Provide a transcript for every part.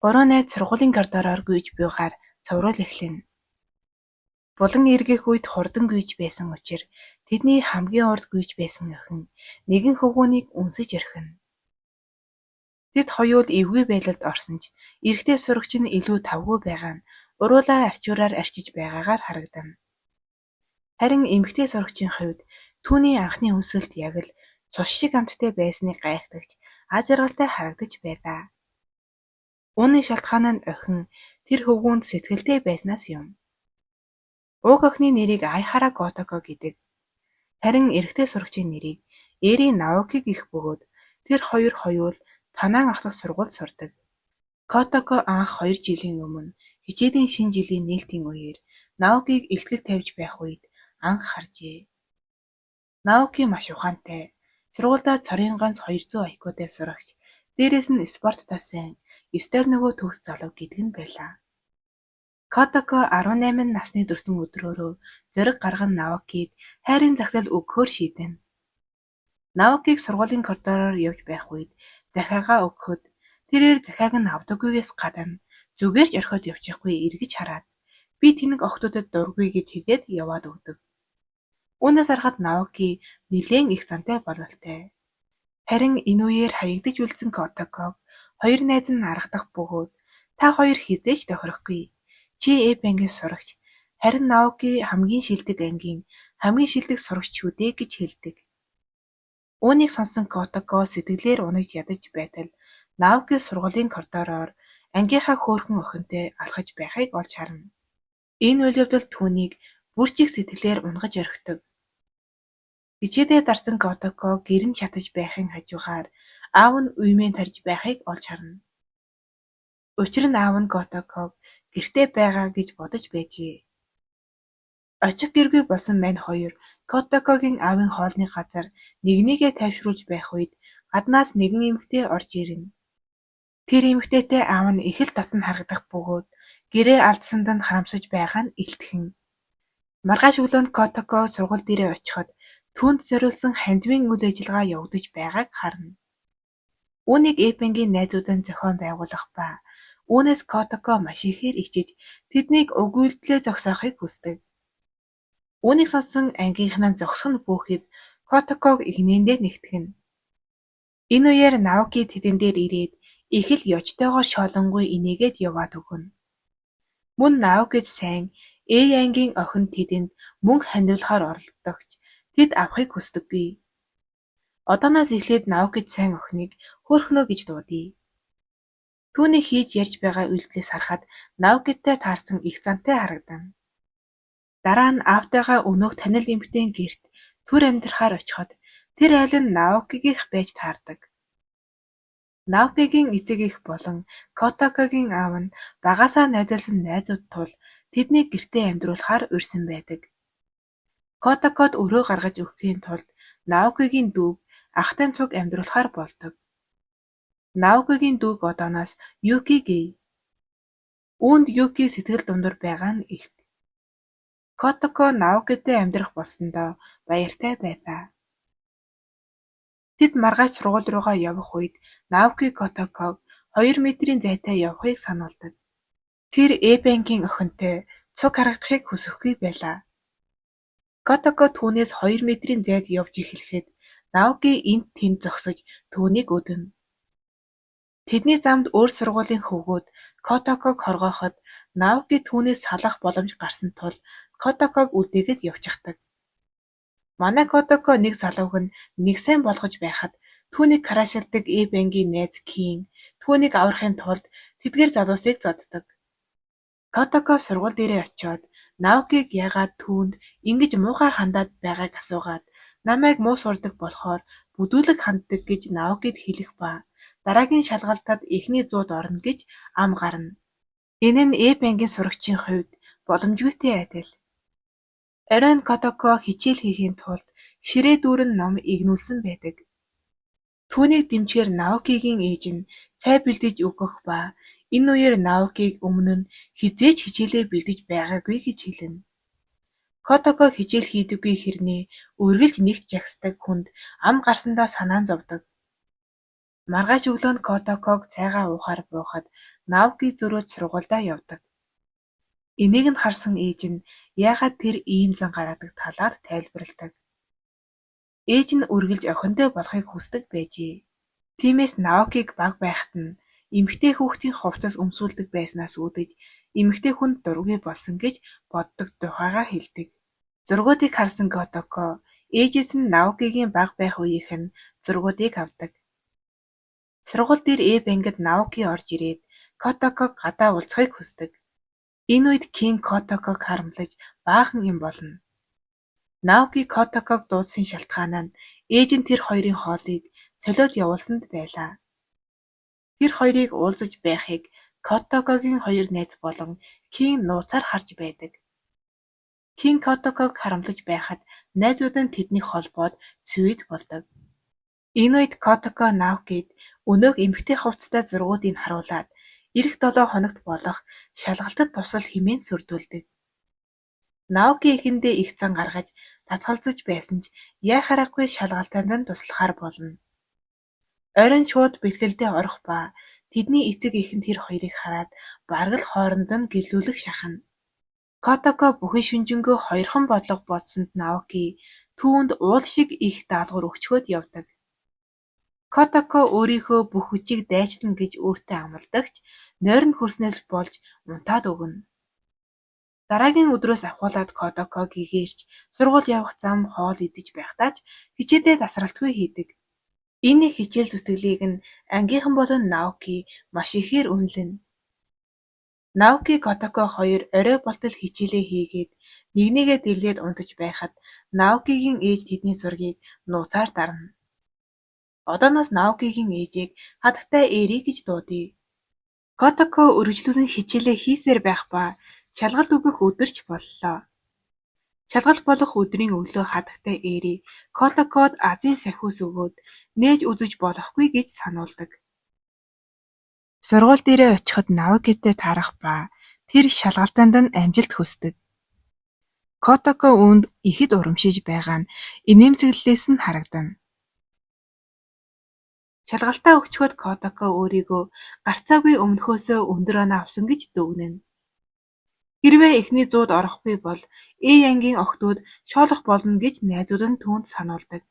Гурван найз сургуулийн коридороор гүйж буйгаар цовруул эхлэнэ. Булан эргэх үед хурдан гүйж байсан учир тэдний хамгийн урд гүйж байсан охин нэгэн хөвгүүнийг үнсэж орхино. Тэд хоёул эвгүй байлалд орсон ч эрэгтэй сурагч нь илүү тавгүй байгаа нь уруулаа арчуураар арчиж байгаагаар харагдана. Харин эмэгтэй сурагчийн хувьд түүний анхны үнсэлт яг л цус шиг амттай байсныг гайхдагч аз жаргалтай харагдаж байлаа. Үүний шалтгаан нь охин тэр хөвгүүнд сэтгэлтэй байснаас юм. Уг охины нэрийг Айхара Готоко гэдэг. Харин эрэгтэй сурагчийн нэрийг Эри Наоки гэх бөгөөд тэр хоёр хоёул Танаан ахлах сургуульд сурдаг. Готоко анх 2 жилийн өмнө хичээлийн шинэ жилийн нээлтийн үеэр Наокиг илтгэл тавьж байх үед анх харжээ. Наоки маш ухаантай. Сургуульдаа цорын ганц 200 IQ-тай сурагч. Дээрээс нь спорттоо сайн, ёстой нөгөө төгс залуу гэдэг нь байлаа. Готоко 18 насны төрсөн өдрөөрөө зориг гарган Наокиг хайрын захидал өгөхөөр шийдэв. Наокиг сургуулийн коридороор явж байх үед захиагаа өгөхөд тэрээр захиаг нь авдаггүйгээс гадна зүгээр ч орхиод явчихгүй эргэж хараад би тэнэг охтуудад дургүй гэж хэлээд яваад өгдөг. Үүнээс харахад Наоки нэлээд их зантай бололтой. Харин энэ үеэр хаягдаж үлдсэн Готоког хоёр найз нь аргадах бөгөөд та хоёр хизээж тохирохгүй. Чи Эпенгийн сурагч. Харин Наоки хамгийн шилдэг ангийн хамгийн шилдэг сурагч шүү дээ гэж хэлдэг. Үүнийг сонсон Готоко сэтгэлээр унаж ядаж байтал Наоки сургуулийн коридороор ангийнхаа хөөрхөн охинтой алхаж байхыг олж харна. Энэ үйл явдал түүнийг бүр ч их сэтгэлээр унгаж орхидог. Хичээдээ дарсан Готоко гэрэн шатаж байхын хажуугаар аав нь уймэн тарж байхыг олж харна. Учир нь аав нь Готоког гэртээ байгаа гэж бодож байжээ. Очих гэргүй болсон мань хоёр Готокогийн аавын хоолны газар нэгнийгээ тайвшруулж байх үед гаднаас нэгэн эмэгтэй орж ирнэ. Тэр эмэгтэйтэй аав нь их л дотн харагдах бөгөөд гэрээ алдсанд нь харамсаж байгаа нь илтгэн. Маргааш өглөөнд Готоко сургууль дээрээ очиход түүнд зориулсан хандивын үйл ажиллагаа явагдаж байгааг харна. Үүнийг Эпенгийн найзууд нь зохион байгуулах ба үүнээс Готоко маш ихээр ичиж тэднийг уг үйлдэлээ зогсоохыг хүсдэг. Үүнийг сонсон ангийнхнаа зогсох нь бүүхэд Готоког игнэндээ нэгтгэнэ. Энэ үеэр Наоки тэдэн дээр ирээд их л ёжтойгоор шоолонгүй инээгээд яваад өгнө. Мөн Наокид сайн Эй ангийн охин тэдэнд мөнгө хандуулахаар оролддогч тэд авахыг хүсдэггүй. Одооноос эхлээд Наокид сайн охиныг хөөрхнөө гэж дуудъя. Түүний хийж ярьж байгаа үйлдэлээс харахад Наокидтай таарсан их зантай харагдана. Дараа нь аавтайгаа өнөөх танил эмэгтэйн гэрт түр амьдрахаар очиход тэр айл нь Наокигийнх байж таардаг. Наокигийн эцэг эх болон Готокогийн аав нь багаасаа найзалсан найзууд тул тэднийг гэртээ амьдруулахаар урьсан байдаг. Готокод өрөө гаргаж өгөхийн тулд Наокигийн дүүг ахтай цуг амьдруулахаар болдог. Наокигийн дүүг одооноос Юки гэв. Үүнд Юки сэтгэл дундуур байгаа нь илт. Готоко Наокитэй амьдрах болсондоо баяртай байлаа. Тэд маргааш сургууль руугаа явах үед Наоки Готоког 2 метрийн зайтай явахыг сануулдаг. Тэр Эпенгийн охинтой цуг харагдахыг хүсэхгүй байлаа. Готоко түүнээс 2 метрийн зайд явж эхлэхэд Наоки энд тэнд зогсож түүнийг өдөнө. Тэдний замд өөр сургуулийн хөвгүүд Готоког хоргооход Наоки түүнээс салах боломж гарсан тул Готоког үлдээгээд явчихдаг. Манай Готоко нэг залууг нь нэг сайн болгож байхад түүнийг хараашилдаг Эпенгийн найз Кин түүнийг аврахын тулд тэдгээр залуусыг зоддог. Готоко сургууль дээрээ очиод Наокиг яагаад түүнд ингэж муухай хандаад байгааг асуугаад намайг муу сурдаг болохоор бүдүүлэг ханддаг гэж Наокид хэлэх ба дараагийн шалгалтад эхний 100-д орно гэж ам гарна. Энэ нь Эпенгийн сурагчийн хувьд боломжгүйтэй адил. Оройн Готоко хичээл хийхийн тулд ширээ дүүрэн ном игнүүлсэн байдаг. Түүнийг дэмжихээр Наокигийн ээж нь цай бэлдэж өгөх ба энэ үеэр Наокиг өмнө нь хизээч хичээлээ бэлдэж байгаагүй гэж хэлнэ. Готоко хичээл хийдэггүй хэрнээ үргэлж нэгт жагсдаг хүнд ам гарсандаа санаа нь зовдог. Маргааш өглөөнд Готоког цайгаа уухаар буухад Наоки зөрөөд сургуульдаа явдаг. Энийг нь харсан ээж нь яагаад тэр ийм зан гаргадаг талаар тайлбарладаг. Ээж нь үргэлж охиндоо болохыг хүсдэг байжээ. Тиймээс Наокиг баг байхад нь эмэгтэй хүүхдийн хувцас өмсүүлдэг байснаас үүдэж эмэгтэй хүнд дургүй болсон гэж боддог тухайгаа хэлдэг. Зургуудыг харсан Котоко ээжээс нь Наокигийн баг байх үеийнх нь зургуудыг авдаг. Сургууль дээр ангид Наоки орж ирээд Котоког гадаа уулзахыг хүсдэг. Энэ үед Кин Котоког харамлаж баахан юм болно. Наоки Котоког дуудсан шалтгаан нь ээж нь тэр хоёрын хоолыг солиод явуулсанд байлаа. Тэр хоёрыг уулзаж байхыг Котокогийн хоёр найз болон Кин нууцаар харж байдаг. Кин Котоког харамлаж байхад найзууд нь тэднийг холбоод сүйд болдог. Энэ үед Котоко Наокид өнөөх эмэгтэй хувцастай зургуудыг харуулад эх 7 хоногт болох шалгалтад тусал хэмээн сүрдүүлдэг. Наоки эхэндээ их зан гаргаж татгалзаж байсан ч яахаараагүй шалгалтанд нь туслахаар болно. Оройн шууд бэлгэлдээ орох ба тэдний эцэг эхэн тэр хоёрыг хараад бараг л хооронд нь гэрлүүлэх шахна. Котоко бүхэн шүнжэнгөө хоёрхан бодлого бодсонд Наоки түүнд уул шиг их даалгавар өгчхөөд явдаг. Котоко өөрийнхөө бүх хүчийг дайчлана гэж өөртөө амладагч нойрон хүрснээс болж унтаад өгнө. Дараагийн өдрөөс авахуулаад Котоко гэгээрч сургууль явах зам хоол идэж байхдаа ч хичээдээ тасралтгүй хийдэг. Энэ хичээл зүтгэлийг нь ангийнхан болон Наоки маш ихээр үнэлнэ. Наоки Котоко хоёр орой болтол хичээлээ хийгээд нэгнийгээ дэрлээд унтаж байхад Наокигийн ээж тэдний зургийг нууцаар дарна. Одооноос Наокигийн ээжийг хатагтай Эри гэж дуудъя. Котоко үргэлжлүүлэн хичээлээ хийсээр байх ба шалгалт өгөх өдөр ч боллоо. Шалгалт болох өдрийн өглөө хатагтай Эри Котокод азийн сахиус өгөөд нээж үзэж болохгүй гэж сануулдаг. Сургууль дээрээ очиход Наокитэй таарах ба тэр шалгалтанд нь амжилт хүсдэг. Котоко үүнд ихэд урамшиж байгаа нь инээмсэглэлээс нь харагдана. Шалгалтаа өгчхөд Котоко өөрийгөө гарцаагүй өмнөхөөсөө өндөр оноо авсан гэж дүгнэнэ. Хэрвээ эхний 100-д орохгүй бол ангийн охтууд шоолох болно гэж найзууд нь түүнд сануулдаг.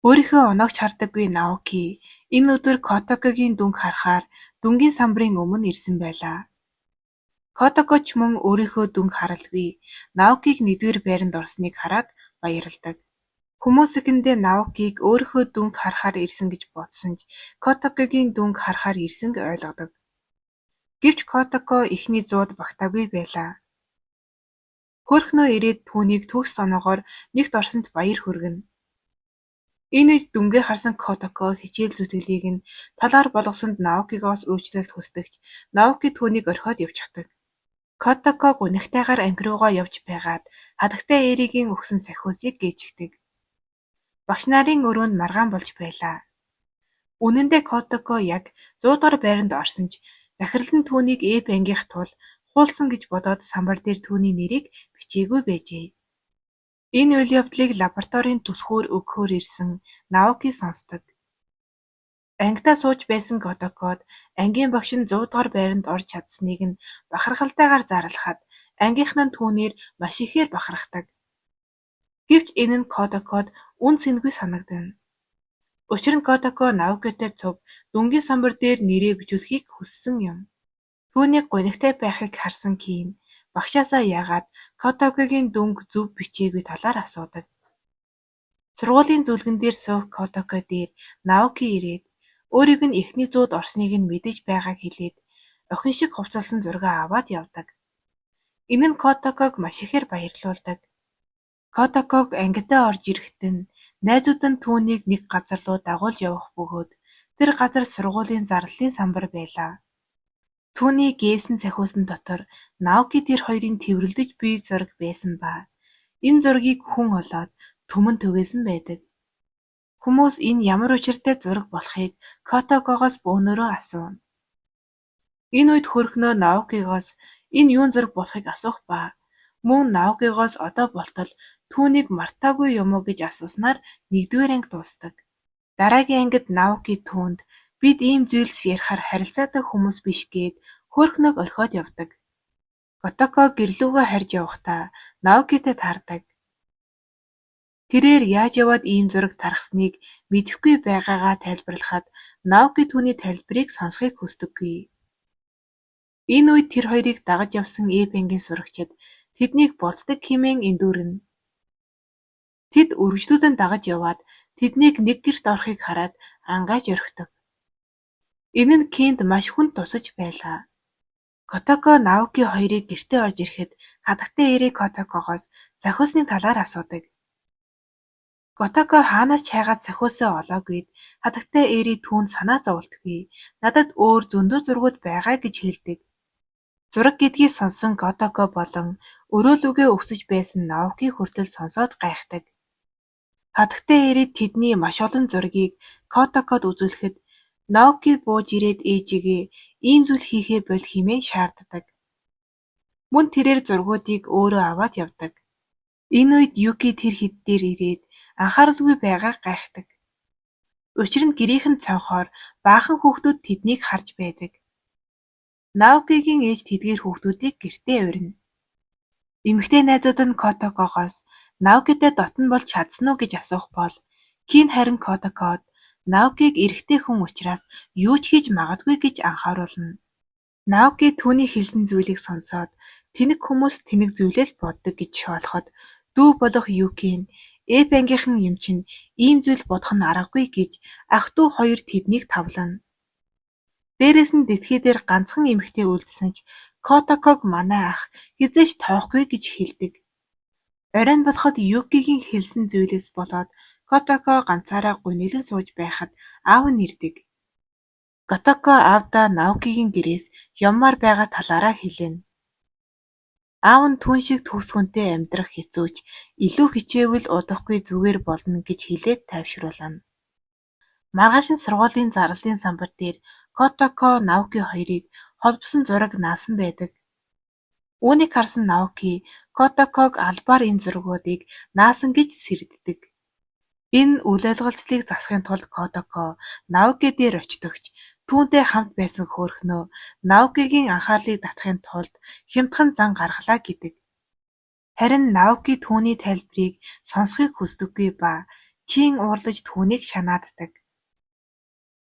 Өөрийнхөө оноогч хардаггүй Наоки энэ өдөр Котокогийн дүнг харахаар дүнгийн самбарын өмнө ирсэн байлаа. Котоко ч мөн өөрийнхөө дүнг харалгүй Наокиг 1-р байранд орсныг хараад баярлдаг. Хүмүүс ихэндээ Наокиг өөрийнхөө дүнг харахаар ирсэн гэж бодсон ч Котокогийн дүнг харахаар ирсэнг ойлгодог. Гэвч Котоко эхний 100-д багтаагүй байлаа. Хөөрхнөө ирээд түүнийг төгс оноогоор нэгт орсонд баяр хүргэнэ. Энэ үед дүнгээ харсан Котоко хичээл зүтгэлийг нь талаар болгосонд Наокигоос уучлалт хүсдэгч Наоки түүнийг орхиод явчихдаг. Котоко гунигтайгаар анги руугаа явж байгаад хатагтай Эригийн өгсөн сахиусыг гээжигдэг. Багш нарын өрөөнд маргаан болж байлаа. Үнэн дээр Котоко яг 100 дугаар байранд орсон ч захирал нь түүнийг ангийнх тул хуулсан гэж бодоод самбар дээр түүний нэрийг бичээгүй байжээ. Энэ үйл явдлыг лабораторийн түлхүүр өгөхөөр ирсэн Наоки сонсдог. Ангидаа сууж байсан Котокод ангийн багш нь 100 дугаар байранд орж чадсныг нь бахархалтайгаар зарлахад ангийнх нь түүнээр маш ихээр бахархдаг. Гэвч энэ нь Котокод үн цэнгүй санагдана. Учир нь Котоко Наокитой цуг дүнгийн самбар дээр нэрээ бичүүлэхийг хүссэн юм. Түүний гунигтай байхыг харсан Кин багшаасаа яагаад Котокогийн дүнг зөв бичээгүй талаар асуудаг. Сургуулийн зүлгэн дээр суух Котоко дээр Наоки ирээд өөрийг нь эхний 100-д орсныг нь мэдэж байгааг хэлээд охин шиг хувцалсан зургаа аваад явдаг. Энэ нь Котоког маш ихээр баярлуулдаг. Котоког ангидаа орж ирэхэд нь найзууд нь түүнийг нэг газар руу дагуулж явах бөгөөд тэр газар сургуулийн зарлалын самбар байлаа. Түүний гээсэн сахиусан дотор Наоки тэр хоёрын тэврэлдэж буй зураг байсан ба энэ зургийг хүн олоод түмэн түгээсэн байдаг. Хүмүүс энэ ямар учиртай зураг болохыг Котокогоос бөөнөрөө асууна. Энэ үед хөрхнөө Наокигоос энэ юун зураг болохыг асуух ба мөн Наокигоос одоо болтол түүнийг мартаагүй юм уу гэж асууснаар 1-р анги дуусдаг. Дараагийн ангид Наоки түүнд бид ийм зүйлс ярихаар харилцаатай хүмүүс биш гээд хөөрхнөг орхиод явдаг. Котоко гэрлүүгөө харж явахдаа Наокитэй таардаг. Тэрээр яаж яваад ийм зураг тархсныг мэдэхгүй байгаагаа тайлбарлахад Наоки түүний тайлбарыг сонсохыг хүсдэггүй. Энэ үед тэр хоёрыг дагаж явсан Эбенгийн сурагчид тэднийг болцдог хэмээн эндүүрнэ. Тэд үргэлжлүүлэн дагаж яваад тэднийг нэг гэрт орохыг хараад ангааж орхидог. Энэ нь Кент маш хүнд тусаж байлаа. Котоко Наоки хоёрыг гэртээ орж ирэхэд хатагтай Эри Котокогоос сахиусны талаар асуудаг. Котоко хаанаас ч хайгаад сахиусаа олоогүйд хатагтай Эри түүнд санаа зовлтгүй. Надад өөр зөндөө зургууд байгаа гэж хэлдэг. Зураг гэдгийг сонсон Котоко болон өрөөлүгөө өгсөж байсан Наоки хүртэл сонсоод гайхдаг. Хатагтай Эри тэдний маш олон зургийг Котокод үзүүлэхэд Наоки бууж ирээд ээжигээ ийм зүйл хийхээ боль хэмээн шаарддаг. Мөн тэрээр зургуудыг өөрөө аваад явдаг. Энэ үед Юки тэр хэд дээр ирээд анхааралгүй байгааг гайхдаг. Учир нь гэрийнхэн цонхоор баахан хүүхдүүд тэднийг харж байдаг. Наокигийн ээж тэдгээр хүүхдүүдийг гэртээ урина. Эмэгтэй найзууд нь Котокогоос Наокитэй дотн болж чадсан уу гэж асуух бол Кин харин Котокод Наокиг эрэгтэй хүн учраас юу ч хийж магадгүй гэж анхааруулна. Наоки түүний хэлсэн зүйлийг сонсоод тэнэг хүмүүс тэнэг зүйлээ л боддог гэж шоолоход дүү болох Юки нь Эбангийнхан юм чинь ийм зүйл бодох нь аргагүй гэж ах дүү хоёр тэднийг тавлана. Дээрээс нь детхий дээр ганцхан эмэгтэй үлдсэн ч Котоког манай ах хизээч тоохгүй гэж хэлдэг. Оройн болоход Юкигийн хэлсэн зүйлээс болоод Котоко ганцаараа гуниглан сууж байхад аав нь ирдэг. Котоко аавдаа Наокигийн гэрээс явмаар байгаа талаараа хэлнэ. Аав нь түүн шиг төгс хүнтэй амьдрах хэцүүч илүү хичээвэл удахгүй зүгээр болно гэж хэлээд тайвшруулна. Маргааш нь сургуулийн зарлалын самбар дээр Котоко Наоки хоёрыг холбосон зураг наасан байдаг. Үүнийг харсан Наоки Котоког албаар энэ зургуудыг наасан гэж сэрддэг. Энэ үл ойлголцлыг засахын тулд Котоко Наоки дээр очдогч түүнтэй хамт байсан хөөрхнөө Наокигийн анхаарлыг татахын тулд хямдхан зан гаргалаа гэдэг. Харин Наоки түүний тайлбарыг сонсохыг хүсдэггүй ба Кин уурлаж түүнийг шанааддаг.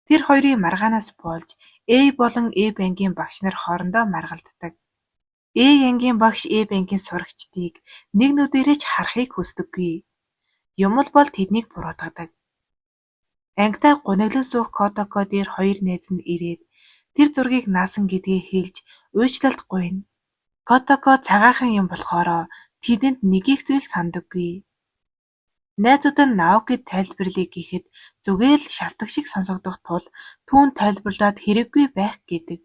Тэр хоёрын маргаанаас болж Эй болон Эбангийн багш нар хоорондоо маргалддаг. Эй ангийн багш Эбангийн сурагчдыг нэг нүдээрээ ч харахыг хүсдэггүй. Юм бол тэднийг буруутгадаг. Ангитай гуниглан суух Котоко дээр хоёр найз нь ирээд тэр зургийг наасан гэдгийг хэлж уучлалт гуйна. Котоко цагаахан юм болохоро тэдэнд нэг их зүйл сандаггүй. Найзууд нь Наокид тайлбарлыг гэхэд зүгээр л шалтак шиг сонсогдох тул түүнд тайлбарлаад хэрэггүй байх гэдэг.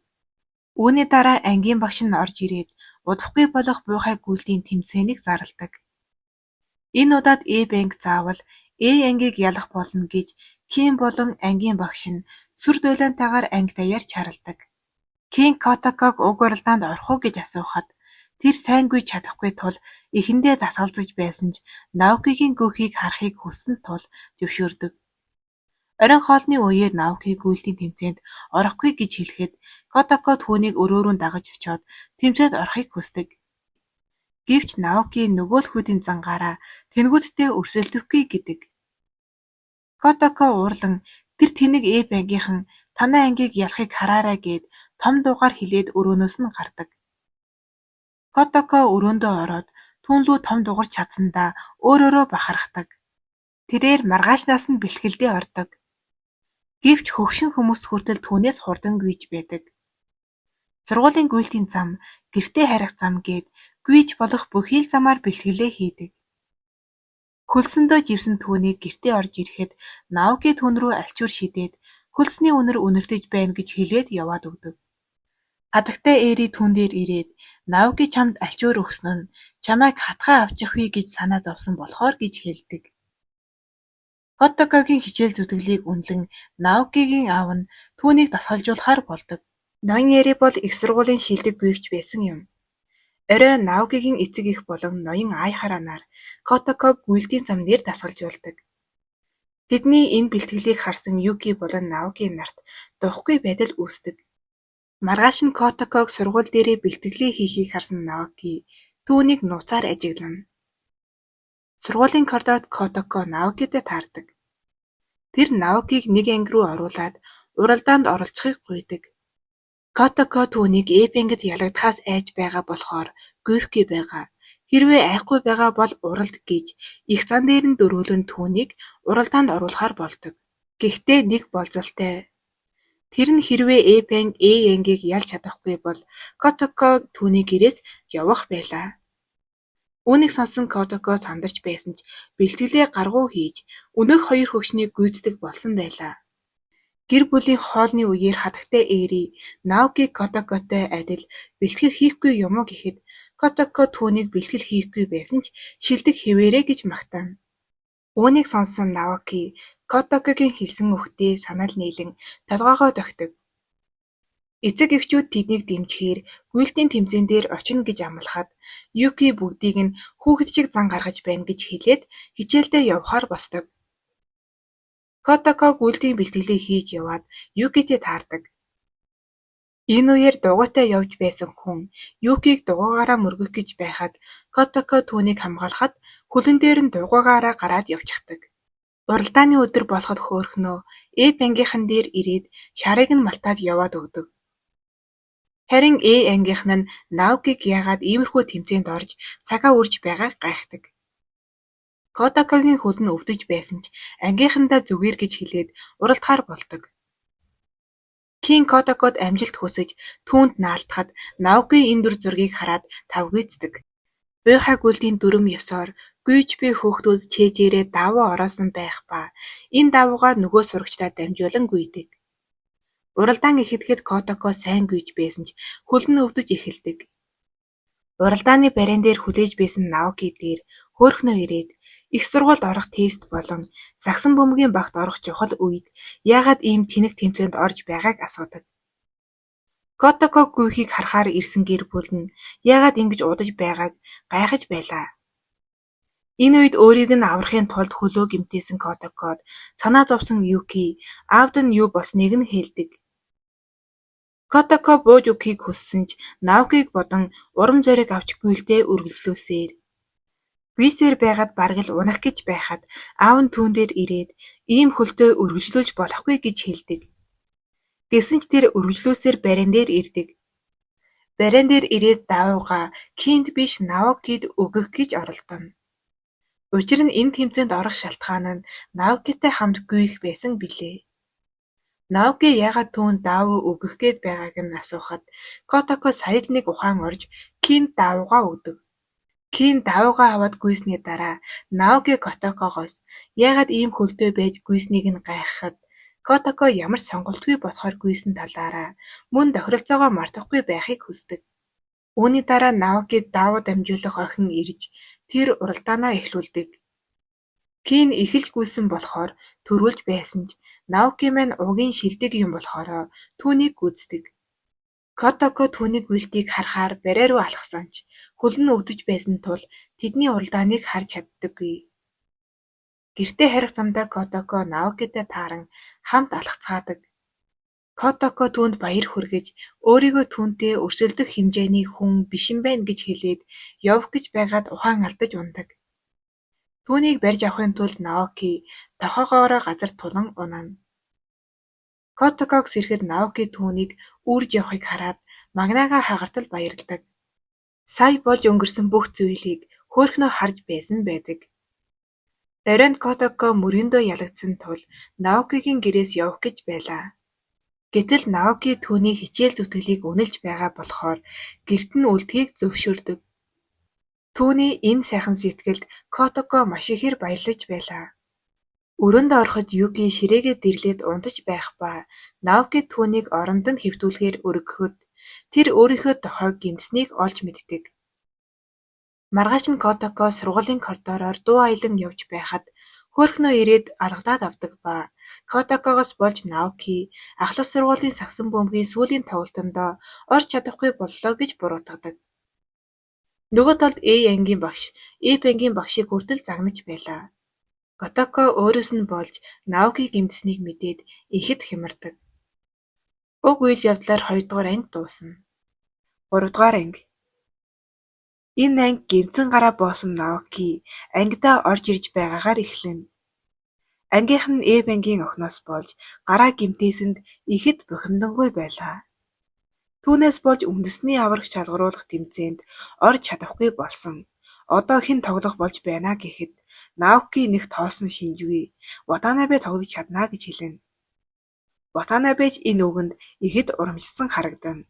Үүний дараа ангийн багш нь орж ирээд удахгүй болох буйхай гүйлтийн тэмцээнийг зарладаг. Энэ удаад Эбанг заавал Эй ангийг ялах болно гэж Кин болон ангийн багш нь сүр дуйлаантайгаар анги даяар чарладаг. Кин Котоког уг уралдаанд орох уу гэж асуухад тэр сайн гүйж чадахгүй тул эхэндээ дасгалзаж байсан ч Наокигийн гөөхийг харахыг хүссэн тул зөвшөөрдөг. Оройн хоолны үеэр Наоки гүйлтийн тэмцээнд орохгүй гэж хэлэхэд Котоко түүнийг өрөөрөө дагаж очоод тэмцээнд орохыг хүсдэг. Гэвч Наоки нөгөө л хүдийн зангаараа тэнгүүдтэй өрсөлдөхгүй гэдэг. Котоко уурлан тэр тэнэг Эбангийнхан танай ангийг ялахыг хараарай гэд том дуугаар хэлээд өрөөнөөс нь гардаг. Котоко өрөөндөө ороод түүн лүү том дугарч чадсандаа өөрөөрөө бахархдаг. Тэрээр маргаашнаас нь бэлтгэлдээ ордог. Гэвч хөгшин хүмүүс хүртэл түүнээс хурдан гүйж байдаг. Сургуулийн гүйлтийн зам, гэртээ харих зам гээд гүйж болох бүхий л замаар бэлтгэлээ хийдэг. Хөлсөндөө живсэн түүнийг гэртээ орж ирэхэд Наоки түүн рүү альчуур шидээд хөлсний үнэр үнэртэж байна гэж хэлээд яваад өгдөг. Хатагтай Эри түүн дээр ирээд Наоки чамд альчуур өгсөн нь чамайг хатгаа авчих вэ гэж санаа зовсон болохоор гэж хэлдэг. Котокогийн хичээл зүтгэлийг үнэлэн Наокигийн аав нь түүнийг дасгалжуулахаар болдог. Ноён Эри бол их сургуулийн шилдэг гүйгч байсан юм. Орой Наокигийн эцэг эх болон ноён Ай хараанаар Котоког гүйлтийн зам дээр дасгалжуулдаг. Тэдний энэ бэлтгэлийг харсан Юки болон Наоки нарт дуухгүй байдал үүсдэг. Маргааш нь Котоког сургууль дээрээ бэлтгэлээ хийхийг харсан Наоки түүнийг нууцаар ажиглана. Сургуулийн коридорт Котоко Наокитэй таардаг. Тэр Наокиг нэг анги руу оруулаад уралдаанд оролцохыг гуйдаг. Котоко түүнийг Эпингд ялагдахаас айж байгаа болохоор гүйхгүй байгаа. Хэрвээ айхгүй байгаа бол уралд гэж их зан дээр нь дөрөөлөн түүнийг уралдаанд оруулахаар болдог. Гэхдээ нэг болзолтой. Тэр нь хэрвээ Эпинг Янгийг ялж чадахгүй бол Котоко түүний гэрээс явах байлаа. Үүнийг сонсон Котоко сандарч байсан ч бэлтгэлээ гаргуу хийж өнөөх хоёр хөгшнийг гүйцэтгэх болсон байлаа. Гэр бүлийн хоолны үеэр хатагтай Эри Наоки Котокотой адил бэлтгэл хийхгүй юм уу гэхэд Котоко түүнийг бэлтгэл хийхгүй байсан ч шилдэг хэвээрээ гэж магтана. Үүнийг сонссон Наоки Котокогийн хэлсэн үгтээ санал нийлэн толгоогоо дохидог. Эцэг эхчүүд тэднийг дэмжихээр гүйлтийн тэмцээн дээр очино гэж амлахад Юки бүгдийг нь хүүхэд шиг зан гаргаж байна гэж хэлээд хичээлдээ явахаар босдог. Котоко гүйлтийн бэлтгэлээ хийж яваад Юкитэй таардаг. Энэ үеэр дугуйтай явж байсан хүн Юкиг дугуйгаараа мөргөх гэж байхад Котоко түүнийг хамгаалахад хөлөн дээр нь дугуйгаараа гараад явчихдаг. Уралдааны өдөр болоход хөөрхнөө Ангийнхан дээр ирээд шарыг нь малтаад яваад өгдөг. Харин ангийнхан нь Наокиг яагаад иймэрхүү тэмцээнд орж цагаа үрж байгааг гайхдаг. Котокогийн хөл нь өвдөж байсан ч ангийнхандаа зүгээр гэж хэлээд уралдахаар болдог. Кин Котокод амжилт хүсэж түүнд наалтахад Наоки энэ дүр зургийг хараад тавгийцдэг. Буйхай гүйлтийн дүрм ёсоор гүйж би хөөхтүүд чэжээрээ давуу ороосон байх ба энэ давуугаар нөгөө сурагчдаа дамжуулан гүйдэг. Уралдаан ихэдгээд Котоко сайн гүйж байсан ч хөл нь өвдөж эхэлдэг. Уралдааны бариан дээр хүлээж байсан Наоки дээр хөөрхнөө ирээд их сургуульд орох тест болон сагсан бөмбөгийн багт орох чухал үед яагаад ийм тэнэг тэмцээнд орж байгааг асуудаг. Котоко гүйхийг харахаар ирсэн гэр бүл нь яагаад ингэж удаж байгааг гайхаж байлаа. Энэ үед өөрийг нь аврахын тулд хөлөө гэмтээсэн Котокод санаа зовсон Юки аавд нь юу болсныг нь хэлдэг. Котоко бууж өгөхийг хүссэн ч Наокиг бодон урам зориг авч гүйлдээ үргэлжлүүлсээр. Гүйсээр байгаад бараг л унах гэж байхад аав нь түүн дээр ирээд ийм хөлтөө үргэлжлүүлж болохгүй гэж хэлдэг. Гэсэн ч тэр үргэлжлүүлсээр бариан дээр ирдэг. Бариан дээр ирээд даавууга Кинд биш Наокид өгөх гэж оролдоно. Учир нь энэ тэмцээнд орох шалтгаан нь Наокитай хамт гүйх байсан билээ. Наоки яагаад түүнд даавуу өгөх гээд байгааг нь асуухад Котоко сая л нэг ухаан орж Кинд даавуугаа өгдөг. Кинд даавуугаа аваад гүйсний дараа Наоки Котокогоос яагаад ийм хөлтөө байж гүйснийг нь гайхахад Котоко ямар сонголтгүй болохоор гүйсэн талаараа мөн тохиролцоогоо мартахгүй байхыг хүсдэг. Үүний дараа Наоки даавуу дамжуулах охин ирж тэр уралдаанаа эхлүүлдэг. Кин эхэлж гүйсэн болохоор төрүүлж байсан ч Наоки маань угийн шилдэг юм болохоор түүнийг гүйцэдэг. Котоко түүний гүйлтийг харахаар барай руу алхсан ч хөл нь өвдөж байсан тул тэдний уралдааныг харж чаддаггүй. Гэртээ харих замдаа Котоко Наокитай тааран хамт алхацгаадаг. Котоко түүнд баяр хүргэж өөрийгөө түүнтэй өрсөлдөх хэмжээний хүн биш юм байна гэж хэлээд явах гэж байгаад ухаан алдаж ундаг. Түүнийг барьж авахын тулд Наоки тохоогоороо газар тулан унана. Котоког сэрэхэд Наоки түүнийг үрж явахыг хараад магнаагаа хагартал баярладаг. Сая болж өнгөрсөн бүх зүйлийг хөөрхнөө харж байсан байдаг. Оройн Котоко мөрөндөө ялагдсан тул Наокигийн гэрээс явах гэж байлаа. Гэтэл Наоки түүний хичээл зүтгэлийг үнэлж байгаа болохоор гэрт нь үлдхийг зөвшөөрдөг. Түүний энэ сайхан сэтгэлд Котоко маш ихээр баярлаж байлаа. Өрөөнд ороход Юки ширээгээ дэрлээд унтаж байх ба Наоки түүнийг оронд нь хэвтүүлэхээр өргөхөд тэр өөрийнхөө дохойг гэмтсэнийг олж мэддэг. Маргааш нь Котоко сургуулийн коридороор дуу аялан явж байхад хөөрхнөө ирээд алгадаад авдаг ба Котокогоос болж Наоки ахлах сургуулийн сагсан бөмбөгийн сүүлийн тоглолтондоо орж чадахгүй боллоо гэж буруутгадаг. Нөгөө талд ангийн багш ангийн багшийг хүртэл загнаж байлаа. Котоко өөрөөс нь болж Наоки гэмтсэнийг мэдээд ихэд хямардаг. Уг үйл явдлаар 2 дугаар анги дуусна. 3 дугаар анги. Энэ анги гэмцэн гараа боосон Наоки ангидаа орж ирж байгаагаар эхэлнэ. Ангийнх нь Эв ангийн охиноос болж гараа гэмтээсэнд ихэд бухимдангүй байлаа. Түүнээс болж үндэсний аврах шалгаруулах тэмцээнд орж чадахгүй болсон. Одоо хэн тоглох болж байна гэхэд Наоки нэг тоосон шинжгүй Ватанабе тоглож чадна гэж хэлнэ. Ватанабеч энэ үгэнд ихэд урамшсан харагдана.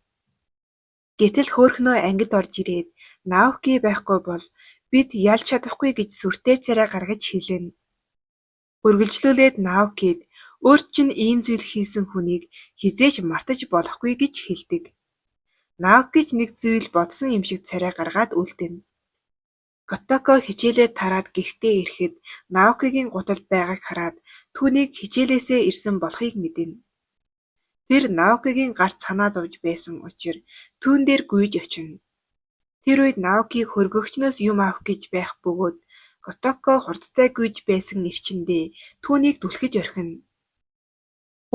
Гэтэл хөөрхнөө ангид орж ирээд Наоки байхгүй бол бид ялж чадахгүй гэж сүртэй царай гаргаж хэлнэ. Үргэлжлүүлээд Наокид өөрт чинь ийм зүйл хийсэн хүнийг хизээж мартаж болохгүй гэж хэлдэг. Наоки ч нэг зүйл бодсон юм шиг царай гаргаад үлдэнэ. Котоко хичээлээ тараад гэртээ ирэхэд Наокигийн гутал байгааг хараад түүнийг хичээлээсээ ирсэн болохыг мэднэ. Тэр Наокигийн гарт санаа зовж байсан учраас түүн дээр гүйж очино. Тэр үед Наоки хөргөгчнөөс юм авах гэж байх бөгөөд Котоко хурдтай гүйж байсан эрчиндээ түүнийг түлхэж орхино.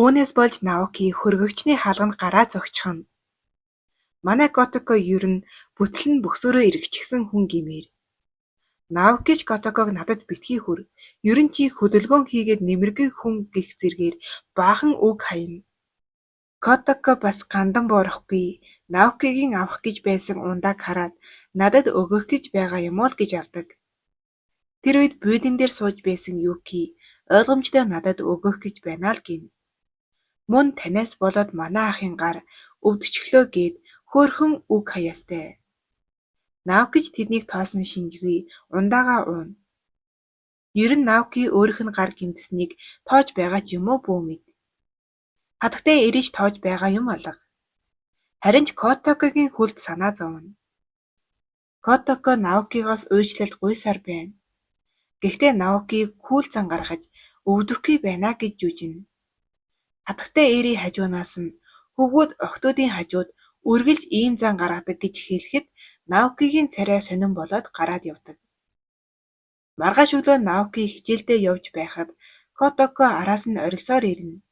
Үүнээс болж Наоки хөргөгчний хаалганд гараа зогчихно. Манай Котоко ер нь бүтлэн бөксөрөө эргэчихсэн хүн гэмээр. Наоки ч Котоког надад битгий хүр. Ер нь чи хөдөлгөөн хийгээд нэмэргүй хүн гих зэргээр баахан үг хаяна. Котоко бас гандан боорохгүй Наокигийн авах гэж байсан ундааг хараад надад өгөх гэж байгаа юм уу л гэж авдаг. Тэр үед бүйдэн дээр сууж байсан Юки ойлгомжтой надад өгөх гэж байна л гин. Мөн танаас болоод манай ахын гар өвдчихлөө гээд хөөрхөн үг хаяастай. Наокич тэднийг тоосон шинжгүй ундаагаа ууна. Ер нь Наоки өөрийнх нь гар гимтсэнийг тоож байгаа ч юм уу бүү мэд. Хатагтай эрэж тоож байгаа юм алга. Харин ч Котокогийн хүлд санаа зовно. Котоко Наокигоос уйжлалт гуйсаар байна. Гэхдээ Наоки күүл зан гаргаж өвдөхгүй байна гэж жүжинэ. Хатагтай эрийн хажуунаас нь хөвгүүд охтуудын хажууд үргэлж ийм зан гаргадаг гэж хэлэхэд Наокигийн царай сонирн болоод гараад явдаг. Маргааш өглөө Наоки хичээлдээ явж байхад Котоко араас нь орилсоор ирнэ.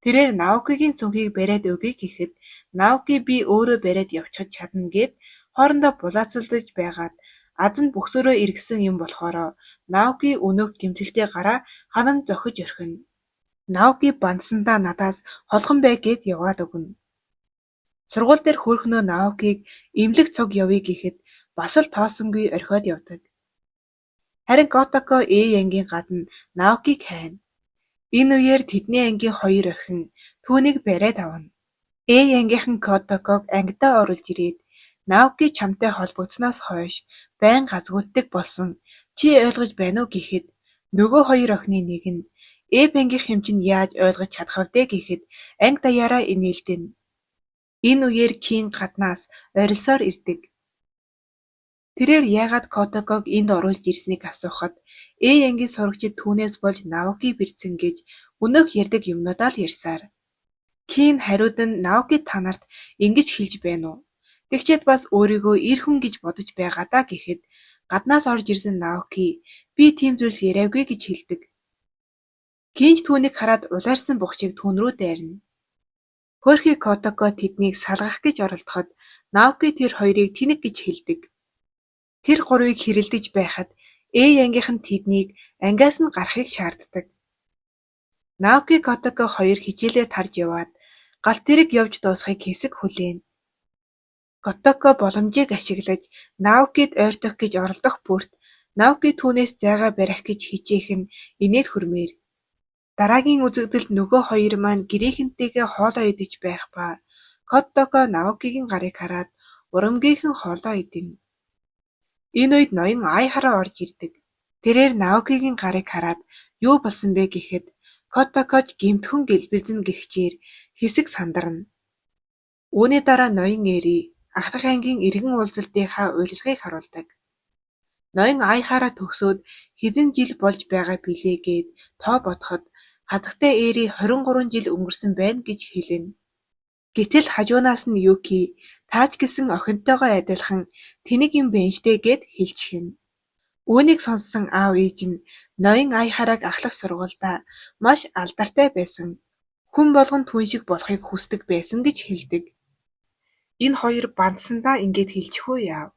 Тэрээр Наокигийн цүнхийг бариад өгье гэхэд Наоки би өөрөө бариад явчихад чадна гэд хоорондоо булаацалдаж байгаад аз нь бөксөрөө эргэсэн юм болохоор Наоки өнөөх гэмтэлтэй гараа ханан зохиж орхино. Наоки бандсандаа надаас холхон бай гэд яваад өгнө. Сургууль дээр хөөрхнөө Наокиг эмнэлэг цог явъя гэхэд бас л тоосонгүй орхиод явдаг. Харин Котоко ангийн гадна Наокиг хайна. Энэ үеэр тэдний ангийн 2 охин түүнийг бариад авна. Ангийнхан Котоког ангидаа оруулж ирээд Наоки чамтай холбогдсноос хойш байн газгүйддэг болсон. Чи ойлгож байна уу гэхэд нөгөө 2 охины нэг нь ангийнх юм чинь яаж ойлгож чадах вэ гэхэд анги даяараа инээлдэнэ. Энэ үеэр Кин гаднаас орилсоор ирдэг. Тэрээр яагаад Котоког энд оруулж ирснийг асуухад ангийн сурагчид түүнээс болж Наоки бэрцэн гэж өнөөх ярьдаг юмнуудаа л ярьсаар. Кин хариуд нь Наоки та нарт ингэж хэлж байна уу? Тэгчээд бас өөрийгөө эр хүн гэж бодож байгаа даа гэхэд гаднаас орж ирсэн Наоки би тийм зүйлс яриаггүй гэж хэлдэг. Кинч түүнийг хараад улайрсан бухчийг түүн рүү дайрна. Хөөрхий Котоко тэднийг салгах гэж оролдоход Наоки тэр хоёрыг тэнэг гэж хэлдэг. Тэр гурвыг хэрэлдэж байхад ангийнх нь тэднийг ангиас нь гарахыг шаарддаг. Наоки Котоко хоёр хичээлээ тарж яваад галт тэрэг явж дуусахыг хэсэг хүлээнэ. Котоко боломжийг ашиглаж Наокид ойртох гэж оролдох бүрт Наоки түүнээс зайгаа барих гэж хичээх нь инээд хүрмээр. Дараагийн үзэгдэлд нөгөө хоёр маань гэрээхэнтэйгээ хоолоо идэж байх ба Котоко Наокигийн гарыг хараад урамгийнхан хоолоо идэнэ. Энэ үед ноён Айхара орж ирдэг. Тэрээр Наокигийн гарыг хараад юу болсон бэ гэхэд Котокож гэмтхэн гэлбэлзэн гихчээр хэсэг сандарна. Үүний дараа ноён Эри ахлах ангийн иргэн уулзалтынхаа урилгыг харуулдаг. Ноён Айхара төгсөөд хэдэн жил болж байгаа билээ гээд тоо бодоход хатагтай Эри 23 жил өнгөрсөн байна гэж хэлнэ. Гэтэл хажуунаас нь Юки таач гэсэн охинтойгоо адилхан тэнэг юм байна штэ гэд хэлчихнэ. Үүнийг сонссон аав ээж нь ноён Айхараг ахлах сургуультай маш алдартай байсан Хүн болгон түн шиг болохыг хүсдэг байсан гэж хэлдэг. Энэ хоёр бандсандаа ингээд хэлчихөө яав.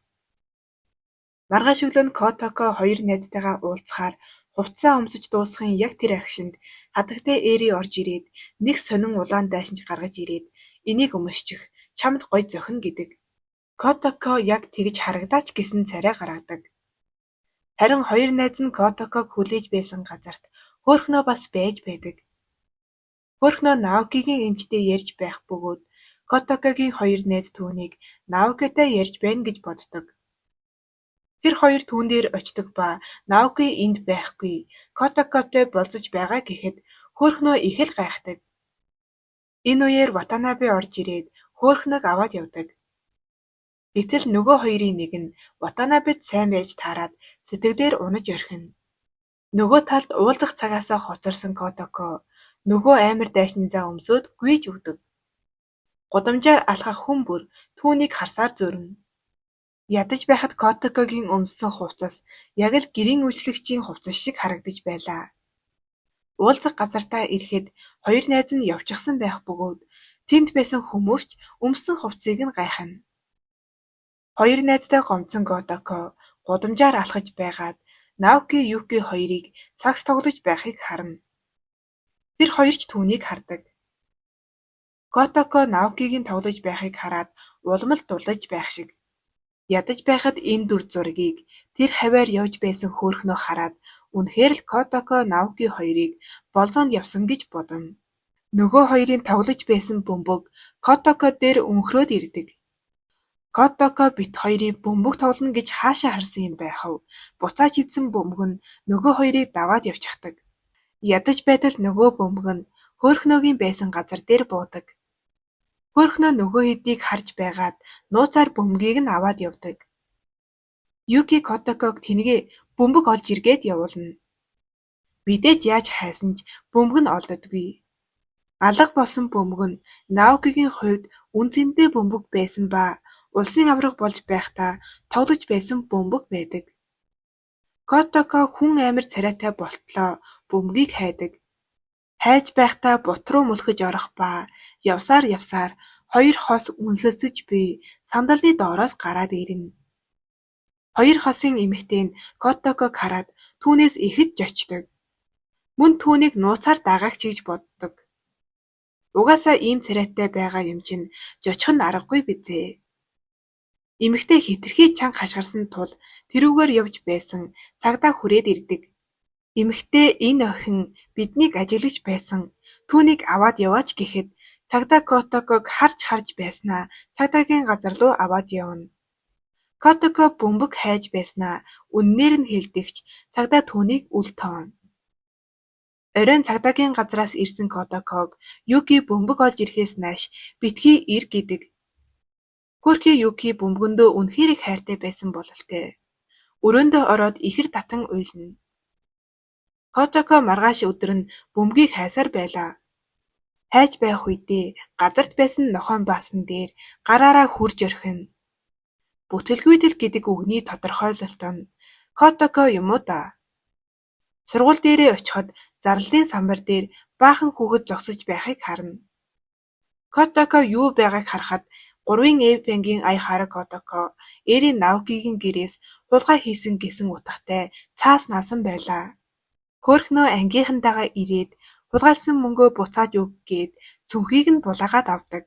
Маргааш өглөө Котоко хоёр найзтайгаа уулзахаар хувцас өмсөж дуусахын яг тэр агшинд хатагтай Эри орж ирээд нэг сонин улаан дайсанч гаргаж ирээд энийг өмсчих чамд гоё зохино гэдэг. Котоко яг тэгж харагдаач гэсэн царай гаргадаг. Харин хоёр найз нь Котоког хүлээж байсан газарт хөөрхнөө бас байж байдаг. Хөөрхнөө Наокигийн эмчтэй ярьж байх бөгөөд Котокогийн хоёр найз түүнийг Наокитай ярьж байна гэж боддог. Тэр хоёр түүн дээр очдог ба Наоки энд байхгүй, Котокотой болцож байгаа гэхэд хөөрхнөө их л гайхдаг. Энэ үеэр Ватанабе орж ирээд хөөрхнөг аваад явдаг. Гэтэл нөгөө хоёрын нэг нь Ватанабед сайн байж таарад сэтгэлээр унаж орхино. Нөгөө талд уулзах цагаасаа хоцорсон Котоко нөгөө амар дайсанзаа өмсөөд гүйж өгдөг. Гудамжаар алхах хүн бүр түүнийг харсаар зөрнө. Ядаж байхад Котокогийн өмссөн хувцас яг л гэрийн үйлчлэгчийн хувцас шиг харагдаж байлаа. Уулзах газартаа ирэхэд хоёр найз нь явчихсан байх бөгөөд тэнд байсан хүмүүс ч өмссөн хувцсыг нь гайхна. Хоёр найзтай гомдсон Котоко гудамжаар алхаж байгаад Наоки Юки хоёрыг сакс тоглож байхыг харна. Тэр хоёр ч түүнийг хардаг. Котоко Наокигийн тоглож байхыг хараад улмал дулаж байх шиг. Ядаж байхад энэ дүр зургийг тэр хаваар явж байсан хөөрхнөө хараад үнэхээр л Котоко Наоки хоёрыг болзоонд явсан гэж бодно. Нөгөө хоёрын тоглож байсан бөмбөг Котоко дээр өнхрөөд ирдэг. Котоко бит хоёрыг бөмбөг тоглоно гэж хаашаа харсан юм байх вэ? Буцааж идсэн бөмбөг нь нөгөө хоёрыг даваад явчихдаг. Ядаж байтал нөгөө бөмбөг нь хөөрхнөөгийн байсан газар дээр буудаг. Хөөрхнөө нөгөө хэдийг харж байгаад нууцаар бөмбөгийг нь аваад явдаг. Юки Котоког тэнгээ бөмбөг олж иргээд явуулна. Мэдээж яаж хайсан ч бөмбөг нь олддоггүй. Алга болсон бөмбөг нь Наокигийн хувьд үнцэнтэй бөмбөг байсан ба улсын авраг болж байхдаа тоглож байсан бөмбөг байдаг. Котоко хүн амир царайтай болтлоо бөмбөгийг хайдаг. Хайж байхдаа бут руу мөлхөж орох ба явсаар хоёр хос үнсэлцэж буй сандалны доороос гараад ирнэ. Хоёр хосын эмэгтэй нь Котоког хараад түүнээс ихэд жочдог. Мөн түүнийг нууцаар дагаагч гэж боддог. Угаасаа ийм царайтай байгаа юм чинь жочих нь аргагүй бизээ. Эмэгтэй хэтэрхий чанга хашгирсан тул тэрүүгээр явж байсан цагдаа хүрээд ирдэг. Эмэгтэй энэ охин биднийг ажиглаж байсан. Түүнийг аваад яваач гэхэд цагдаа Котоког харж байснаа цагдаагийн газар руу аваад явна. Котоко бөмбөг хайж байснаа үннээр нь хэлдэгч цагдаа түүнийг үл тооно. Оройн цагдаагийн газраас ирсэн Котоког Юки бөмбөг олж ирэхээс нааш битгий ир гэдэг. Хөрхи Юки бөмбөгөндөө үнэхээр их хайртай байсан бололтой. Өрөөндөө ороод ихэр татан уйлна. Котоко маргааш өдөр нь бөмбөгийг хайсаар байлаа. Хайж байх үедээ газарт байсан нохойн баасан дээр гараараа хурж орхино. Бүтэлгүйтэл гэдэг үгний тодорхойлолт нь Котоко юм уу да? Сургууль дээрээ очиход зарлалын самбар дээр баахан хүүхэд зогсож байхыг харна. Котоко юу байгааг харахад 3-ын Эйпенгийн ая хараг Котоко Эри Наокигийн гэрээс хулгай хийсэн гэсэн утгатай цаас наасан байлаа. Хөөрхнөө ангийнхантайгаа ирээд хулгайлсан мөнгөө буцааж өг гээд цүнхийг нь булаагаад авдаг.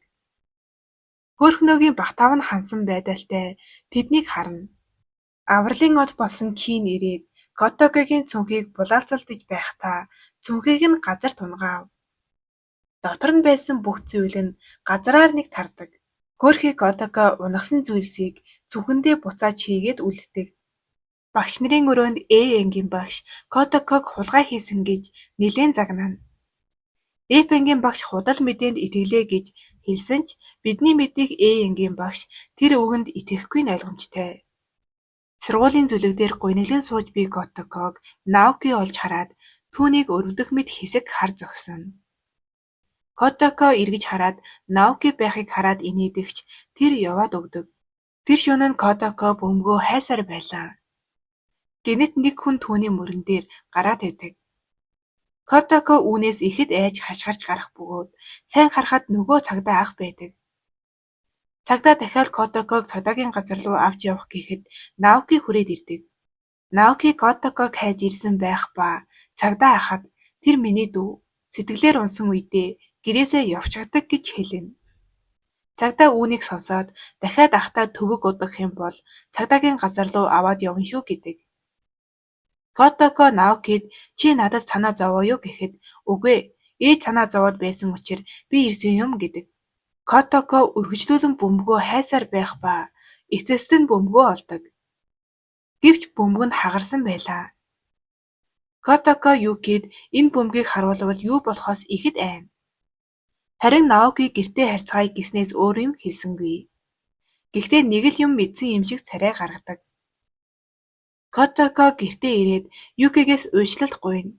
Хөөрхнөөгийн багтаав нь хансан байдалтай тэднийг харна. Авралын од болсон Кин ирээд Котокогийн цүнхийг булаалцалдаж байхдаа цүнхийг нь газарт унгаав. Дотор нь байсан бүх зүйл нь газраар нэг тардаг. Хөөрхи Котоко унгасан зүйлсийг цүнхэндээ буцааж хийгээд үлддэг. Багш нарын өрөөнд Энгийн багш Котоког хулгай хийсэн гэж нэлээд загнана. Энгийн багш худал мэдээнд итгэлээ гэж хэлсэн ч бидний мэдих Энгийн багш тэр үгэнд итгэхгүй нь ойлгомжтой. Сургуулийн зүлэг дээр гуниглан сууж буй Котоког Наоки олж хараад түүнийг өргөдөх мэт хэсэг хар зогсоно. Котоко эргэж хараад Наоки байхыг хараад инээдэгч тэр яваад өгдөг. Тэр шөнө нь Котоко бөмбөгөө хайсаар байлаа. Гэнэт нэг хүн түүний мөрөн дээр гараад байдаг. Котоко үүнээс ихэд айж хашгирч гарах бөгөөд сайн харахад нөгөө цагдаа ах байдаг. Цагдаа дахиад Котоког цагдаагийн газар руу авч явах гэхэд Наоки хүрээд ирдэг. Наоки Котоког хайж ирсэн байх ба цагдаа ахад "Тэр миний дүү. Сэтгэлээр унсан үедээ гэрээсээ явчихдаг" гэж хэлнэ. Цагдаа үүнийг сонсоод дахиад ахтай төвөг удах юм бол цагдаагийн газар руу аваад явна шүү гэдэг. Котоко Наокид "Чи надад санаа зовоо юу" гэхэд "Үгүй ээ. Ээж санаа зовоод байсан учраас би ирсэн юм" гэдэг. Котоко өргөжлүүлэн бөмбөгөө хайсаар байх ба эцэст нь бөмбөгөө олдог. Гэвч бөмбөг нь хагарсан байлаа. Котоко Юкид энэ бөмбөгийг харуулвал юу болохоос ихэд айна. Харин Наоки гэртээ харьцагаая гэснээс өөр юм хэлсэнгүй. Гэхдээ нэг л юм мэдсэн юм шиг царай гаргадаг. Котоко гэртээ ирээд Юкигээс уучлалт гуйна.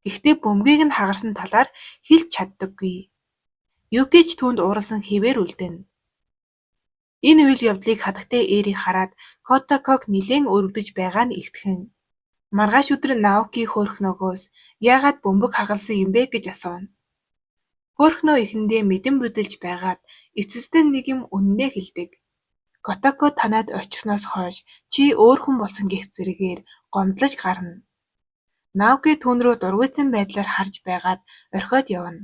Гэхдээ бөмбөгийг нь хагарсан талаар хэлж чаддаггүй. Юки ч түүнд ууралсан хэвээр үлдэнэ. Энэ үйл явдлыг хатагтай Эри хараад Котоког нилээн өрөвдөж байгаа нь илтгэн. Маргааш өдөр Наоки хөөрхнөөгөөс яагаад бөмбөг хагалсан юм бэ гэж асууна. Хөөрхнөө эхэндээ мэдэн бүдэлж байгаад эцэстээ нэг юм үнэнээ хэлдэг. Котоко танаад очсноос хойш чи өөр хүн болсон гэх зэрэгээр гомдлож гарна. Наоки түүн рүү дургуйсан байдлаар харж байгаад орхиод явна.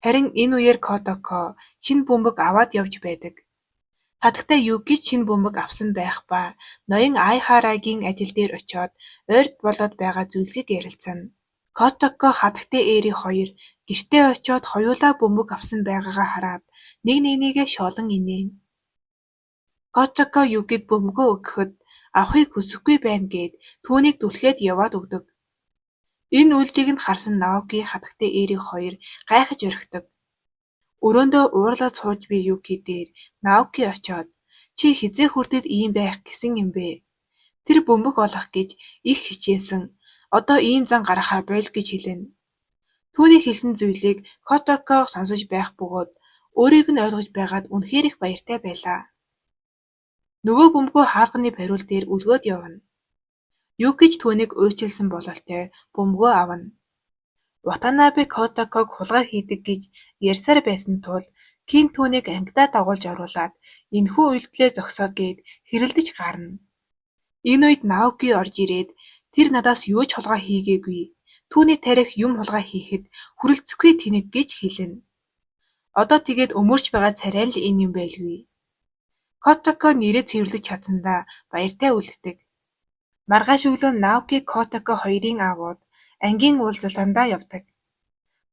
Харин энэ үеэр Котоко шинэ бөмбөг аваад явж байдаг. Хатагтай Юки шинэ бөмбөг авсан байх ба ноён Айхарагийн ажил дээр очиод ойрд болоод байгаа зүйлсийг ярилцана. Котоко хатагтай Эри хоёр гэртээ очиод хоёулаа бөмбөг авсан байгаагаа хараад нэг нэгнийгээ шоолон инээн. Котоко Юкид бөмбөгөө өгөхөд авахыг хүсэхгүй байна гэд түүнийг түлхээд яваад өгдөг. Энэ үйлдийг нь харсан Наоки хатагтай Эри хоёр гайхаж орхидог. Өрөөндөө уурлаад сууж буй Юки дээр Наоки очиод "Чи хизээ хүртэл ийм байх гэсэн юм бэ? Тэр бөмбөг олох гэж их хичээсэн. Одоо ийм зан гаргахаа бойл" гэж хэлнэ. Түүний хэлсэн зүйлийг Котоко сонсож байх бөгөөд өөрийг нь ойлгож байгаад үнэхээр их баяртай байлаа. Нөгөө бөмбөгөө хаалганы бариул дээр үлгөөд явна. Юки ч түүнийг уйчилсан бололтой бөмбөгөө авна. Ватанабе Котоког хулгай хийдэг гэж ярьсаар байсан тул Кин түүнийг ангидаа дагуулж оруулаад "Энэхүү үйлдэлээ зогсоо" гэд хэрэлдэж гарна. Энэ үед Наоки орж ирээд "Тэр надаас юу ч хулгай хийгээгүй. Түүний тарих юм хулгай хийхэд хүрэлцэхгүй тэнэг" гэж хэлнэ. Одоо тэгээд өмөрч байгаа царай л энэ юм байлгүй. Котоко нэрээ цэвэрлэж чадсандаа баяртай үлддэг. Маргааш өглөө Наоки Котоко хоёрын аавууд ангийн уулзалтандаа явдаг.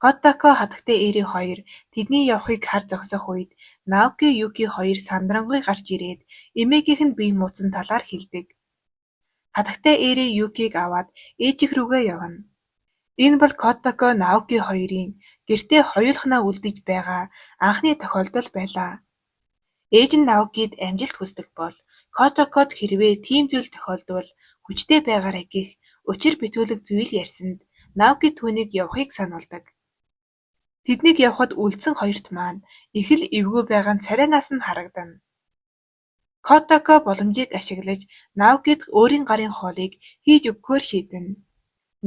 Котоко хатагтай Эри хоёр тэдний явахыг харж зогсох үед Наоки Юки хоёр сандрангуй гарч ирээд эмээгийнх нь бие мууцсан талаар хэлдэг. Хатагтай Эри Юкиг аваад ээжих рүүгээ явна. Энэ бол Котоко Наоки хоёрын гэртээ хоёулахнаа үлдэж байгаа анхны тохиолдол байлаа. Ээж нь Наокид амжилт хүсдэг бол Котокод хэрвээ тийм зүйл тохиолдвол хүчтэй байгаарай гэх учир битүүлэг зүйл ярьсанд Наоки түүнийг явахыг сануулдаг. Тэднийг явахад үлдсэн хоёрт маань их л эвгүй байгаа нь царайнаас нь харагдана. Котоко боломжийг ашиглаж Наокид өөрийн гарын хоолыг хийж өгөхөөр шийдэнэ.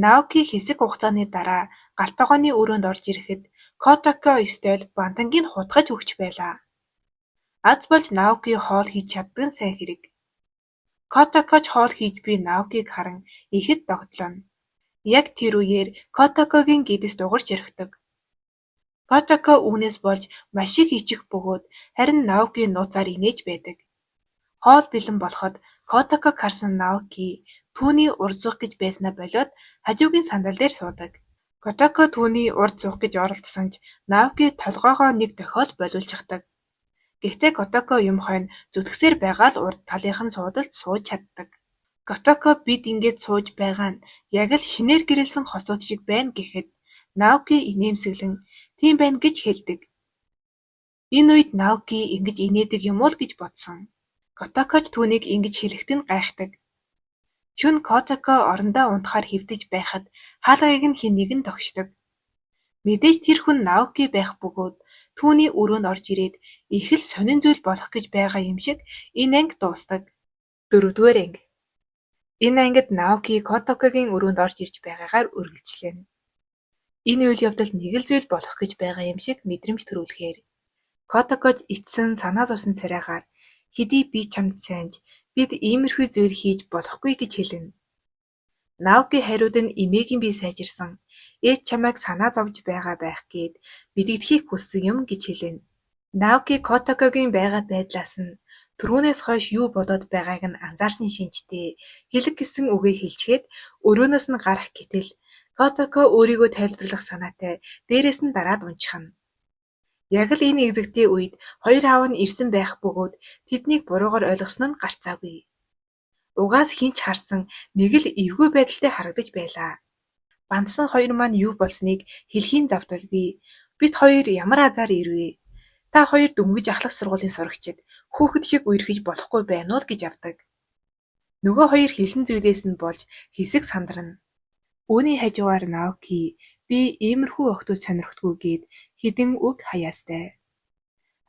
Наоки хэсэг хугацааны дараа галтгооны өрөөнд орж ирэхэд Котоко стол бантангийг хутгаж өгч байлаа. Аз болж Наоки хоол хийж чаддаг нь сайн хэрэг. Котокоч хоол хийж буй Наокиг харан ихэд догтлоно. Яг тэр үеэр Котокогийн гидс дугарч орхидог. Котоко үүнээс болж маш их ичих бөгөөд харин Наоки нууцаар инээж байдаг. Хоол бэлэн болоход Котоког харсан Наоки түүний урд суух гэж байснаа болоод хажуугийн сандал дээр суудаг. Котоко түүний урд суух гэж оролдсон ч Наоки толгоогоо нэг дохиол болиулчихдаг. Гэхдээ Котоко юм хойно зүтгэсээр байгаа л урд талынх нь суудалд сууж чаддаг. Котоко бид ингэж сууж байгаа нь яг л шинээр гэрэлсэн хосууд шиг байна гэхэд Наоки инээмсэглэн "Тийм байна" гэж хэлдэг. Энэ үед Наоки ингэж инээдэг юм уу л гэж бодсон. Котокоч түүнийг ингэж хэлэхэд нь гайхдаг. Шөнө Котоко орондоо унтахаар хэвтэж байхад хаалгыг нь хэн нэгэн тогшдог. Мэдээж тэр хүн Наоки байх бөгөөд түүний өрөөнд орж ирээд их л сонин зүйл болох гэж байгаа юм шиг энэ анги дуустдаг. 4-р анги. Энэ ангид Наоки Котокогийн өрөөнд орж ирж байгаагаар үргэлжлэнэ. Энэ үйл явдал нэг л зүйл болох гэж байгаа юм шиг мэдрэмж төрүүлэхээр Котокож ичсэн санаа зовсон царайгаар хэдий би чамд сайнж бид иймэрхүү зүйл хийж болохгүй гэж хэлнэ. Наоки хариуд нь эмээгийн бие сайжирсан ээж чамайг санаа зовж байгаа байх гээд мэдэгдэхийг хүссэн юм гэж хэлнэ. Наоки Котокогийн байгаа байдлаас нь түрүүнээс хойш юу бодоод байгааг нь анзаарсан шинжтэй хэлэг гэсэн үгээ хэлчихэд өрөөнөөс нь гарах гэтэл Котоко өөрийгөө тайлбарлах санаатай дээрээс нь дараад унчихна. Яг л энэ экзэгтийн үед хоёр аав нь ирсэн байх бөгөөд тэднийг буруугаар ойлгосон нь гарцаагүй. Угаас хинч харсан нэг л эвгүй байдалтай харагдаж байлаа. Бандсан хоёр маань юу болсныг хэлхийн завдалгүй. Бид хоёр ямар азар ирвэ? Та хоёр дөнгөж ахлах сургуулийн сурагчид хүүхэд шиг үерхэж болохгүй байна уу л гэж авдаг. Нөгөө хоёр хэлсэн зүйлээс нь болж хэсэг сандарна. Үүний хажуугаар Наоки би иймэрхүү охтууд сонирхдгүй гээд хідэн үг хаяастай.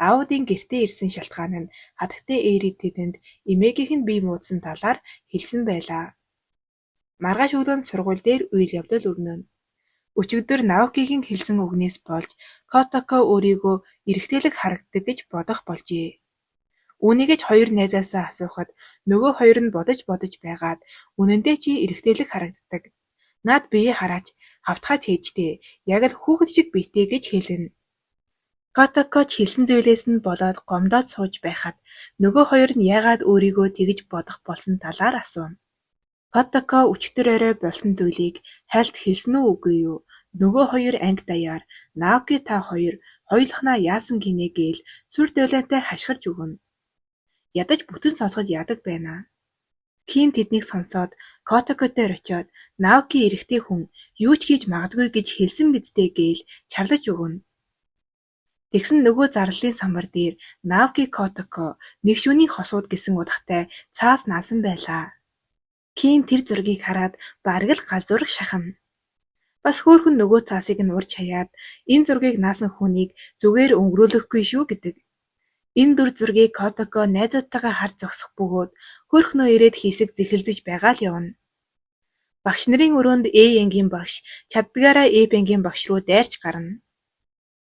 Аудын гэртээ ирсэн шалтгаан нь хатагтай ээри тэдэнд эмээгийнх нь бие муудсан талаар хэлсэн байлаа. Маргааш өглөөнд сургууль дээр үйл явдал өрнөнө. Өчигдөр Наокигийн хэлсэн үгнээс болж Котоко өөрийгөө эрэгтэйлэг харагддаг гэж бодох болжээ. Үүнийгээ ч хоёр найзаасаа асуухад нөгөө хоёр нь бодож байгаад үнэндээ чи эрэгтэйлэг харагддаг. Наад бие хараач хавтгай цээжтэй яг л хүүхэд шиг битээ гэж хэлнэ. Котоко ч хэлсэн зүйлээс нь болоод гомдоод сууж байхад нөгөө хоёр нь яагаад өөрийгөө тэгж бодох болсон талаар асуув. Котоко өчтөр орой болсон зүйлийг хальт хэлсэн үү үгүй юу? Нөгөө хоёр анги даяар Наоки та хоёр хоёулахнаа яасан гинэ гээл сүр дулаантай хашгирч өгнө. Ядаж бүтэн сонсгож яадаг байна. Ким тэднийг сонсоод Котокотой очиод Наоки эрэгтэй хүн юу ч хийж магадгүй гэж хэлсэн бидтэй гээл чарлаж өгнө. Тэгсэн нөгөө зарлалын самбар дээр Наоки Котоко нэг шөнийн хосууд гэсэн утгатай цаас наасан байлаа. Ким тэр зургийг хараад бараг л галзуурах шахна. Бас хөөхөн нөгөө цаасыг нь урьж хаяад энэ зургийг наасан хүнийг зүгээр өнгөрүүлэхгүй шүү гэдэг. Энэ дүр зургийг Котоко найзуудтайгаа харж зогсох бөгөөд хөрхнөө ирээд хийсэг зэхэлзэж байгаа л явна. Багш нарын өрөөнд A ангийн багш чаддгаараа E ангийн багш руу дайрч гарна.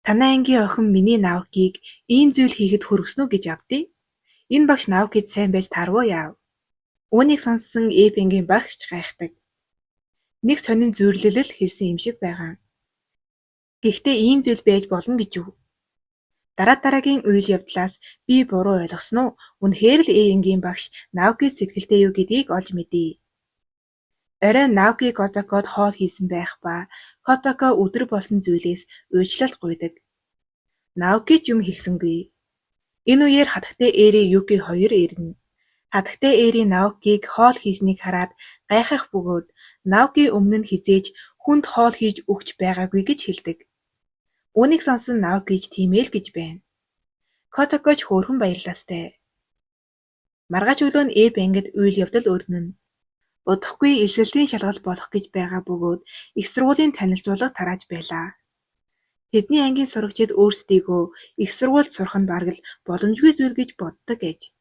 Танай ангийн охин миний Наокиг ийм зүйл хийхэд хүргэсэн үү гэж авдээ. Энэ багш Наокид сайн байж тарвуу яав. Үүнийг сонссон E ангийн багш гайхдаг. Нэг сонин зүйрлэл хэлсэн юм шиг байгаа. Гэхдээ ийм зүйл байж болно гэж юу? Дараагийн үйл явдлаас би буруу ойлгосон уу? Үнэхээр л ангийн багш Наокид сэтгэлтэй юу гэдгийг олж мэдээ. Оройн Наоки Котокод хоол хийсэн байх ба Котоко өдөр болсон зүйлээс уучлалт гуйдаг. Наоки ч юм хэлсэнгүй. Энэ үеэр хатагтай ээри Юки хоёр ирнэ. Хатагтай ээри Наокиг хоол хийснийг хараад гайхах бөгөөд Наоки өмнө нь хизээж хүнд хоол хийж өгч байгаагүй гэж хэлдэг. Үүнийг сонсон Наоки ч тиймээ л гэж байна. Котоко ч хөөрхөн баярлалтай. Маргааш өглөө нь ангид үйл явдал өрнөнө. Удахгүй элсэлтийн шалгалт болох гэж байгаа бөгөөд их сургуулийн танилцуулга тарааж байлаа. Тэдний ангийн сурагчид өөрсдийгөө их сургуульд сурах нь бараг л боломжгүй зүйл гэж боддог гэж.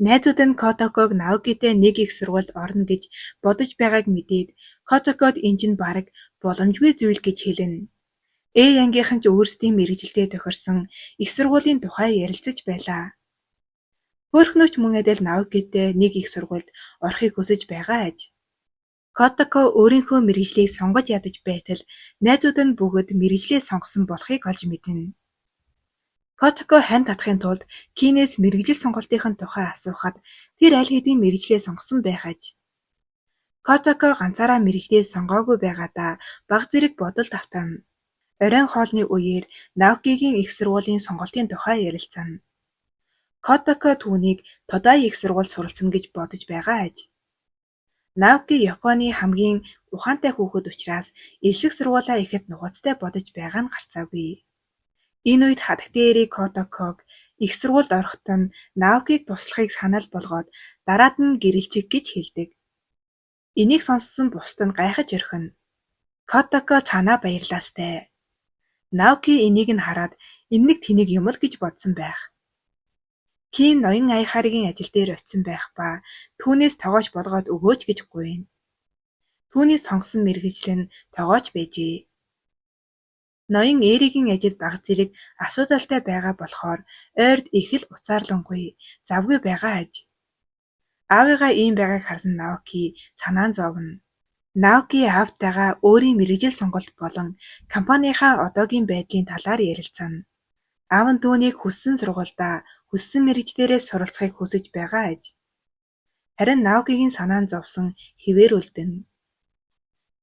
Найзууд нь Котоког Наокитэй нэг их сургуульд орно гэж бодож байгааг мэдээд Котокод энэ чинь бараг боломжгүй зүйл гэж хэлнэ. Ангийнхан ч өөрсдийн мэргэжилтэд тохирсон их сургуулийн тухай ярилцаж байлаа. Хөөрхнөөч мөн адил Наокитэй нэг их сургуульд орохыг хүсэж байгаа аж. Котоко өөрийнхөө мэргэжлийг сонгож ядаж байтал найзууд нь бүгд мэргэжлээ сонгосон болохыг олж мэднэ. Котоко хань татахын тулд Кинээс мэргэжил сонголтын тухай асуухад тэр аль хэдийн мэргэжлээ сонгосон байх аж. Котоко ганцаараа мэргэжлээ сонгоогүй байгаадаа баг зэрэг бодолд автана. Оройн хоолны үеэр Наокигийн их сургуулийн сонголтын тухай ярилцсан. Котоко түүнийг Тодай их сургуульд суралцсан гэж бодож байгаа аж. Наоки Японы хамгийн ухаантай хүүхэд учраас элшиг сургуулаа ихэд нухацтай бодож байгаа нь гарцаагүй. Энэ үед хатагтай ээри Котоког их сургуульд ороход нь Наокиг туслахыг санал болгоод дараад нь гэрэлчих гэж хэлдэг. Энийг сонссон бусд нь гайхаж орхино. Котоко цаанаа баярлаастай. Наоки энийг нь хараад энэ нэг тэнэг юм л гэж бодсон байх. Кин ноён аяхааргийн ажил дээр очисон байх ба түүнээс тогооч болгоод өгөөч гэж гуйна. Түүний сонгосон мэргэжил нь тогооч байжээ. Ноён Эригийн ажил бага зэрэг асуудалтай байгаа болохоор ойрд их л буцаарлангүй завгүй байгаа аж. Аавыгаа ийм байгааг харсан Наоки санаан зовно. Наоки аавтайгаа өөрийн мэргэжил сонголт болон компанийнхаа одоогийн байдлын талаар ярилцсан. Аав нь түүнийг хүссэн сургуульдаа хүссэн мэргэжлээрээ суралцахыг хүсэж байгаа аж. Харин Наокигийн санаан зовсон хэвээр үлдэнэ.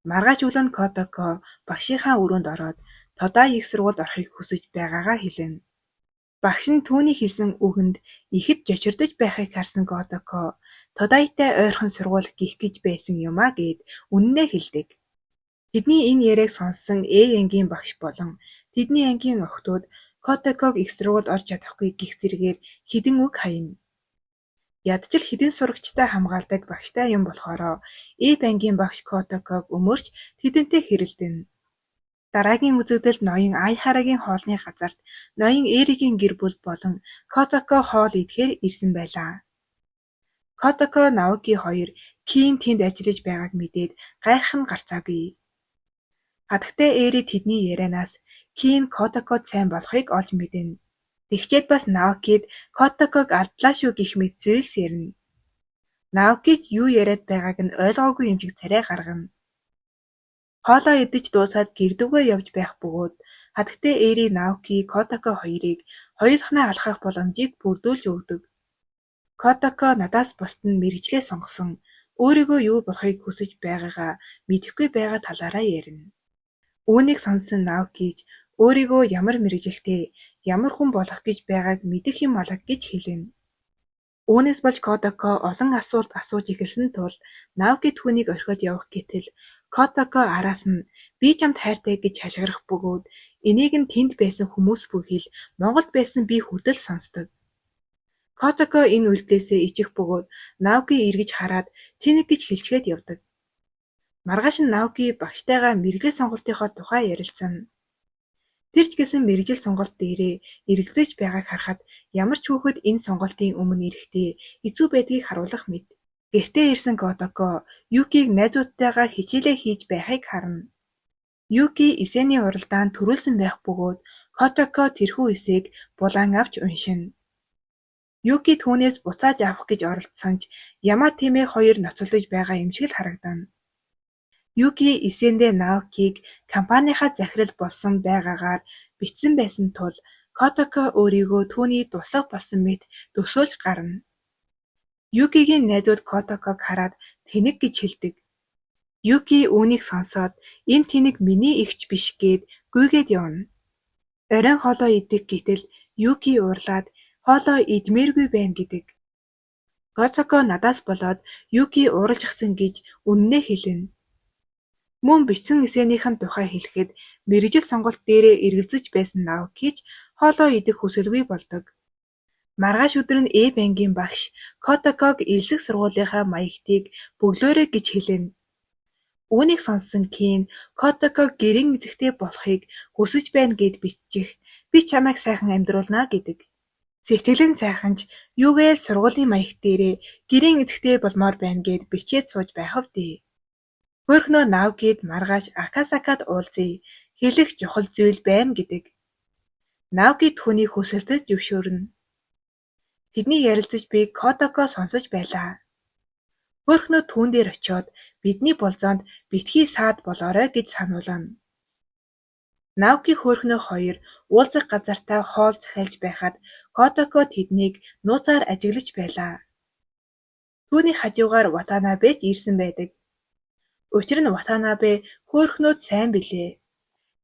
Маргааш өглөө нь Котоко багшийнхаа өрөөнд ороод Тодай их сургуульд орохыг хүсэж байгаагаа хэлнэ. Багш нь түүний хэлсэн үгэнд ихэд жочирдож байхыг харсан Котоко Тодайтай ойрхон сургууль гих гэж байсан юмаа гэд үнэнээ хэлдэг. Тэдний энэ яриаг сонссон ангийн багш болон тэдний ангийн охтууд Котоког их сургуульд орж чадахгүй гих зэргээр хідэн үг хаяна. Ядчил хэдэн сурагчтай хамгаалдаг багштай юм болохоро ангийн багш Котоког өмөрч тэдэнтэй хэрэлдэнэ. Дараагийн үзэгдэлд ноён Айхарагийн хоолны газарт ноён Эригийн гэр бүл болон Котоко хоол идэхээр ирсэн байлаа. Котоко Наоки хоёр Кин тэнд ажиллаж байгааг мэдээд гайхах нь гарцаагүй. Хатагтай Эри тэдний ярианаас Кин Котокод сайн болохыг олж мэднэ. Тэгчээд бас Наокид Котоког алдлаа шүү гэх мэт зүйлс ярина. Наоки ч юу яриад байгааг нь ойлгоогүй юм шиг царай гаргана. Хоолоо идэж дуусаад гэрдүгөө явж байх бөгөөд хатагтай Эри Наоки Котоко хоёрыг хоёулахнаа алхах боломжийг бүрдүүлж өгдөг. Котоко надаас бусд нь мэргэжлээ сонгосон өөрийгөө юу болохыг хүсэж байгаагаа мэдэхгүй байгаа талаараа ярина. Үүнийг сонссон Наокич өөрийгөө ямар мэргэжилтэй, ямар хүн болох гэж байгааг мэдэх юм алга гэж хэлнэ. Үүнээс болж Котоко олон асуулт асууж эхэлсэн тул Наоки түүнийг орхиод явах гэтэл Котоко араас нь би чамд хайртай гэж хашгирах бөгөөд энийг нь тэнд байсан хүмүүс бүхэл Монголд байсан би хүртэл сонсдог. Котоко энэ үйлдэлээсээ ичих бөгөөд Наоки эргэж хараад тэнэг гэж хэлчгээд явдаг. Маргааш нь Наоки багштайгаа мэргэжил сонголтынхоо тухай ярилцсан. Тэр ч гэсэн мэргэжил сонголт дээрээ эргэлзэж байгааг харахад ямар ч хүүхэд энэ сонголтын өмнө ирэхдээ хэцүү байдгийг харуулах мэт. Гэртээ ирсэн Котоко Юкиг найзуудтайгаа хичээлээ хийж байхыг харна. Юки эсэний уралдаанд төрүүлсэн байх бөгөөд Котоко тэрхүү эсээг булаан авч уншина. Юки түүнээс буцааж авах гэж оролдсон ч Яма Тэмээ хоёр ноцолдож байгаа юм шиг л харагдана. Юки эсэндээ Наокиг компанийнхаа захирал болсон байгаагаар бичсэн байсан тул Котоко өөрийгөө түүний туслах болсон мэт төсөөлж гарна. Юкигийн найзууд Котоког хараад тэнэг гэж хэлдэг. Юки үүнийг сонсоод энэ тэнэг миний эгч биш гээд гүйгээд явна. Оройн хоолоо идэх гэтэл Юки уурлаад хоолоо идмээргүй байна гэдэг. Котоко надаас болоод Юки ууралжчихсан гэж үнэнээ хэлнэ. Мөн бичсэн эсээнийхэн тухай хэлэхэд мэргэжил сонголт дээрээ эргэлзэж байсан Наокич хоолоо идэх хүсэлгүй болдог. Маргааш өдөр нь ангийн багш Котоког элсэг сургуулийнхаа маягтыг бөглөөрэй гэж хэлнэ. Үүнийг сонссон Кин Котоког гэрийн эзэгтэй болохыг хүсэж байна гэд бичих, би чамайг сайхан амьдруулнаа гэдэг. Сэтгэлэн сайханч юугээл сургуулийн маягт дээрээ гэрийн эзэгтэй болмоор байна гэд бичээд сууж байхав дээ. Хөөхнөө Наокид маргааш Акасакад уулзъя, хэлэх чухал зүйл байна гэдэг. Наоки түүний хүсэлтэд зөвшөөрнө. Тэдний ярилцаж би Котоко сонсож байлаа. Хөөхнөө түүн дээр очиод бидний болзоонд битгий саад болоорой гэж сануулна. Наоки хөөхнөө хоёр уулзах газартаа хоол захиалж байхад Котоко тэднийг нууцаар ажиглаж байлаа. Түүний хажуугаар Ватанабе ч ирсэн байдаг. Учир нь Ватанабе хөөхнөөд сайн билээ.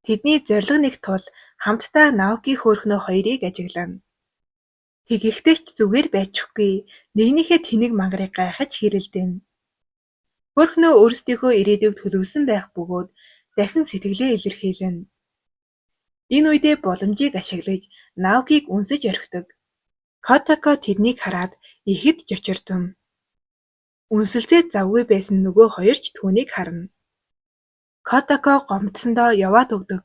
Тэдний зорилго нэг тул хамтдаа Наоки хөөхнөө хоёрыг ажиглана. Тэгэхдээ ч зүгээр байчихгүй нэгнийхээ тэнэг мангарыг гайхаж хэрэлдэнэ. Хөөхнөө өөрсдийнхөө ирээдүйг төлөвлөсөн байх бөгөөд дахин сэтгэлээ илэрхийлнэ. Энэ үедээ боломжийг ашиглаж Наокиг үнсэж орхидог. Котоко тэднийг хараад ихэд жочирдом. Үнсэлцээд завгүй байсан нөгөө хоёр ч түүнийг харна. Котоко гомдсондоо яваад өгдөг.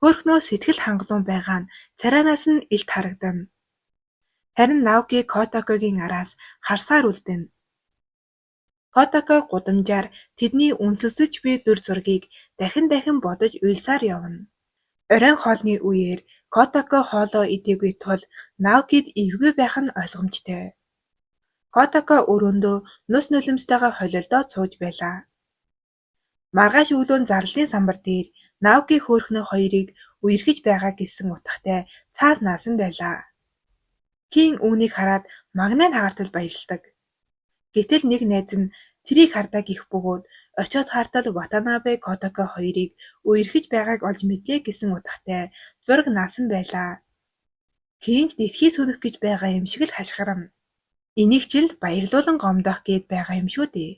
Хөөхнөө сэтгэл хангалуун байгаа нь царайнаас нь илт харагдана. Харин Наоки Котокогийн араас харсаар үлдэнэ. Котоко гудамжаар тэдний үнсэлцэж буй дүр зургийг дахин бодож уйлсаар явна. Оройн хоолны үеэр Котако хоолоо идээгүй тул Наокид эвгүй байх нь ойлгомжтой. Котако өрөөндөө нус нулимстайгаа холилдоод сууж байлаа. Маргааш өглөө зарлалын самбар дээр Наоки хөөрхнөө хоёрыг үерхэж байгаа гэсэн утгатай цаас наасан байлаа. Кин үүнийг хараад магнайд хагартал баярлдаг. Гэтэл нэг найз нь тэрийг хардаа гих бөгөөд очиод хартал Ватанабе Котако хоёрыг үерхэж байгааг олж мэдлээ гэсэн утгатай зураг наасан байлаа. Кинж детхий сүнэх гэж байгаа юм шиг л хашгирна. Энийг ч л баярлуулан гомдох гээд байгаа юм шүү дээ.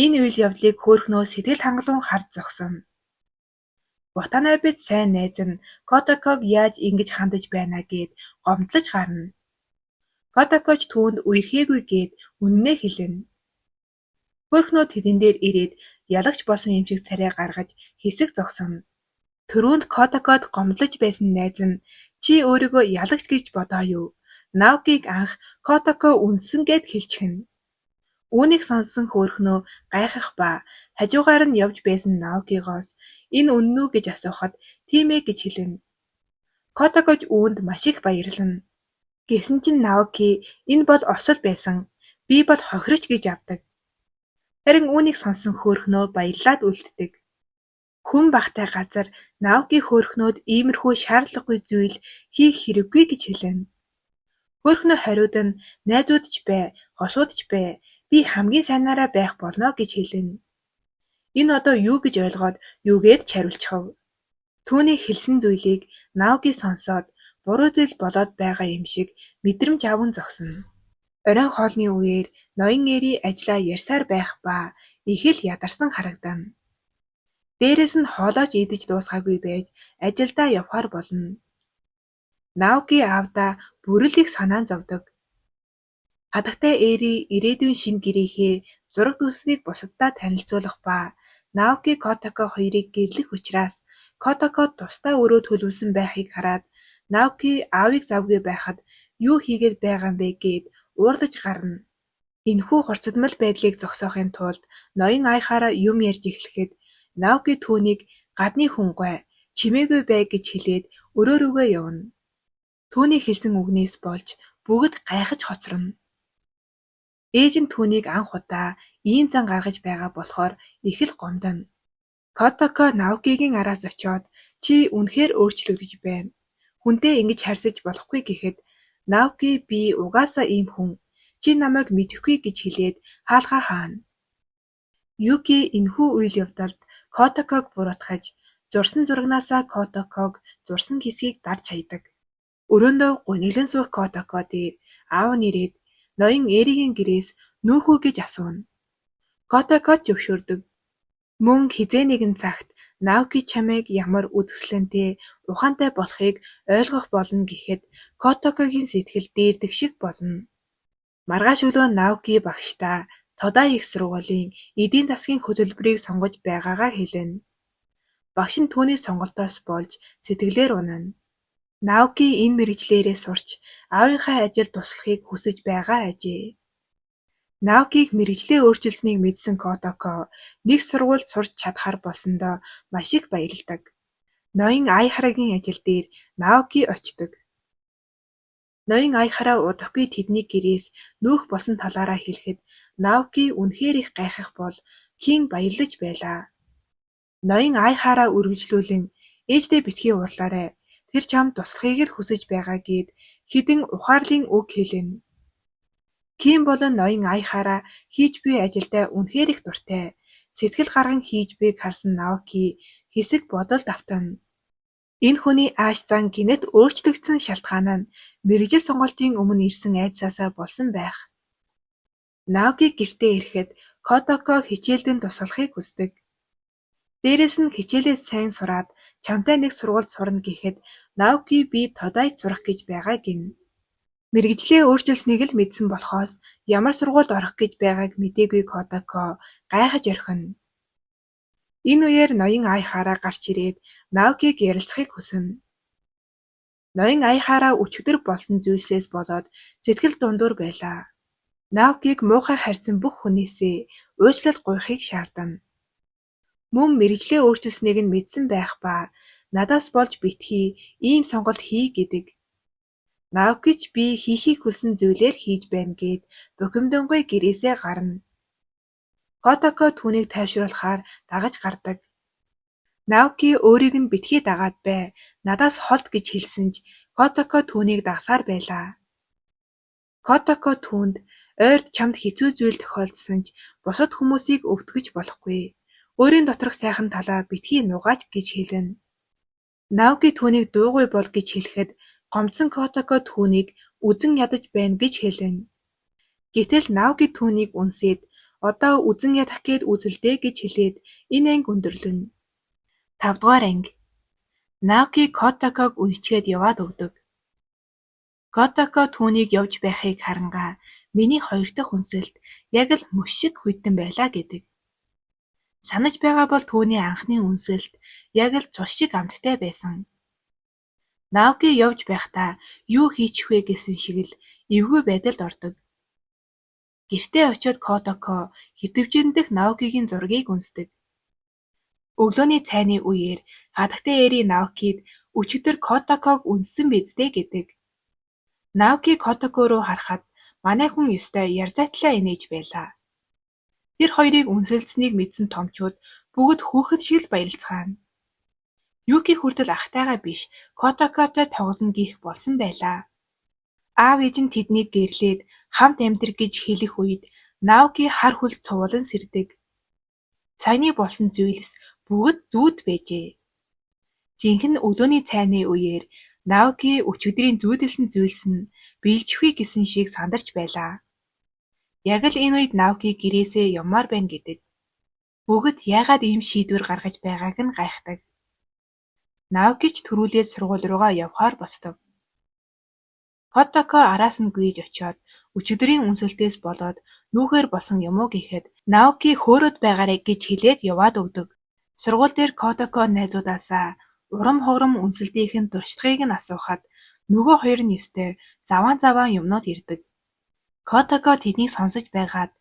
Энэ үйл явдлыг хөөрхнөө сэтгэл хангалуун харж зогсоно. Ватанабед сайн найз нь Котаког яаж ингэж хандаж байна гэд гомдлож гарна. Котакоч түүнд үерхээгүй гээд үнэнээ хэлнэ. Хөөрхнөө тэдэн дээр ирээд ялагч болсон юм шиг царай гаргаж хэсэг зогсоно. Төрөнд Котакод гомдлож байсан найз нь чи өөрийгөө ялагч гэж бодоо юу? Наокиг анх Котако үнсэн гэд хэлчихнэ. Үүнийг сонссон хөөрхнөө гайхах ба хажуугаар нь явж байсан Наокигоос энэ үнэн үү гэж асуухад тийм ээ гэж хэлнэ. Котакож үүнд маш их баярлана. Гэсэн чинь Наоки энэ бол осол байсан. Би бол хохирч гэж авдаг. Харин үүнийг сонссон хөөрхнөө баярлаад үлддэг. Хүн багтай газар Наоки хөөрхнөөд иймэрхүү шаардлагагүй зүйл хийх хэрэггүй гэж хэлнэ. Хөөрхнөө хариуд нь найзууд ч бай, хосууд ч бай, би хамгийн сайнаараа байх болно гэж хэлнэ. Энэ одоо юу гэж ойлгоод юугээд хариулчихав. Түүний хэлсэн зүйлийг Наоки сонсоод буруу зүйл болоод байгаа юм шиг мэдрэмж аван зогсоно. Оройн хоолны үеэр ноён эри ажлаа ярьсаар байх ба их л ядарсан харагдана. Дээрээс нь хоолойч идэж дуусгаагүй байж ажилдаа явхаар болно. Наоки аавда бүрэл их санаан зовдөг. Хадагтай эри ирээдүйн шинэ гэрээхээ зураг дүрснийг бусаддаа танилцуулах ба Наоки Котако хоёрыг гэрлэх учраас Котако тусдаа өрөө төлөвлөсөн байхыг хараад Наоки аавыг завгүй байхад юу хийгээд байгаа юм бэ гээд уурлаж гарна. Энэхүү хурцдмал байдлыг зогсоохын тулд ноён аяхаараа юм ярьж эхлэхэд Наоки түүнийг гадны хүнгүй чимээгүй бай гэж хэлээд өрөө рүүгээ явна. Түүний хэлсэн үгнээс болж бүгд гайхаж хоцорно. Ээж нь түүнийг анх удаа ийм зан гаргаж байгаа болохоор их л гомдоно. Котако Наокигийн араас очиод чи үнэхээр өөрчлөгдөж байна. Хүнтэй ингэж харьцаж болохгүй гэхэд Наоки би угаасаа ийм хүн. Чи намайг мэдэхгүй гэж хэлээд хаалгаа хаана. Юки энэхүү үйл явдалд Котаког буруутгаж зурсан зурагнаасаа Котаког зурсан хэсгийг дарж хайдаг. Өрөөндөө гуниглан суух Котако дээр аав нь ирээд ноён эригийн гэрээс нүүхүү гэж асууна. Котакод зөвшөөрдөг. Мөн хизээ нэгэн цагт Наоки чамайг ямар үзэсгэлэнтэй ухаантай болохыг ойлгох болно гэхэд Котакогийн сэтгэл дээрдэг шиг болно. Маргааш өглөө Наоки багштаа Тодай их сургуулийн эдийн засгийн хөтөлбөрийг сонгож байгаагаа хэлнэ. Багш нь түүний сонголтоос болж сэтгэлээр унана. Наоки энэ мэргэжлээрээ сурч аавынхаа ажилд туслахыг хүсэж байгаа ажээ. Наокиг мэргэжлээ өөрчилсөнийг мэдсэн Котако нэг сургуульд сурч чадхаар болсондоо маш их баярлдаг. Ноён Аяхарагийн ажил дээр Наоки очдог. Ноён Аяхараа удахгүй тэдний гэрээс нүүх болсон талаараа хэлэхэд Наоки үнэхээр их гайхах бол Кин баярлаж байлаа. Ноён Аяхараа үргэлжлүүлэн ээждээ битгий уурлаарай. Тэр чамд туслахыг л хүсэж байгаа гээд хэдэн ухаарлын үг хэлнэ. Ким болон ноён Аяхараа хийж буй ажилдаа үнэхээр их дуртай. Сэтгэл гарган хийж буйг харсан Наоки хэсэг бодолд автана. Энэ хүний ааш зан гинэт өөрчлөгдсөн шалтгаан нь мэргэжил сонголтын өмнө ирсэн айдсаасаа болсон байх. Наоки гэртээ ирэхэд Котако хичээлдэн тусалахыг хүсдэг. Дээрээс нь хичээлээ сайн сураад чамтай нэг сургуульд сурна гэхэд Наоки би Тодайд сурах гэж байгаа гинэ. Мэргэжлээ өөрчилснийг л мэдсэн болохоос ямар сургуульд орох гэж байгааг мэдээгүй Котако гайхаж орхино. Энэ үеэр ноён Аяхараа гарч ирээд Наокиг ярилцахыг хүснэ. Ноён Аяхараа өчигдөр болсон зүйлсээс болоод сэтгэл дундуур байлаа. Наокиг муухай харьцан бүх хүнээсээ уучлал гуйхыг шаардана. Мөн мэргэжлээ өөрчилснийг нь мэдсэн байх ба Надаас болж битгий, ийм сонголт хий гэдэг. Наоки ч би хийхийг хүссэн зүйлээр хийж байна гэд бухимдангуй гэрээсээ гарна. Котоко түүнийг тайвшруулахаар дагаж гардаг. Наоки өөрийг нь битгий дагаад бай, надаас холд гэж хэлсэн ч Котоко түүнийг дагсаар байлаа. Котоко түүнд ойрд чамд хэцүү зүйл тохиолдсон ч бусад хүмүүсийг өвтгөж болохгүй. Өөрийн доторх сайхан талаа битгий нугаач гэж хэлнэ. Наоки түүнийг дуугүй бол гэж хэлэхэд гомдсон Котоко түүнийг үзен ядаж байна гэж хэлнэ. Гэтэл Наоки түүнийг үнсээд одоо үзен ядах гээд үзэлдээ гэж хэлээд энэ анги өндөрлөнө. 5 дугаар анги. Наоки Котоког үсчгээд яваад өгдөг. Котоко түүнийг явж байхыг харангаа миний хоёр дахь үнсэлт яг л мөс шиг хүйтэн байлаа гэдэг. Санаж байгаа бол түүний анхны үнсэлт яг л цус шиг амттай байсан. Наоки явж байхдаа юу хийчих вэ гэсэн шиг л эвгүй байдалд ордог. Гэртээ очиод Котоко хитвжин дэх Наокигийн зургийг үнсдэг. Өглөөний цайны үеэр хатагтай эри Наокид өчигдөр Котоког үнссэн биз дээ гэдэг. Наоки Котоко руу харахад манай хүн ёстой ярзайтлаа инээж байлаа. Тэр хоёрыг үнсэлцнийг мэдсэн томчууд бүгд хүүхэд шиг л баярлцгаана. Юки хүртэл ахтайгаа биш Котокотой тоглоно гих болсон байлаа. Аав ээж нь тэднийг гэрлээд хамт амьдрах гэж хэлэх үед Наоки хар хүл цувуулан сэрдэг. Цайны болсон зүйлс бүгд зүүд байжээ. Жинхэнэ өглөөний цайны үеэр Наоки өчигдрийн зүүдэлсэн зүйлс нь биелжихгүй гэсэн шиг сандарч байлаа. Яг л энэ үед Наоки гэрээсээ явмаар байна гэдэг. Бүгд яагаад ийм шийдвэр гаргаж байгааг нь гайхдаг. Наоки ч төрүүлээд сургууль руугаа явхаар босдог. Котоко араас нь гүйж очиод өчигдрийн үнсэлтээс болоод нүүхээр болсон юм уу гэхэд Наоки хөөрөд байгаарай гэж хэлээд яваад өгдөг. Сургууль дээр Котоко найзуудаасаа урам хугарам үнсэлтийнхэн дуршлагыг нь асуухад нөгөө хоёр нь ёстой заваан юмнууд ирдэг. Котоко тэднийг сонсож байгаад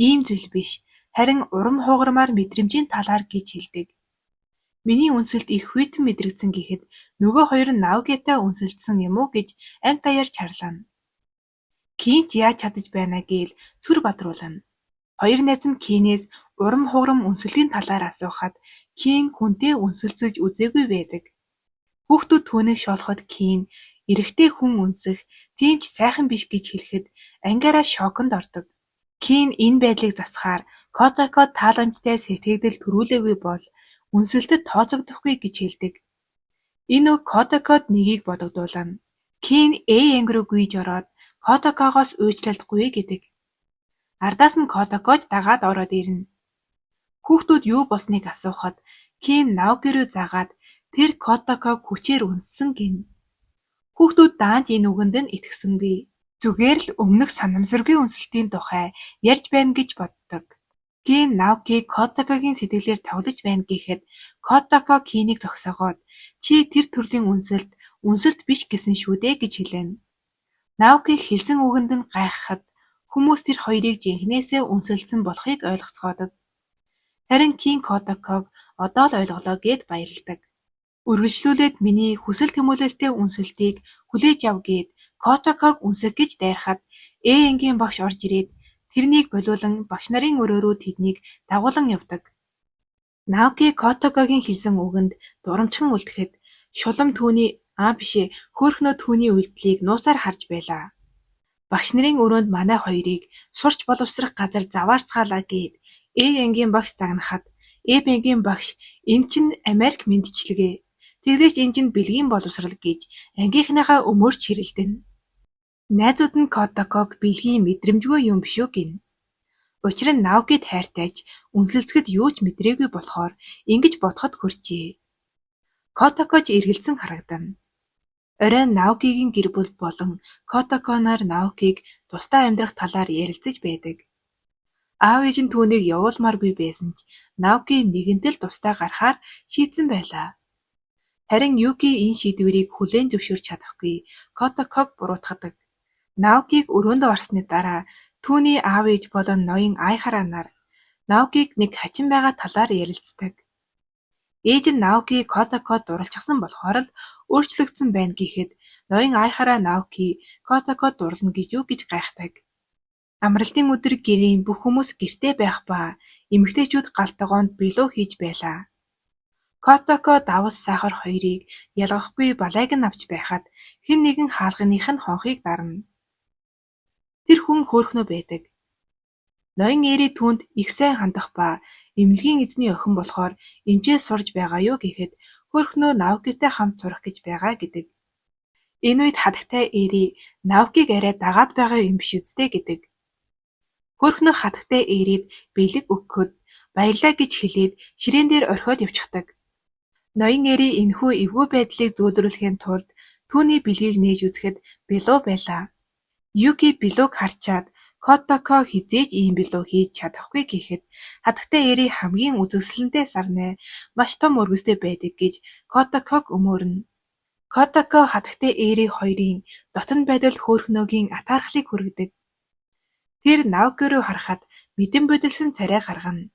ийм зүйл биш, харин урам хугарамаар мэдрэмжийн талаар гэж хэлдэг. Миний үнсэлт их хүйтэн мэдрэгдсэн гэхэд нөгөө хоёр нь Наокитай үнсэлдсэн юм уу гэж анги даяарч харлана. Кин ч яаж чадаж байна гээл сүр бадруулна. Хоёр найз нь Кинээс урам хугарам үнсэлтийн талаар асуухад Кин хүнтэй үнсэлцэж үзээгүй байдаг. Хүүхдүүд түүнийг шоолоход Кин эрэгтэй хүн үнсэх тийм ч сайхан биш гэж хэлэхэд ангиараа шоконд ордог. Кин энэ байдлыг засахаар Котоко тааламжтай сэтгэгдэл төрүүлээгүй бол үнсэлтэд тооцогдохгүй гэж хэлдэг. Энэ үг Котокод нэгийг бодогдуулна. Кин анги руу гүйж ороод Котокогоос уучлалдаггүй гэдэг. Ардаас нь Котокож дагаад ороод ирнэ. Хүүхдүүд юу болсныг асуухад Кин Наоки руу заагаад тэр Котоког хүчээр үнссэн гин. Хүүхдүүд даанч энэ үгэнд нь итгэсэнгүй. Зүгээр л өмнөх санамсаргүй үнсэлтийн тухай ярьж байна гэж боддог. Кин Наоки Котокогийн сэтгэлээр тоглож байна гэхэд Котоко Кинийг зогсоогоод чи тэр төрлийн үнсэлт биш гэсэн шүү дээ гэж хэлнэ. Наоки хэлсэн үгэнд нь гайхахад хүмүүс тэр хоёрыг жинхнээсээ үнсэлсэн болохыг ойлгоцгоодог. Харин Кин Котоког одоо л ойлголоо гэд баярладаг. Үргэлжлүүлээд миний хүсэл тэмүүлэлтэй үнсэлтийг хүлээж ав гэд Котоког үнсэх гэж дайрахад ангийн багш орж ирээд тэрнийг болиулан багш нарын өрөө рүү тэднийг дагуулan явдаг. Наоки Котокогийн хэлсэн үгэнд дурамчхан үлдэхэд шулам түүний хөөхнөө түүний үйлдэлийг нуусаар харж байлаа. Багш нарын өрөөнд манай хоёрыг сурч боловсрох газар заваарцгаалаа гэд ангийн багш загнахад ангийн багш эн чинь Америк мэндчилгээ. Тэглэж эн чинь бэлгийн боловсрал гэж ангийнхныхаа өмөрч хэрэлдэнэ. Найзууд нь Котоког бэлгийн мэдрэмжгүй юм биш үү гин. Учир нь Наокид хайртайч үнсэлцгэд юу ч мэдрээгүй болохоор ингэж бодоход хүрчээ. Котокож эргэлзэн харагдана. Оройн Наокигийн гэр бүл болон Котоконоор Наокиг тусдаа амьдрах талаар ярилцаж байдаг. Аав ээж нь түүнийг явуулмааргүй байсан ч Наоки нэгэнтэл тусдаа гарахаар шийдсэн байлаа. Харин Юки энэ шийдвэрийг хүлээн зөвшөөрч чадахгүй Котоког буруутгадаг. Наокиг өрөөндөө орсны дараа түүний аав ээж болон ноён Айхара нар Наокиг нэг хачин байгаа талаар ярилцдаг. Ээж нь Наоки Котакод дурлцсан болохоор л өөрчлөгдсөн байна гэхэд ноён айхаараа Наоки Котакод дурлна гэж юу гэж гайхдаг. Амралтын өдөр гэрийн бүх хүмүүс гэртээ байх ба эмэгтэйчүүд галтгоонд билүү хийж байлаа. Котако давс сахар хоёрыг ялгахгүй балайг нь авч байхад хэн нэгэн хаалганых нь хонхыг дарна. Тэр хүн хөөрхнөө байдаг. Ноён Эри түүнд их сайн хандах ба эмнэлгийн эзний охин болохоор эмчээс сурж байгаа юу гэхэд хөөрхнөө Наокитай хамт сурах гэж байгаа гэдэг. Энэ үед хатагтай Эри Наокиг арай дагаад байгаа юм биш үсттэй гэдэг. Хөөрхнөө хатагтай Эрид бэлэг өгөхөд баярлаа гэж хэлээд ширээн дээр орхиод явчихдаг. Ноён Эри энэхүү эвгүй байдлыг зөөлрүүлэхийн тулд түүний бэлгийг нээж үзэхэд билүү байлаа. Юки билүүг харчаад Котако хизээж ийм билүү хийж чадахгүй гэхэд хатагтай Эри хамгийн үзэсгэлэнтэй сарнай маш том өргөстэй байдаг гэж Котаког өмөөрнө. Котако хатагтай Эри хоёрын дотн байдал хөөрхнөөгийн атаархлыг хүргэдэг. Тэр Наоки руу харахад мэдэн бодолсон царай гаргана.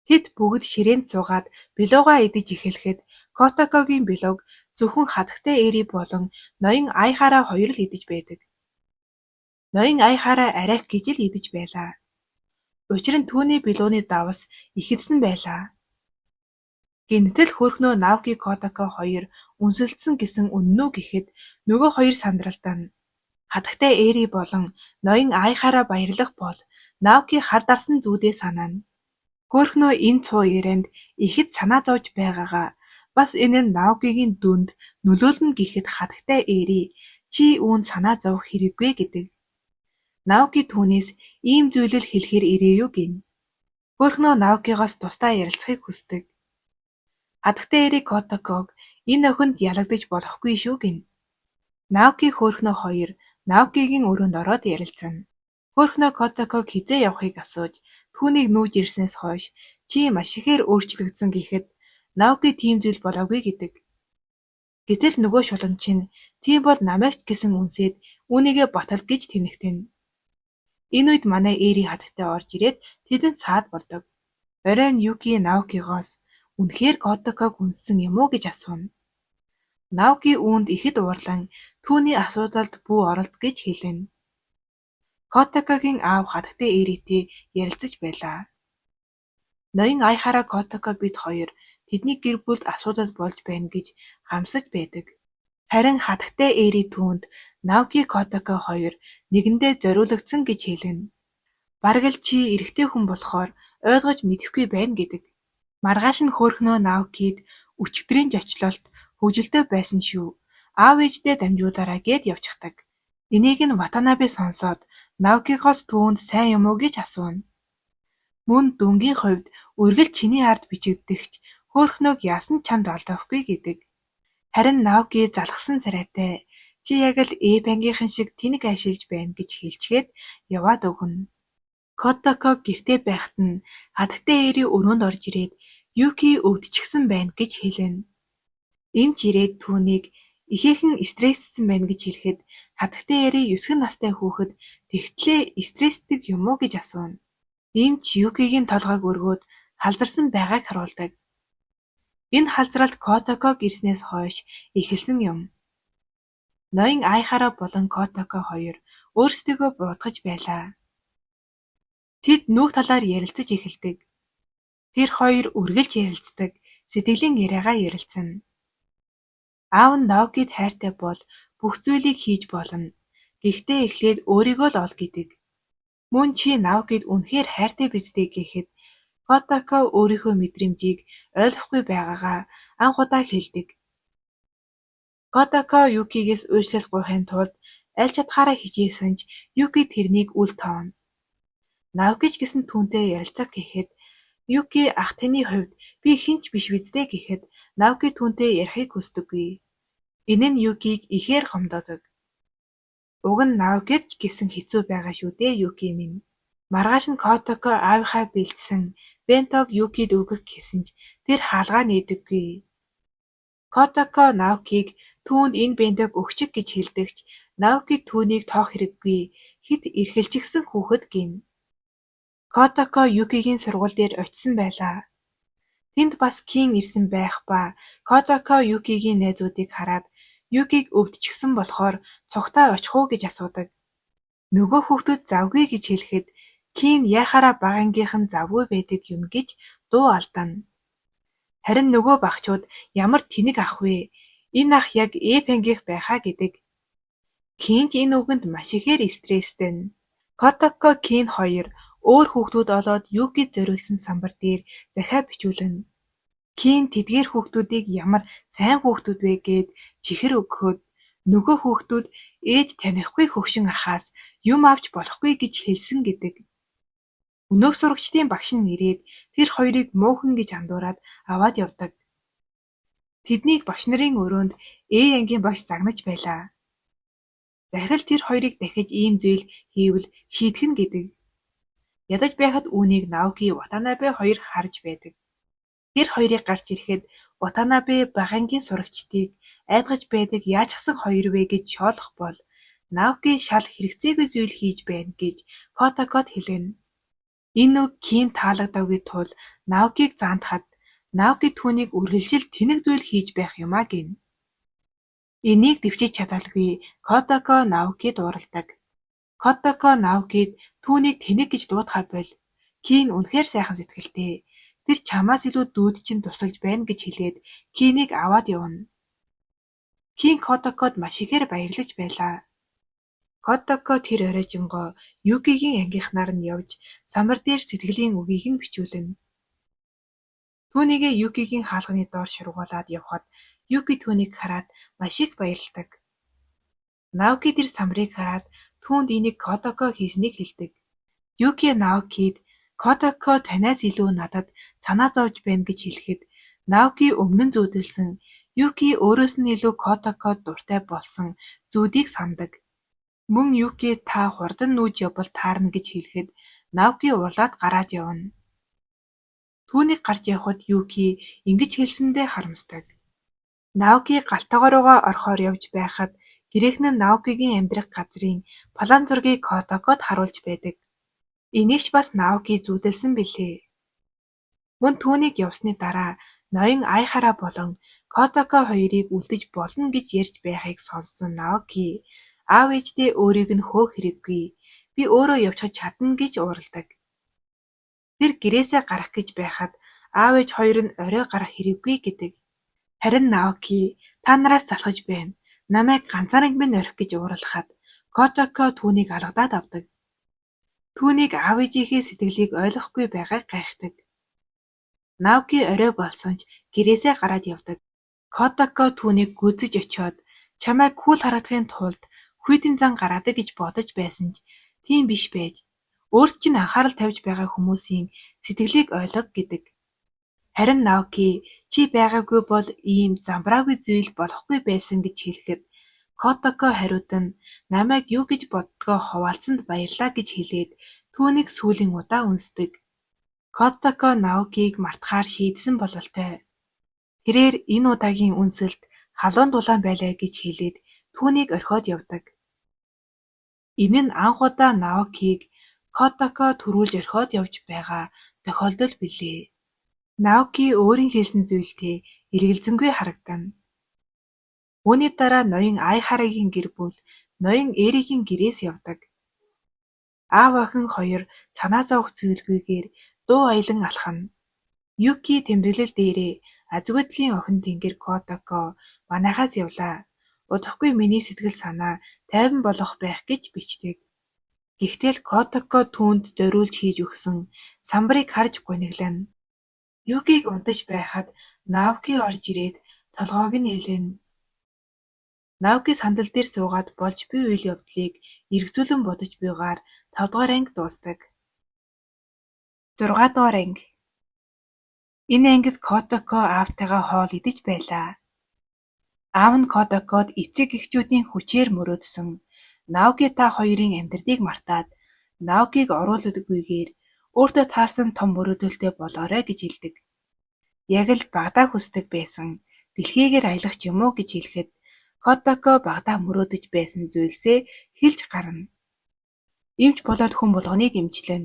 Тэд бүгд ширээнд суугаад билуугаа идэж эхлэхэд Котакогийн билууг зөвхөн хатагтай Эри болон ноён Айхаараа хоёр л идэж байдаг. Ноён Айхаараа арайх гэж л идэж байлаа. Учир нь түүний билууны давс ихэдсэн байлаа. Гэнэтэл хөөрхнөө Наоки Котако хоёр үнсэлдсэн гэсэн үнэн үү гэхэд нөгөө хоёр сандралдана. Хатагтай Эри болон ноён Айхаараа баярлах бол Наоки хар дарсан зүүдээ санаана. Хөөрхнөө энэ цуу ярианд ихэд санаа зовж байгаагаа бас энэ нь Наокигийн дүнд нөлөөлнө гэхэд хатагтай Эри чи үүнд санаа зовох хэрэггүй гэдэг. Наоки түүнээс ийм зүйлэл хэлэхэр ирээ юу гин. Хөөрхнөө Наокигоос тусдаа ярилцахыг хүсдэг. Хатагтай Эри Котаког энэ охинд ялагдаж болохгүй шүү гин. Наоки хөөрхнөө хоёр Наокигийн өрөөнд ороод ярилцсан. Хөөрхнөө Котаког хизээ явахыг асууж түүнийг нүүж ирснээс хойш чи маш ихээр өөрчлөгдсөн гэхэд Наоки тийм зүйл болоогүй гэдэг. Гэтэл нөгөө шулан чинь тийм бол намайг ч гэсэн үнсээд үүнийгээ батал гэж тэнэгтэн. Энэ үед манай Эри хатагтай орж ирээд тэдэнд саад болдог. Оройн Юки Наокигоос үнэхээр Котаког үнссэн юм уу гэж асууна. Наоки үүнд ихэд уурлан түүний асуудалд бүү оролц гэж хэлнэ. Котакогийн аав хатагтай Эритэй ярилцаж байлаа. Ноён Айхаараа Котако бид хоёр тэдний гэр бүлд асуудал болж байна гэж хамсаж байдаг. Харин хатагтай Эри түүнд Наоки Котако хоёр нэгэндээ зориулагдсан гэж хэлнэ. Бараг л чи эрэгтэй хүн болохоор ойлгож мэдэхгүй байна гэдэг. Маргааш нь хөөрхнөө Наокид өчигдрийн зочлолт хөгжилтэй байсан шүү. Аав ээждээ дамжуулаарай гэд явчихдаг. Энийг нь Ватанабе сонсоод Наокигоос түүнд сайн юм уу гэж асууна. Мөн дүнгийн хувьд үргэлж чиний ард бичигддэгч хөөрхнөөг яасан ч чамд алдахгүй гэдэг. Харин Наоки залгсан царайтай чи яг л бангийнхан шиг тэнэг ашиглаж байна гэж хэлчихэд яваад өгнө. Котако гэртээ байхад нь хатагтай Эри өрөөнд орж ирээд Юки өвдчихсэн байна гэж хэлнэ. Эмч ирээд түүнийг ихээхэн стрессцсэн байна гэж хэлэхэд хатагтай Эри 9 настай хүүхэд тэгтлээ стрессдэг юм уу гэж асууна. Эмч Юкигийн толгойг өргөөд халзарсан байгааг харуулдаг. Энэ халзралт Котаког ирснээс хойш эхэлсэн юм. Ноён Айхаараа болон Котако хоёр өөрсдийгөө буруутгаж байлаа. Тэд нүх талаар ярилцаж эхэлдэг. Тэр хоёр үргэлж ярилцдаг, сэтгэлийн яриагаа ярилцсан. Аав нь Наокид хайртай бол бүх зүйлийг хийж болно. Гэхдээ эхлээд өөрийгөө л ол гэдэг. Мөн чи Наокид үнэхээр хайртай биз дээ гэхэд Котако өөрийнхөө мэдрэмжийг ойлгохгүй байгаагаа анх удаа хэлдэг. Котако Юкигээс уучлал гуйхын тулд аль чадхаараа хичээсэн ч Юки тэрнийг үл тооно. Наоки ч гэсэн түүнтэй ярилцах гэхэд Юки ах таны хувьд би хинч биш биз дээ гэхэд Наоки түүнтэй ярихыг хүсдэггүй. Энэ нь Юкиг ихээр гомдоодог. Уг нь Наокид ч гэсэн хэцүү байгаа шүү дээ Юки минь. Маргааш нь Котако аавынхаа бэлдсэн бентог Юкид өгөх гэсэн ч тэр хаалгаа нээдэггүй. Котако Наокиг түүнд энэ бентог өгчих гэж хэлдэгч Наоки түүнийг тоох хэрэггүй хэд эрхэлжигсэн хүүхэд гин. Котако Юкигийн сургууль дээр очисон байлаа. Тэнд бас Кин ирсэн байх ба Котоко Юкигийн найзуудыг хараад Юкиг өвдчихсэн болохоор цугтаа очих уу гэж асуудаг. Нөгөө хүүхдүүд завгүй гэж хэлэхэд Кин яхаараа багангийнх нь завгүй байдаг юм гэж дуу алдана. Харин нөгөө багчууд ямар тэнэг ах вэ? Энэ ах яг Эпенгийнх байхаа гэдэг. Кин ч энэ үгэнд маш ихээр стресстэй. Котоко Кин хоёр өөр хүүхдүүд олоод Юкид зориулсан самбар дээр захиа бичүүлнэ. Кин тэдгээр хүүхдүүдийг ямар сайн хүүхдүүд вэ гэд чихэр өгөхөд нөгөө хүүхдүүд ээж танихгүй хөгшин ахаас юм авч болохгүй гэж хэлсэн гэдэг. Өнөөх сурагчдын багш нь ирээд тэр хоёрыг муухан гэж андуураад аваад явдаг. Тэднийг багш нарын өрөөнд Э ангийн багш загнаж байлаа. Захирал тэр хоёрыг дахиж ийм зүйл хийвэл шийтгэн гэдэг. Ядаж байхад үүнийг Наоки Ватанабе хоёр харж байдаг. Тэр хоёрыг гарч ирэхэд Ватанабе багангийн сурагчдыг айдгаж байдаг яачсан хоёр вэ гэж шоолох бол Наоки шал хэрэгцээгүй зүйл хийж байна гэж Котокод хэлнэ. Энэ үг Кин таалагдаагүй тул Наокиг заандахад Наоки түүнийг үргэлжил тэнэг зүйл хийж байх юмаа гин. Энийг дэвшиж чадалгүй Котоко Наокид уралдаг. Котоко Наокид түүнийг тэнэг гэж дуудахаар бол Кин үнэхээр сайхан сэтгэлтэй. Тэр чамаас илүү дүүд чинь тусагж байна гэж хэлээд Кинийг аваад явна. Кин Котокод маш ихээр баярлаж байлаа. Котоко тэр оройжингоо Юкигийн ангийнхнаар нь явж самбар дээр сэтгэлийн үгийг нь бичүүлнэ. Түүнийгээ Юкигийн хаалганы доор шургуулад явхад Юки түүнийг хараад маш их баярлдаг. Наоки тэр самбарыг хараад түүнд энийг Котоко хийснийг хэлдэг. Юки Наокид Котоко танаас илүү надад санаа зовж байна гэж хэлэхэд Наоки өмнө нь зүүдэлсэн Юки өөрөөс нь илүү Котокод дуртай болсон зүүдийг сандаг. Мөн Юки та хурдан нүүж явбал таарна гэж хэлэхэд Наоки урлаад гараад явна. Түүнийг гарч явхад Юки ингэж хэлсэндээ харамсдаг. Наоки галтайгаа руугаа орохоор явж байхад гэрээхэн нь Наокигийн амьдрах газрын план зургийг Котокод харуулж байдаг. Энийг ч бас Наоки зүүдэлсэн билээ. Мөн түүнийг явсны дараа ноён Айхара болон Котоко хоёрыг үлдэж болно гэж ярьж байхыг сонссон Наоки аав ээждээ өөрийг нь хөөх хэрэггүй. Би өөрөө явчихж чадна гэж уурладаг. Тэр гэрээсээ гарах гэж байхад аав ээж хоёр нь орой гарах хэрэггүй гэдэг. Харин Наоки та нараас залхаж байна. Намайг ганцаараа минь орхих гэж уурлахад Котоко түүнийг алгадаад авдаг. Түүнийг аав ээжийнхээ сэтгэлийг ойлгохгүй байгааг гайхдаг. Наоки орой болсон ч гэрээсээ гараад явдаг. Котоко түүнийг гүйцэж очиод чамайг хүл харагдахын тулд хүйтэн зан гаргадаг гэж бодож байсан ч тийм биш байж өөрт чинь анхаарал тавьж байгаа хүмүүсийн сэтгэлийг ойлго гэдэг. Харин Наоки чи байгаагүй бол ийм замбраагүй зүйл болохгүй байсан гэж хэлэхэд Котоко хариуд нь намайг юу гэж боддгоо хуваалцсанд баярлаа гэж хэлээд түүнийг сүүлийн удаа үнсдэг. Котоко Наокиг мартахаар шийдсэн бололтой. Тэрээр энэ удаагийн үнсэлт халуун дулаан байлаа гэж хэлээд түүнийг орхиод явдаг. Энэ нь анх удаа Наокиг Котоко түрүүлж орхиод явж байгаа тохиолдол билээ. Наоки өөрийн хийсэн зүйлдээ эргэлзэнгүй харагдана. Үүний дараа ноён Айхарагийн гэр бүл ноён Эригийн гэрээс явдаг. Аав охин хоёр санаа зовох зүйлгүйгээр дуу аялан алхана. Юки тэмдэглэл дээрээ азгүйдлийн охин тэнгэр Котоко манайхаас явлаа. Удахгүй миний сэтгэл санаа тайван болох байх гэж бичдэг. Гэхдээ Котоко түүнд зориулж хийж өгсөн самбарыг харж гуниглана. Юкиг унтаж байхад Наоки орж ирээд толгойг нь хэлнэ. Наоки сандал дээр суугаад болж буй үйл явдлыг эргцүүлэн бодож буйгаар 5 дугаар анги дуустдаг. 6 дугаар анги. Энэ ангид Котоко аавтайгаа хоол идэж байлаа. Аав нь Котокод эцэг эхчүүдийн хүчээр мөрөөдсөн Наоки та хоёрын амьдралыг мартаад Наокиг оруулдаггүйгээр өөртөө таарсан том мөрөөдөлтэй болоорой гэж хэлдэг. Яг л Багдаа хүсдэг байсан дэлхийгээр аялах юм уу гэж хэлэхэд Котоко Багдаа мөрөөдөж байсан зүйлсээ хэлж гарна. Эмч болоод хүн болгоныг эмчлэн.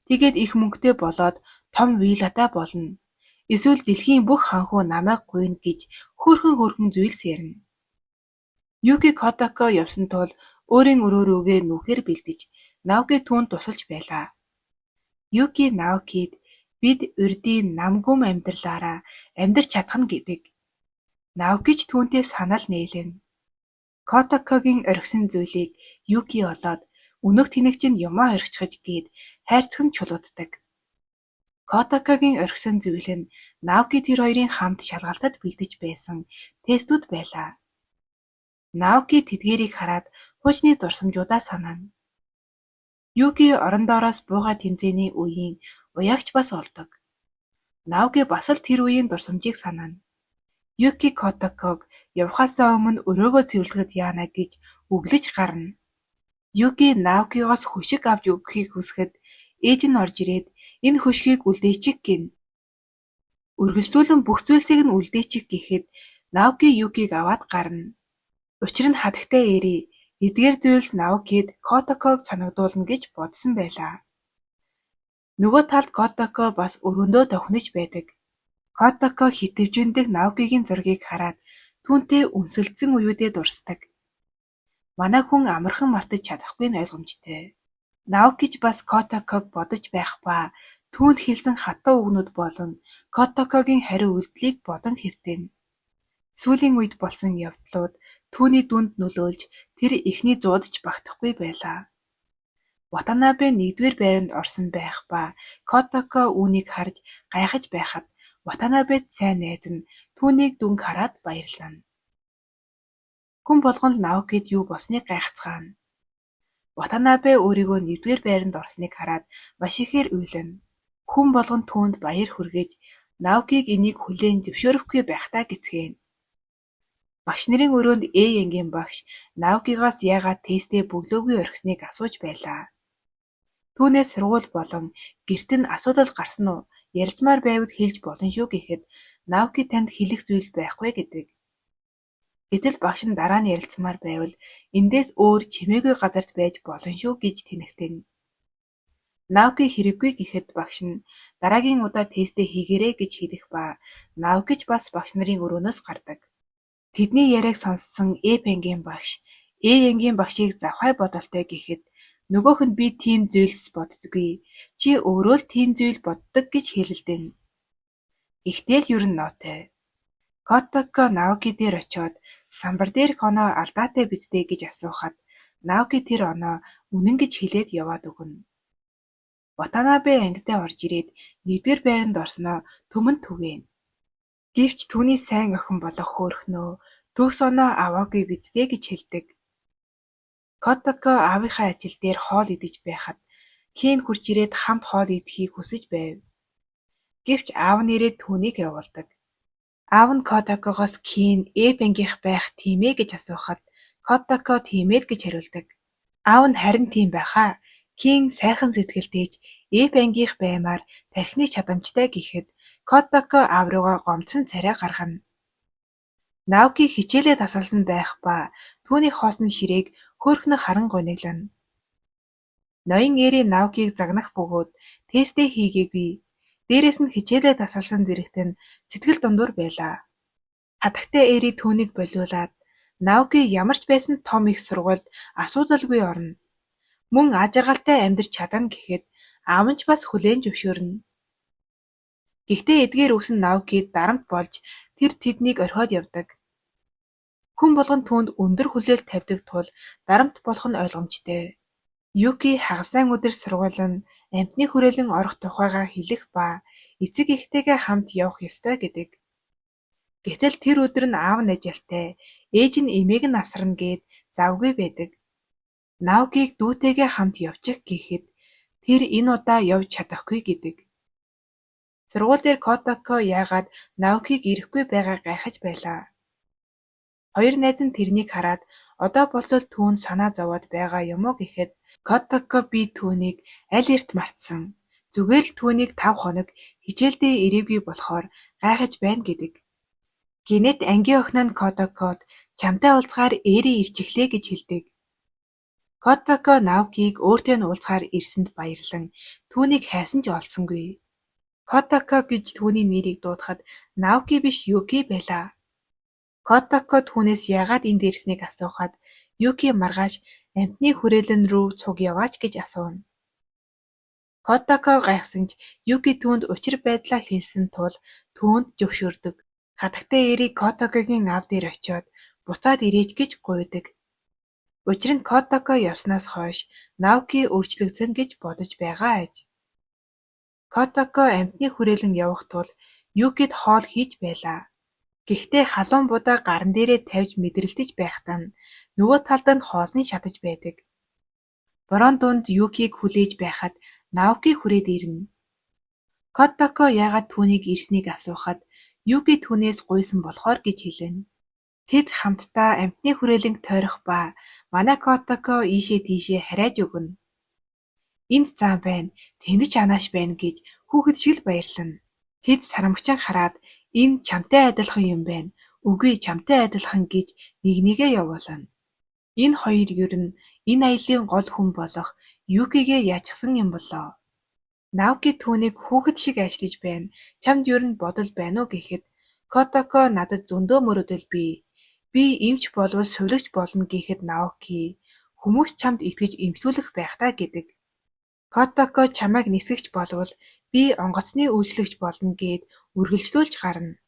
Тэгээд их мөнгөтэй болоод том виллатай болно. Эсвэл дэлхийн бүх ханхуу намайг гуйна гэж хөөрхөн зүйлс ярина. Юки Котако явсан тул өөрийн өрөө рүүгээ нүхээр бэлдэж Наоки түүнд тусалж байлаа. Юки Наокид бид урдийн намгүм амьдралаараа амьдрч чадах нь гэдэг. Наоки ч түүнтэй санал нийлэнэ. Котакогийн орхисон зүйлийг Юки олоод өнөөх тэнэгч нь юмаа орхичхаж гээд хайрцаг нь чулууддаг. Котакогийн орхисон зүйл нь Наоки тэр хоёрын хамт шалгалтад бэлдэж байсан тестүүд байлаа. Наоки тэдгээрийг хараад хуучны дурсамжуудаа санаана. Юки орон доороос бууга тэмцээний үеийн уяагч бас олдог. Наоки бас л тэр үеийн дурсамжийг санаана. Юки Котаког явхаасаа өмнө өрөөгөө цэвэрлэхэд яана гэж өглөж гарна. Юки Наокигоос хөшиг авч өгөхийг хүсэхэд ээж нь орж ирээд энэ хөшгийг үлдээчих гин. Үргэлжлүүлэн бүх зүйлсийг нь үлдээчих гэхэд Наоки Юкиг аваад гарна. Учир нь хатагтай ээрээ эдгээр зүйлс Наокид Котаког санагдуулна гэж бодсон байлаа. Нөгөө талд Котако бас өрөөндөө тохинож байдаг. Котако хитвжиндэг Наокигийн зургийг хараад түүнтэй үнсэлцсэн уюудээ дурсдаг. Манай хүн амархан мартаж чадахгүй нь ойлгомжтой. Наокич бас Котаког бодож байх ба түүнд хэлсэн хатуу үгнүүд болон Котакогийн хариу үйлдэлийг бодон хэвтэнэ. Сүүлийн үед болсон явдлууд түүний дүнд нөлөөлж тэр эхний зуудаж багтахгүй байлаа. Ватанабе 1-р байранд орсон байх ба Котако үүнийг харж гайхаж байхад Ватанабед сайн найз нь түүнийг дүнг хараад баярлана. Хүн болгон л Наокид юу болсныг гайхацгаана. Ватанабе өөрийгөө 1-р байранд орсныг хараад маш ихээр уйлана. Хүн болгон түүнд баяр хүргэж Наокиг энийг хүлээн зөвшөөрөхгүй байхдаа гэцгээв. Багш нарын өрөөнд Энгийн багш Наокигоос яагаад тестээ бөглөөгүй орхисныг асууж байлаа. Түүнээс сургууль болон гэрт нь асуудал гарсан уу? Ярилцмаар байвал хэлж болно шүү гэхэд Наоки танд хэлэх зүйл байхгүй гэдэг. Гэтэл багш нь дараа нь ярилцмаар байвал эндээс өөр чимээгүй газарт байж болно шүү гэж тэнэгтэнэ. Наоки хэрэггүй гэхэд багш нь дараагийн удаа тестээ хийгээрэй гэж хэлэх ба Наоки ч бас багш нарын өрөөнөөс гардаг. Тэдний яриаг сонссон Энгийн багш Энгийн багшийг завхай бодолтой гэхэд нөгөөх нь би тийм зүйлс боддоггүй. Чи өөрөө л тийм зүйл боддог гэж хэлэлдэнэ. Гэхдээ л ер нь нотой. Котако Наоки дээр очиод самбар дээрх оноо алдаатай биз дээ гэж асуухад Наоки тэр оноо үнэн гэж хэлээд яваад өгнө. Ватанабе ангидаа орж ирээд 1-р байранд орсноо түмэнд түгээнэ. Гэвч түүний сайн охин болох хөөрхнөө төгс оноо аваагүй биз дээ гэж хэлдэг. Котако аавынхаа ажил дээр хоол идэж байхад Кен хурж ирээд хамт хоол идэхийг хүсэж байв. Гэвч аав нь ирээд түүнийг явуулдаг. Аав нь Котакогоос Кен Эпенгийнх байх тийм ээ гэж асуухад Котако тийм ээ л гэж хариулдаг. Аав нь харин тийм байхаа. Кен сайхан сэтгэлтэйч Эпенгийнх баймаар тархины чадамжтай гэхэд Котако аав руугаа гомдсон царай гаргана. Наоки хичээлээ тасалсан байх ба түүний хоосон ширээг хөөрхнө харан гониглана. Ноён Эри Наокиг загнах бөгөөд тестээ хийгээгүй. Дээрээс нь хичээлээ тасалсан зэрэгт нь сэтгэл дундуур байлаа. Хатагтай Эри түүнийг болиулаад Наоки ямар ч байсан том их сургуульд асуудалгүй орно. Мөн ажиргалтай амьдрч чадна гэхэд аав нь ч бас хүлээн зөвшөөрнө. Гэхдээ эдгээр өгсөн Наокид дарамт болж тэр тэднийг орхиод явдаг. Хүн болгон түүнд өндөр хүлээлт тавьдаг тул дарамт болох нь ойлгомжтой. Юки хагасайн өдөр сургууль нь амьтны хүрээлэн орох тухайгаа хэлэх ба эцэг эхтэйгээ хамт явах ёстой гэдэг. Гэтэл тэр өдөр нь аав нь ажилтай, ээж нь эмээг нь асарна гээд завгүй байдаг. Наокиг дүүтэйгээ хамт явчих гэхэд тэр энэ удаа явж чадахгүй гэдэг. Сургууль дээр Котако яагаад Наокиг ирэхгүй байгаа гайхаж байлаа. Хоёр найз нь тэрнийг хараад одоо болтол түүнд санаа зовоод байгаа юм уу гэхэд Котако би түүнийг аль эрт мартсан. Зүгээр л түүнийг 5 хоног хичээлдээ ирээгүй болохоор гайхаж байна гэдэг. Гинэт ангийн охин нь Котакод чамтай уулзахаар Эри ирчихлээ гэж хэлдэг. Котако Наокиг өөртөө уулзахаар ирсэнд баярлан түүнийг хайсан ч олсонгүй. Котако гэж түүний нэрийг дуудахад Наоки биш Юки байлаа. Котако түүнээс яагаад энд ирснийг асуухад Юки маргааш амьтны хүрээлэн рүү цуг яваач гэж асууна. Котако гайхсанч Юки түүнд учир байдлаа хэлсэн тул түүнд зөвшөөрдөг. Хатагтай эрийг Котакогийн ав дээр очиод буцаад ирээч гэж гуйдаг. Учир нь Котако явснаас хойш Наоки өөрчлөгдсөн гэж бодож байгаа аж. Котако амьтны хүрээлэн явах тул Юкид хоол хийж байлаа. Гэхдээ халуун будаа гаран дээрээ тавьж мэдрэлдэж байхдаа нөгөө талд нь хоолны шатаж байдаг. Борон дунд Юкиг хүлээж байхад Наоки хүрээд ирнэ. Котако яагаад түүнийг ирснийг асуухад Юки түүнээс гуйсан болохоор гэж хэлнэ. Тэд хамтдаа амьтны хүрээлэнг тойрох ба манай Котако ийшээ тийшээ харайж өгнө. Энд зам байна, тэнд ч анааш байна гэж хүүхэд шиг л баярлана. Тэд сарамгчин хараад энэ чамтай адилхан юм байна. Үгүй чамтай адилхан гэж нэгээ явуулна. Энэ хоёр ер нь энэ аяллаа гол хүн болох Юкигээ яачихсан юм болоо. Наоки түүнийг хүүхэд шиг ажлаж байна. Чамд ер нь бодол байна уу гэхэд Котако надад зөндөө мөрөөдөл бий. Би эмч болвол сувилагч болно гэхэд Наоки хүмүүс чамд итгэж эмчлүүлэх байх таа гэдэг. Котако чамайг нисгэгч болвол би онгоцны үйлчлэгч болно гэд үргэлжлүүлж гарна.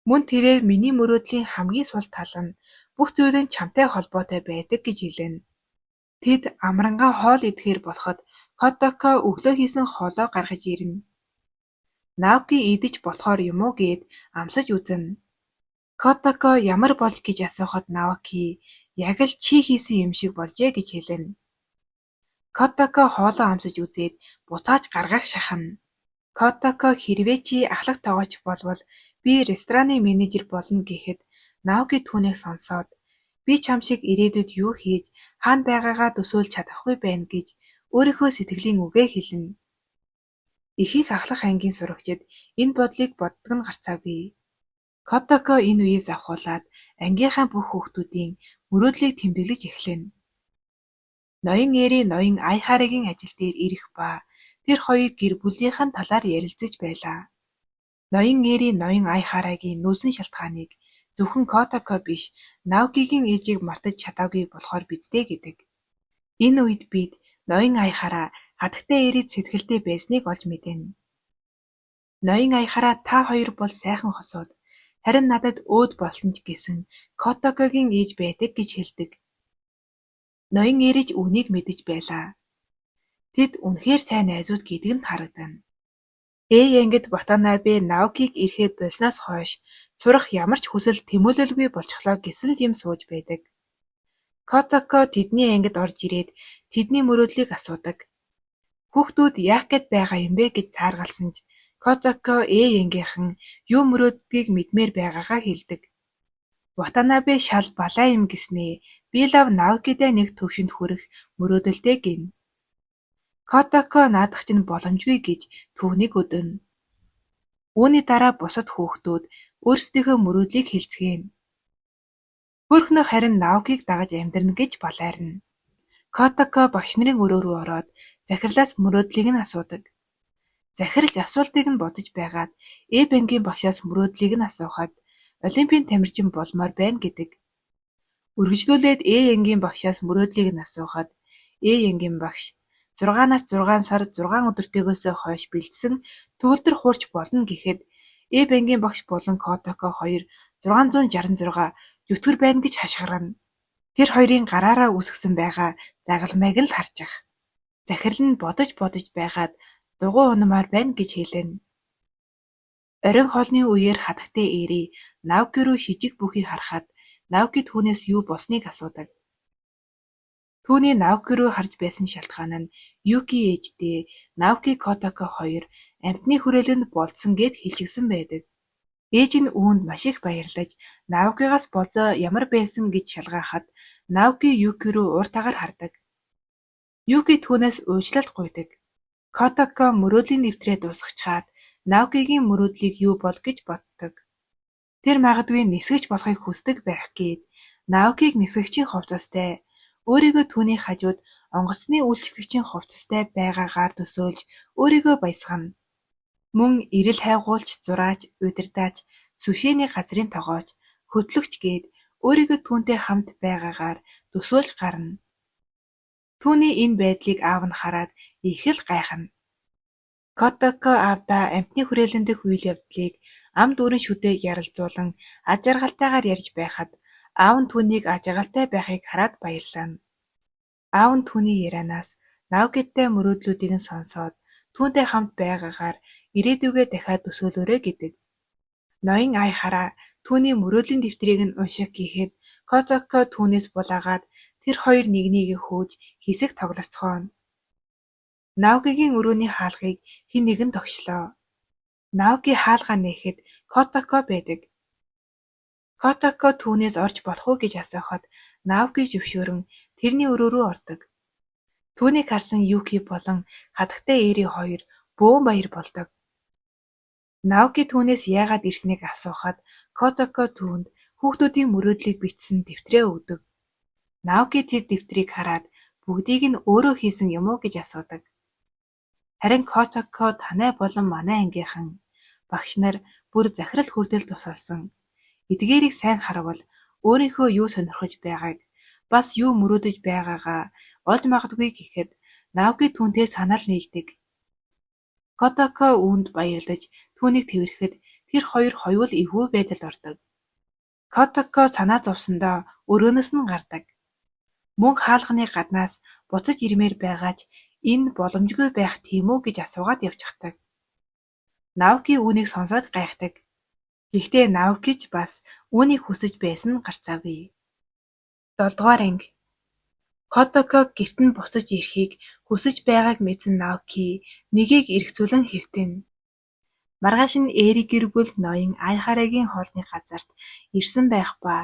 Мөн тэрээр миний мөрөөдлийн хамгийн сул тал нь бүх зүйл нь чамтай холбоотой байдаг гэж хэлнэ. Тэд амрангаа хоол идэхээр болоход Котако өглөө хийсэн хоолоо гаргаж ирнэ. Наоки идэж болохоор юм уу гэд амсаж үзнэ. Котако ямар болж гэж асуухад Наоки яг л чи хийсэн юм шиг болжээ гэж хэлнэ. Котако хоолоо амсаж үзээд буцааж гаргах шахна. Котако хэрвээ чи ахлах тоогооч болвол би рестораны менежер болно гэхэд Наоки түүнийг сонсоод би чам шиг ирээдүйд юу хийж хаана байгаагаа төсөөлж чадахгүй байна гэж өөрийнхөө сэтгэлийн үгээ хэлнэ. Ихэнх ахлах ангийн сурагчид энэ бодлыг боддог нь гарцаагүй. Котако энэ үеэс авахуулаад ангийнхаа бүх хүүхдүүдийн мөрөөдлийг тэмдэглэж эхлэнэ. Ноён Эри ноён Айхарагийн ажил дээр ирэх ба тэр хоёр гэр бүлийнхэн талаар ярилцаж байлаа. Ноён Эри ноён Айхарагийн нүүсэн шалтгааныг зөвхөн Котако биш Наокигийн ээжийг мартаж чадаагүй болохоор биздээ гэдэг. Энэ үед бид ноён Айхара хатагтай Эрид сэтгэлдээ байсныг олж мэдэнэ. Ноён Айхара та хоёр бол сайхан хосууд харин надад өөд болсон ч гэсэн Котакогийн ээж байдаг гэж хэлдэг. Ноён Эриж үнийг мэдэж байлаа. Тэд үнэхээр сайн найзууд гэдэг нь харагдана. Ангид Ватанабе Наокиг ирэхэд болсноос хойш сурах ямар ч хүсэл тэмүүлэлгүй болчихлоо гэсэн л юм сууж байдаг. Котако тэдний ангид орж ирээд тэдний мөрөөдлийг асуудаг. Хүүхдүүд яах гээд байгаа юм бэ гэж цааргалсан ч Котако ангийнхан юу мөрөөддгийг мэдмээр байгаагаа хэлдэг. Ватанабе шал балаа юм гэснээ би лав Наокидаа нэг төвшөнд хүрэх мөрөөдөлтэй гин. Котако наадах чинь боломжгүй гэж түүнийг өдөнө. Үүний дараа бусад хүүхдүүд өөрсдийнхөө мөрөөдлийг хэлцгээнэ. Хөрхнө харин Наокиг дагаж амьдрна гэж балайрна. Котако багш нарын өрөө рүү ороод захирлаас мөрөөдлийг нь асуудаг. Захирлж асуултыг нь бодож байгаад бангийн багшаас мөрөөдлийг нь асуухад Олимпийн тамирчин болмоор байна гэдэг. Үргэлжлүүлээд ангийн багшаас мөрөөдлийг нь асуухад ангийн багш 6-аас 6 сар 6 өдөртөөгөөс хойш бэлдсэн төгөлдөр хуурч болно гэхэд бангийн багш болон Котако хоёр 666 зүтгэр байна гэж хашгирна. Тэр хоёрын гараараа үсгсэн байгаа загалмайг нь л харчих. Захирал нь бодож байгаад дугуй унамаар байна гэж хэлнэ. Оройн хоолны үеэр хатагтай Эри Наоки руу шижиг бүхий харахад Наоки түүнээс юу болсныг асуудаг. Түүний Наоки руу харж байсан шалтгаан нь Юки ээжтэй Наоки Котако хоёр амьтны хүрээлэнд болцсон гэд хэлчихсэн байдаг. Ээж нь үүнд маш их баярлаж Наокигаас болзоо ямар байсан гэж шалгаахад Наоки Юки рүү ууртаагаар хардаг. Юки түүнээс уучлалт гуйдаг. Котако мөрөөдлийн нэвтрээ дуусгачаад Наокигийн мөрөөдлийг юу бол гэж боддог. Тэр магадгүй нисгэж болохыг хүсдэг байх гээд Наокиг нисгэгчийн хувцастай өөрийгөө түүний хажууд онгоцны үйлчлэгчийн хувцастай байгаагаар төсөөлж өөрийгөө баясгана. Мөн эрэл хайгуулч, зурааж, удирдааж, сүшээний газрын тогооч, хөтлөгч гээд өөрийгөө түүнтэй хамт байгаагаар төсөөлж гарна. Түүний энэ байдлыг аав нь хараад их л гайхна. Котоко аавдаа амьтны хүрээлэн дэх үйл явдлыг ам дүүрэн шүдээ ярилцуулан аж аргалтайгаар ярьж байхад аав нь түүнийг аж аргалтай байхыг хараад баярлана. Аав нь түүний ярианаас Наокитай мөрөөдлүүдийг нь сонсоод түүнтэй хамт байгаагаар ирээдүгээ дахиад төсөөлөөрэй гэдэг. Ноён аяхаараа түүний мөрөөдлийн дэвтрийг нь унших гэхэд Котоко түүнээс булаагаад тэр хоёр нэгнийгээ хөөж хэсэг тоглосцгооно. Наокигийн өрөөний хаалгыг хэн нэгэн тогшлоо. Наоки хаалгаа нээхэд Котоко байдаг. Котоко түүнээс орж болох уу гэж асуухад Наоки зөвшөөрөн тэрний өрөө рүү ордог. Түүнийг харсан Юки болон хатагтай Эри хоёр бөөн баяр болдог. Наоки түүнээс яагаад ирснийг асуухад Котоко түүнд хүүхдүүдийн мөрөөдлийг бичсэн дэвтрээ өгдөг. Наоки тэр дэвтрийг хараад бүгдийг нь өөрөө хийсэн юм уу гэж асуудаг. Харин Котоко танай болон манай ангийнхан багш нар бүр захирал хүртэл тусалсан. Эдгээрийг сайн харвал өөрийнхөө юу сонирхож байгааг бас юу мөрөөдөж байгаагаа олж магадгүй гэхэд Наоки түүнтэй санал нийлдэг. Котоко үүнд баярлаж түүнийг тэврэхэд тэр хоёр хоёул эвгүй байдалд ордог. Котоко санаа зовсондоо өрөөнөөс нь гардаг. Мөн хаалганы гаднаас буцаж ирмээр байгаач энэ боломжгүй байх тийм үү гэж асуугаад явчихдаг. Наоки үүнийг сонсоод гайхдаг. Гэхдээ Наоки ч бас үүнийг хүсэж байсан нь гарцаагүй. 7 дугаар анги. Котоко гэрт нь буцаж ирэхийг хүсэж байгааг мэдсэн Наоки нэгийг эргцүүлэн хэвтэнэ. Маргааш нь Эри гэр бүл ноён Аяхарагийн хоолны газарт ирсэн байх ба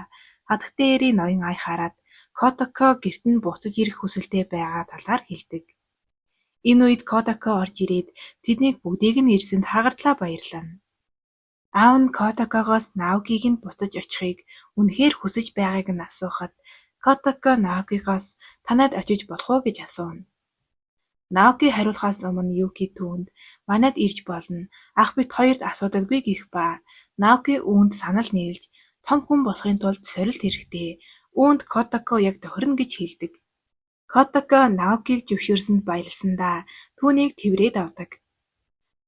хатагтай Эри ноён Аяхараад Котоко гэрт нь буцаж ирэх хүсэлтэй байгаа талаар хэлдэг. Энэ үед Котоко орж ирээд тэднийг бүгдийг нь ирсэнд хагартлаа баярлана. Аав нь Котокогоос Наокиг нь буцаж очихыг үнэхээр хүсэж байгааг нь асуухад Котоко Наокигоос танад очиж болох уу гэж асууна. Наоки хариулахаас өмнө Юки түүнд манайд ирж болно. Ах бит хоёрт асуудаггүй гэх ба Наоки үүнд санал нийлж том хүн болохын тулд сорилт хэрэгтэй. Үүнд Котоко яг тохирно гэж хэлдэг. Котоко Наокиг зөвшөөрсөнд баярлсандаа түүнийг тэврээд авдаг.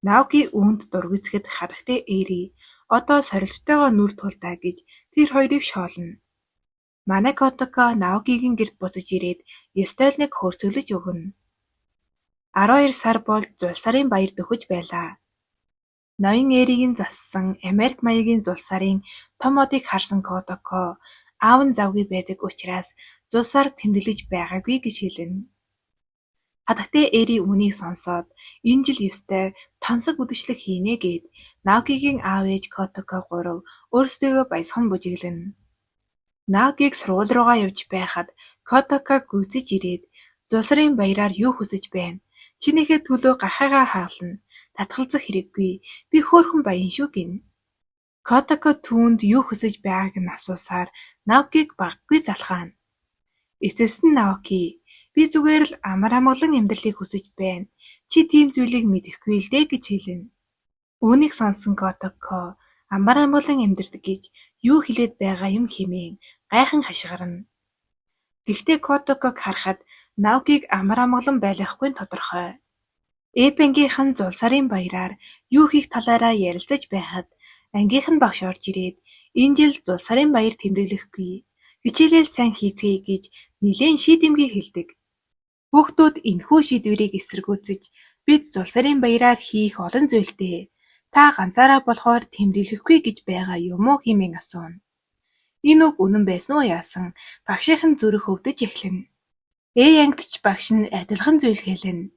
Наоки үүнд дургүйцэхэд хатагтай Эри одоо сорилттойгоо нүр тулдаа гэж тэр хоёрыг шоолно. Манай Котоко Наокигийн гэрт буцаж ирээд ёстойлныг хөөрцөглөж өгнө. 12 сар бол зулсарын баяр дөхөж байлаа. Ноён Эригийн зассан Америк маягийн зулсарын том одыг харсан Котоко аав нь завгүй байдаг учраас зулсаар тэмдэглэж байгаагүй гэж хэлнэ. Хатагтай Эри үнийг сонсоод энэ жил ёстой тонсог үдэшлэг хийнэ гээд Наокигийн аав ээж Котоко гурав өөрсдийгөө баясхан бүжиглэнэ. Наокиг сургууль руугаа явж байхад Котоко гүйцэж ирээд зулсарын баяраар юу хүсэж байна? Чинийхээ төлөө гахаагаа хаална. Татгалзах хэрэггүй. Би хөөрхөн баян шүү гэнэ. Котоко түүнд юу хүсэж байгааг нь асуусаар Наокиг баггүй залхаана. Эцэст нь Наоки би зүгээр л амар амгалан амьдралыг хүсэж байна. Чи тийм зүйлийг мэдэхгүй л дээ гэж хэлнэ. Үүнийг сонссон Котоко амар амгалан амьдрдаг гэж юу хэлээд байгаа юм хэмээн гайхан хашгирна. Гэхдээ Котоког харахад Наокиг амар амгалан байлгахгүй нь тодорхой. Эпенгийнхэн зулсарын баяраар юу хийх талаараа ярилцаж байхад ангийнхан багш орж ирээд энэ жил зулсарын баяр тэмдэглэхгүй. Хичээлэл сайн хийцгээе гэж нэлээд шийдэмгий хэлдэг. Хүүхдүүд энэхүү шийдвэрийг эсэргүүцэж бид зулсарын баяраар хийх олон зүйлтэй. Та ганцаараа болохоор тэмдэглэхгүй гэж байгаа юм уу хэмээн асууна. Энэ үг үнэн байсан уу яасан багшийн зүрх өвдөж эхлэнэ. Ангид ч багш нь адилхан зүйл хэлнэ.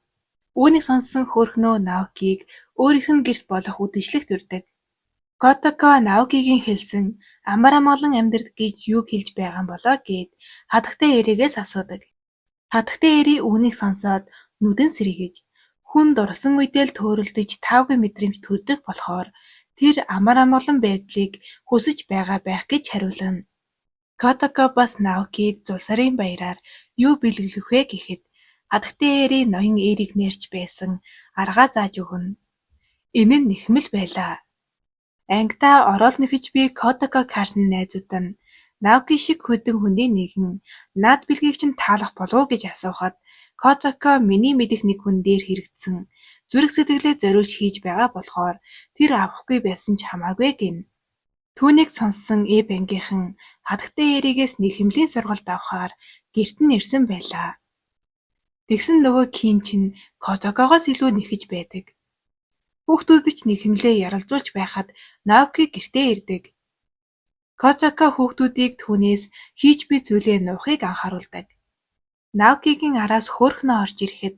Үүнийг сонссон хөөрхнөө Наокиг өөрийнх нь гэрт болох үдэшлэгт урьдаг. Котоко Наокигийн хэлсэн амар амгалан амьдрах гэж юу хэлж байгаа юм болоо гэд хатагтай Эригээс асуудаг. Хатагтай Эри үүнийг сонсоод нүдэн сэргийж хүн дурласан үедээ л төөрөлдөж таавгүй мэдрэмж төрдөг болохоор тэр амар амгалан байдлыг хүсэж байгаа байх гэж хариулна. Котоко бас Наокиг зулсарын баяраар юу бэлгэлэх вэ гэхэд хатагтай Эри ноён Эриг нэрч байсан аргаа зааж өгнө. Энэ нь нэхмэл байлаа. Ангидаа ороод нэхэж би Котоко Карсны найзууд нь Наоки шиг хөдөн хүндийн нэгэн наад бэлгийг чинь таалах болов уу гэж асуухад Котоко миний мэдих нэг хүн дээр хэрэгцсэн зүрх сэтгэлээ зориулж хийж байгаа болохоор тэр авахгүй байсан ч хамаагүй гин. Түүнийг сонссон Ангийнхан хатагтай эригээс нэхэмлийн сургалт авахаар гэрт нь ирсэн байлаа. Тэгсэн нөгөө Кин чинь Котокогоос илүү нэхэж байдаг. Хүүхдүүд ч нэхэмлээ яралзуулж байхад Наоки гэртээ ирдэг. Котоко хүүхдүүдийг түүнээс хийж буй зүйлээ нуухыг анхааруулдаг. Наокигийн араас хөөрхнөө орж ирэхэд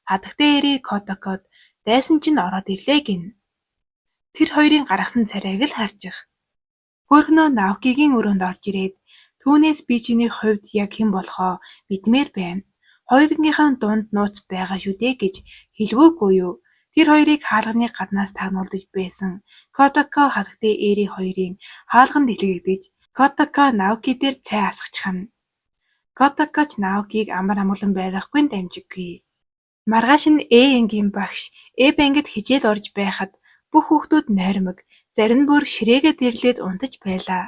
хатагтай эри Котокод дайсан чинь ороод ирлээ гин. Тэр хоёрын гаргасан царайг л харчих. Хөөрхнөө Наокигийн өрөөнд орж ирээд түүнээс би чиний хувьд яг хэн болохоо мэдмээр байна. Хоёрынхаа дунд нууц байгаа шүү дээ гэж хэлвүүгүй юу? Тэр хоёрыг хаалганы гаднаас тагнуулдаж байсан Котоко хатагтай эри хоёрын хаалганд дэлгэгдэж Котоко Наоки дээр цай асгачихна. Котоко ч Наокиг амар амгалан байхгүй нь дамжиггүй. Маргааш нь Ангийн багш Ангид хичээл орж байхад бүх хүүхдүүд нойрмог, зарим нь бүр ширээгээд ирлээд унтаж байлаа.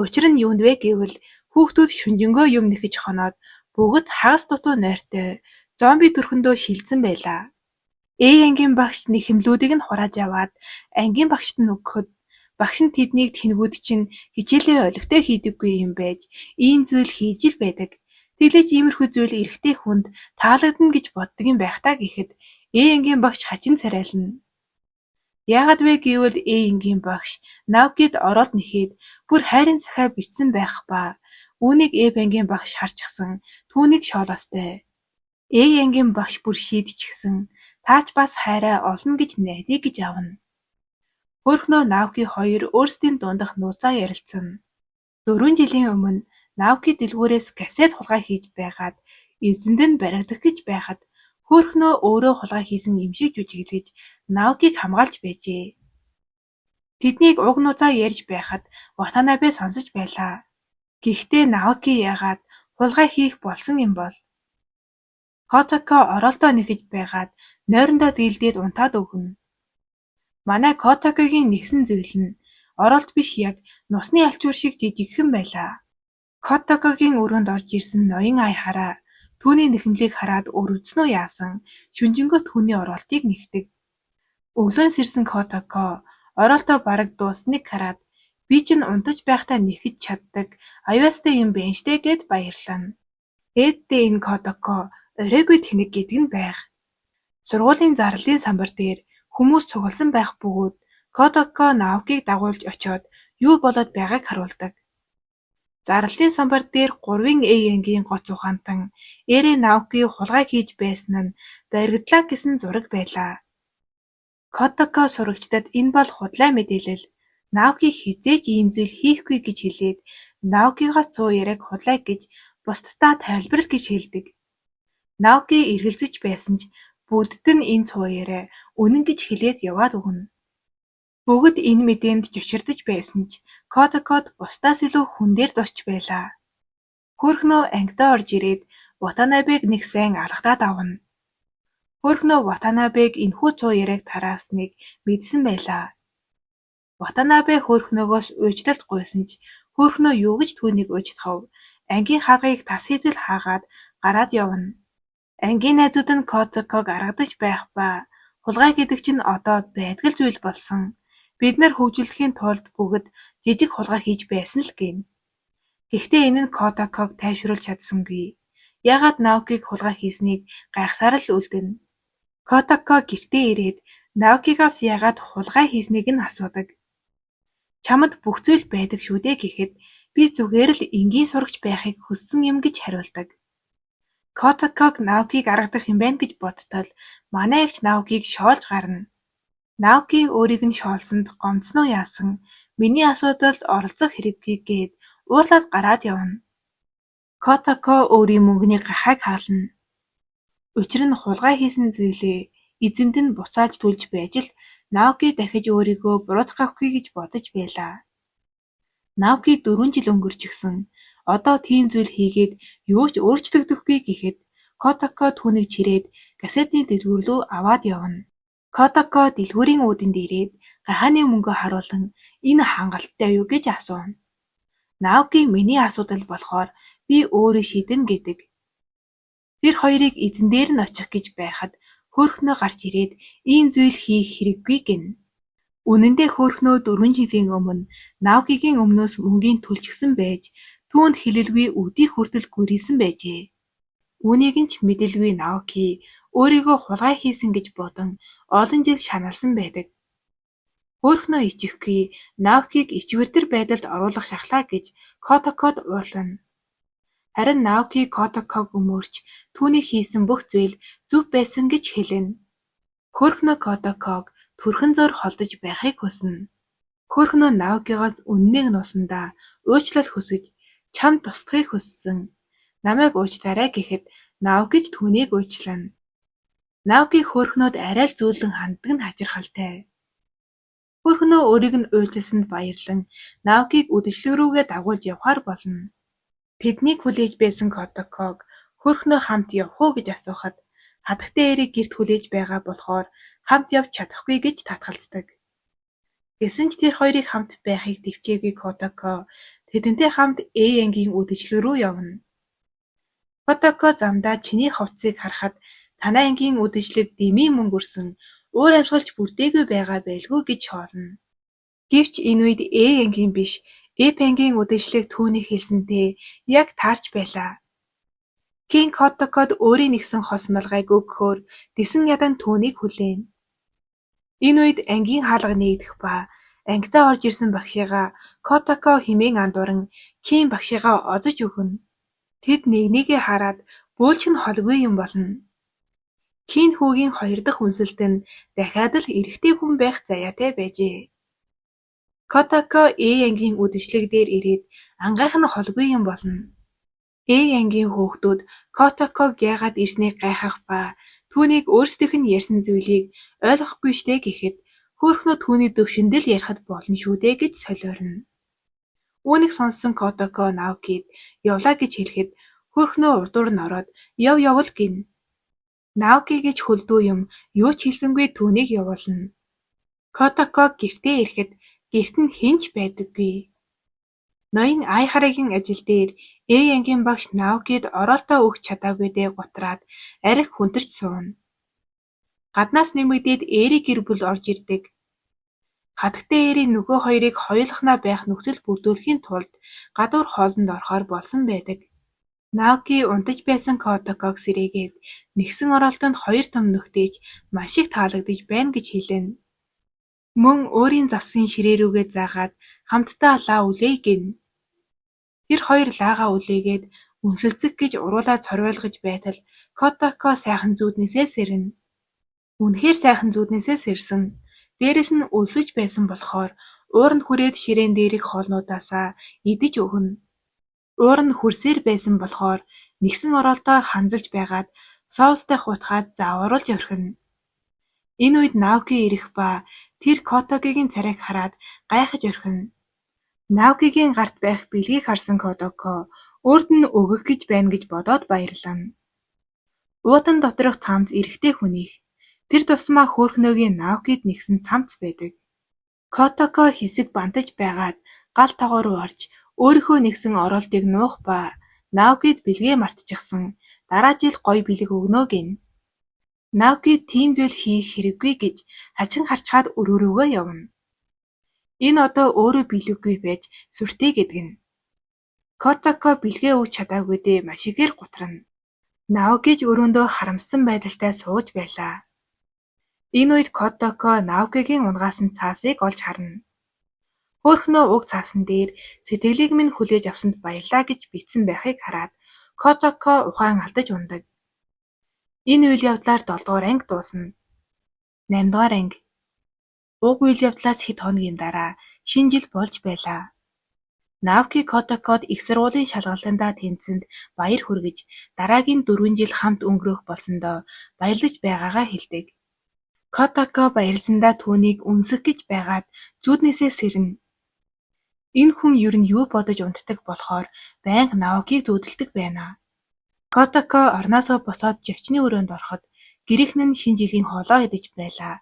Учир нь юунд вэ гэвэл хүүхдүүд шүнжэнгөө юм нэхэж хоноод бүгд хагас дутуу нойртой зомби төрхөндөө шилжсэн байлаа. Ангийн багш нэхэмлүүдийг нь хурааж аваад ангийн багшд нь өгөхөд багш нь тэднийг тэнгүүд чинь хичээлээ олигтой хийдэггүй юм байж ийм зүйл хийж л байдаг. Тэглэж иймэрхүү зүйл эрэгтэй хүнд таалагдана гэж боддог юм байх таа гэхэд Ангийн багш хачин царайлна. Яагаад вэ гэвэл Ангийн багш Наокид ороод нэхэд бүр хайрын цахиа бичсэн байх ба үүнийг Ангийн багш харчихсан түүнийг шоолоостой. Ангийн багш бүр шийдчихсэн таач бас хайраа олно гэж найдая гэж авна. Хөөрхнөө Наоки хоёр өөрсдийн дундах нууцаа ярилцсан. 4 жилийн өмнө Наоки дэлгүүрээс касет хулгай хийж байгаад эзэнд нь баригдах гэж байхад хөөрхнөө өөрөө хулгай хийсэн юм шиг жүжиглэж Наокиг хамгаалж байжээ. Тэднийг уг нууцаа ярьж байхад Ватанабе сонсож байлаа. Гэхдээ Наоки яагаад хулгай хийх болсон юм бол? Котоко оролдоо нэхэж байгаад нойрондоо дийлдээд унтаад өгнө. Манай Котокогийн нэгсэн зүйл нь оролт биш яг нусны алчуур шиг жижигхэн байлаа. Котокогийн өрөөнд орж ирсэн ноён ай хараа түүний нэхэмлийг хараад өрөвдснөө яасан шүнжэнгөө түүний оролтыг нэгдэг. Өглөөн сэрсэн Котоко оролтоо бараг дуусныг хараад би чинь унтаж байхдаа нэхэж чаддаг аюустай юм байна штэ гэд баярлана. Ээдтэй энэ Котоко оройгүй тэнэг гэдэг нь байх. Сургуулийн зарлалын самбар дээр хүмүүс цугласан байх бөгөөд Котоко Наокиг дагуулж очиод юу болоод байгааг харуулдаг. Зарлалын самбар дээр 3 Ангийн гоц ухаантан Наоки хулгай хийж байсан нь баригдлаа гэсэн зураг байлаа. Котоко сурагчдад энэ бол худлаа мэдээлэл. Наоки хизээж ийм зүйл хийхгүй гэж хэлээд Наокигоос 100 яриаг худлаа гэж бусдадаа тайлбарлал гэж хэлдэг. Наоки эргэлзэж байсан ч бүгдд нь энэ 100 яриа үнэн гэж хэлээд яваад өгнө. Бүгд энэ мэдээнд жоширдож байсан ч Котокод бусдаас илүү хүн дээр зосч байлаа. Хөөрхнөө ангидаа орж ирээд Ватанабег нэг сайн алгадаад авна. Хөөрхнөө Ватанабег энэхүү 100 яриаг тараасныг мэдсэн байлаа. Ватанабе хөөрхнөөгөөс уучлалт гуйсан ч хөөрхнөө юу гэж түүнийг уучлахав? Ангийн хаалгыг тас хийдэл хаагаад гараад явна. Ангийн найзууд нь Котоког аргадаж байх ба хулгай гэдэг чинь одоо байдгал зүйл болсон. Бид нар хөгжүүлэхийн тулд бүгд жижиг хулгай хийж байсан л гин. Гэхдээ энэ нь Котоког тайвшруулж чадсангүй. Яагаад Наокиг хулгай хийснийг гайхсаар л үлдэнэ. Котоко гэртээ ирээд Наокигоос яагаад хулгай хийснийг нь асуудаг. Чамд бүх зүйл байдаг шүү дээ гэхэд би зүгээр л энгийн сурагч байхыг хүссэн юм гэж хариулдаг. Котоког Наокиг аргадах юм байна гэж бодтол манай эгч Наокиг шоолж гарна. Наоки өөрийг нь шоолсонд гомдсноо яасан миний асуудалд оролцох хэрэггүй гээд уурлаад гараад явна. Котоко өөрийн мөнгөний гахааг хаална. Учир нь хулгай хийсэн зүйлээ эзэнд нь буцааж түлж байж л Наоки дахиж өөрийгөө буруутгах авахгүй гэж бодож байлаа. Наоки 4 жил өнгөрчихсөн. Одоо тийм зүйл хийгээд юу ч өөрчлөгдөхгүй гэхэд Котоко түүнийг чирээд газетны дэлгүүр рүү аваад явна. Котоко дэлгүүрийн үүдэнд ирээд гахааны мөнгө харуулan энэ хангалттай юу гэж асуув. Наоки миний асуудал болохоор би өөрөө шийдэн гэдэг. Тэр хоёрыг эзэн дээр нь очих гэж байхад хөөрхнөө гарч ирээд ийм зүйл хийх хэрэггүй гин. Үнэн дээр хөөрхнөө 4 жилийн өмнө Наокигийн өмнөөс мөнгөний төлчихсөн байж түүнд хэлэлгүй өдий хүртэл гүрийсэн байжээ. Үүнийг нь ч мэдэлгүй Наоки өөрийгөө хулгай хийсэн гэж бодон олон жил шаналсан байдаг. Хөөрхнөө ичихгүй Наокиг ичвэрдэр байдалд оруулах шахлаа гэж Котокод уурлана. Харин Наоки Котоког өмөрч түүний хийсэн бүх зүйл зөв байсан гэж хэлнэ. Хөөрхнөө Котоког түрхэн зөөр холдож байхыг хүснэ. Хөөрхнөө Наокигоос үннийг нуусандаа уучлал хүсэж чамд тусдахыг хүссэн. Намайг уучлаарай гэхэд Наокич түүнийг уучлана. Наоки хөөрхнөөд арай л зөөлөн ханддаг нь хачирхалтай. Хөөрхнөө өөрийг нь уучлсанд баярлан Наокиг үдэшлэг рүүгээ дагуулж явахаар болно. Тэднийг хүлээж байсан Котоког хөөрхнөө хамт явах уу гэж асуухад хатагтай эрийг гэрт хүлээж байгаа болохоор хамт явж чадахгүй гэж татгалздаг. Гэсэн ч тэр хоёрыг хамт байхыг төвчээгүй Котоко тэдэнтэй хамт Эйенгийн үдэшлэг рүү явна. Котоко замдаа чиний хувцсыг харахад танай ангийн үдэшлэг дэмий мөнгө өрсөн өөр амьсгалч бүрдээгүй байгаа байлгүй гэж хоолно. Гэвч энэ үед Эйенгийн биш Эпенгийн үдэшлэг түүний хэлсэнтэй яг таарч байлаа. Кин Котокод өөрийн нэгсэн хос малгайг өгөхөөр дисэн ядан түүнийг хүлээн. Энэ үед ангийн хаалга нэгдэх ба ангидаа орж ирсэн багшигаа Котоко хэмээн андууран Кин багшигаа озож өгнө. Тэд нэгнийгээ хараад бөөлч нь холгүй юм болно. Кин хүүгийн 2 дахь үнсэлт нь дахиад л эрэгтэй хүн байх заяатай байжээ. Котоко Эйенгийн үдэшлэг дээр ирээд ангайх нь холгүй юм болно. Эйенгийн хүүхдүүд Котоког яагаад ирснийг гайхах ба түүнийг өөрсдийнх нь ярьсан зүйлийг ойлгохгүй штэ гэхэд хөөрхнөө түүний төвшөндөл ярихад болно шүү дээ гэж солиорно. Үүнийг сонссон Котоко Наокид явлаа гэж хэлэхэд хөөрхнөө урдуур нь ороод яв гин. Наоки гэж хөлдөө юм юу ч хэлсэнгүй түүнийг явуулна. Котоко гэртээ ирэхэд гэрт нь хинч байдаггүй. Ноён Айхарагийн ажил дээр Эйенгийн багш Наокид ороолтоо өгч чадаагүй дэ гутраад архи хүндэрч сууна. Гаднаас нэмэгдээд Эри гэр бүл орж ирдэг. Хатагтай Эри нөгөө хоёрыг хоёулахнаа байх нөхцөл бүрдүүлэхийн тулд гадуур хоолнд орохоор болсон байдаг. Наоки унтаж байсан Котоког сэрээгээд нэгсэн оролтонд 2 том нөхдөөж маш их таалагдж байна гэж хэлнэ. Мөн өөрийн засгийн ширээ рүүгээ заагаад хамтдаа лаа үлэе гин. Тэр хоёр лаагаа үлээгээд үнсэлцэх гэж уруулаад цорвойлгож байтал Котоко сайхан зүүднээсээ сэрнэ. Үнэхээр сайхан зүүднээсээ сэрсэн. Дээрэс нь өлсөж байсан болохоор ууранд хүрээд ширээн дээрх хоолнуудаасаа идэж өгнө. Ууранд хүрсээр байсан болохоор нэгсэн оролтоо ханзалж байгаад соустай хутгаад заавруулж орхино. Энэ үед Наоки ирэх ба тэр Котокогийн царайг хараад гайхаж орхино. Наокигийн гарт байх бэлгийг харсан Котоко өөрт нь өгөх гэж байна гэж бодоод баярлана. Уудан доторх цамц эрэгтэй хүнийх. Тэр тусмаа хөөрхнөөгийн Наокид нэгсэн цамц байдаг. Котоко хэсэг бантаж байгаад гал тогоо руу орж өөрийнхөө нэгсэн оролтыг нуух ба Наокид бэлгээ мартчихсан. Дараа жил гоё бэлэг өгнө гин. Наоки тийм зүйл хийх хэрэггүй гэж хачин харчгаад өрөөрөөгөө явна. Энэ одоо өөрөө бэлэггүй байж сүртэй гэдгэн. Котоко бэлгээ өгч чадаагүй дэ маш ихээр гутрана. Наокиж өрөөндөө харамссан байдалтай сууж байлаа. Энэ үед Котоко Наокигийн унгаас нь цаасыг олж харна. Хөөрхнөө уг цаасан дээр сэтгэлийг минь хүлээж авсанд баярлаа гэж бичсэн байхыг хараад Котоко ухаан алдаж ундаг. Энэ үйл явдлаар 7 дугаар анги дуусна. 8 дугаар анги. Уг үйл явдлаас хэд хоногийн дараа шинэ жил болж байлаа. Наоки Котокод их сургуулийн шалгалтандаа тэнцсэнд баяр хүргэж дараагийн 4 жил хамт өнгөрөх болсондоо баярлаж байгаагаа хэлдэг. Котоко баярлсандаа түүнийг үнсэх гэж байгаад зүүднээсээ сэрнэ. Энэ хүн ер нь юу бодож унтдаг болохоор байнга Наокиг зүүдэлдэг байна. Котоко орноосоо босоод жавчны өрөөнд ороход гэрийнхэн нь шинэ жилийн хоолоо идэж байлаа.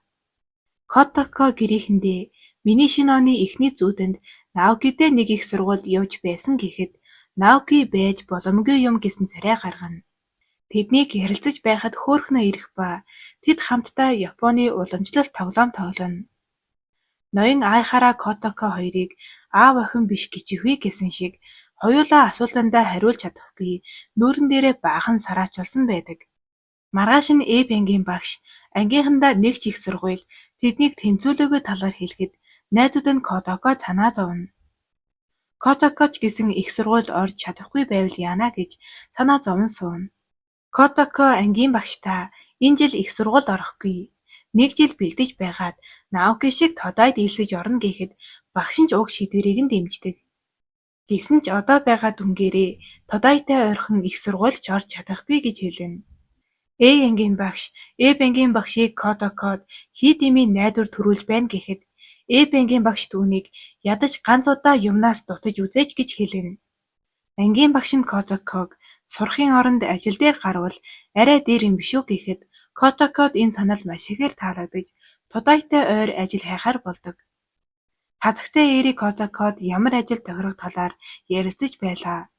Котако гэрээхэндээ миний шинэ оны эхний зүүдэнд Наокидээ нэг их сургуульд явж байсан гэхэд Наоки байж боломгүй юм гэсэн царай гаргана. Тэднийг ярилцаж байхад хөөрхнөө ирэх ба тэд хамтдаа Японы уламжлалт тоглоом тоглоно. Ноён Айхара Котако хоёрыг аав охин биш гэчихвээ гэсэн шиг хоёулаа асуултандаа хариулж чадахгүй нүүрэн дээрээ баахан сараачулсан байдаг. Маргааш нь ангийн багш ангийнхандаа нэг ч их сургууль тэднийг тэнцвүүлээгүй талаар хэлэхэд найзууд нь Котако санаа зовно. Котакоч гэсэн их сургуульд орж чадахгүй байвал яана гэж санаа зовн сууна. Котако ангийн багштаа энэ жил их сургуульд орохгүй. Нэг жил бэлдэж байгаад Наоки шиг тодайд ийлсэж орно гэхэд багш нь уг шийдвэрийг нь дэмждэг. Гэсэн ч одоо байгаа дүнгээрээ тодайтай ойрхон их сургуульд ч орж чадахгүй гэж хэлнэ. Ангийн багш ангийн багшийг Котакод хий дэмий найдвар төрүүлж байна гэхэд ангийн багш түүнийг ядаж ганц удаа юмнаас дутаж үзээч гэж хэлнэ. Ангийн багш нь Котаког сурахын оронд ажил дээр гарвал арай дээр юм биш үү гэхэд Котакод энэ санал маш ихээр таалагдаж тодайтай ойр ажил хайхаар болдог. Хатагтай Эри Котакод ямар ажил тохирох талаар ярилцаж байлаа.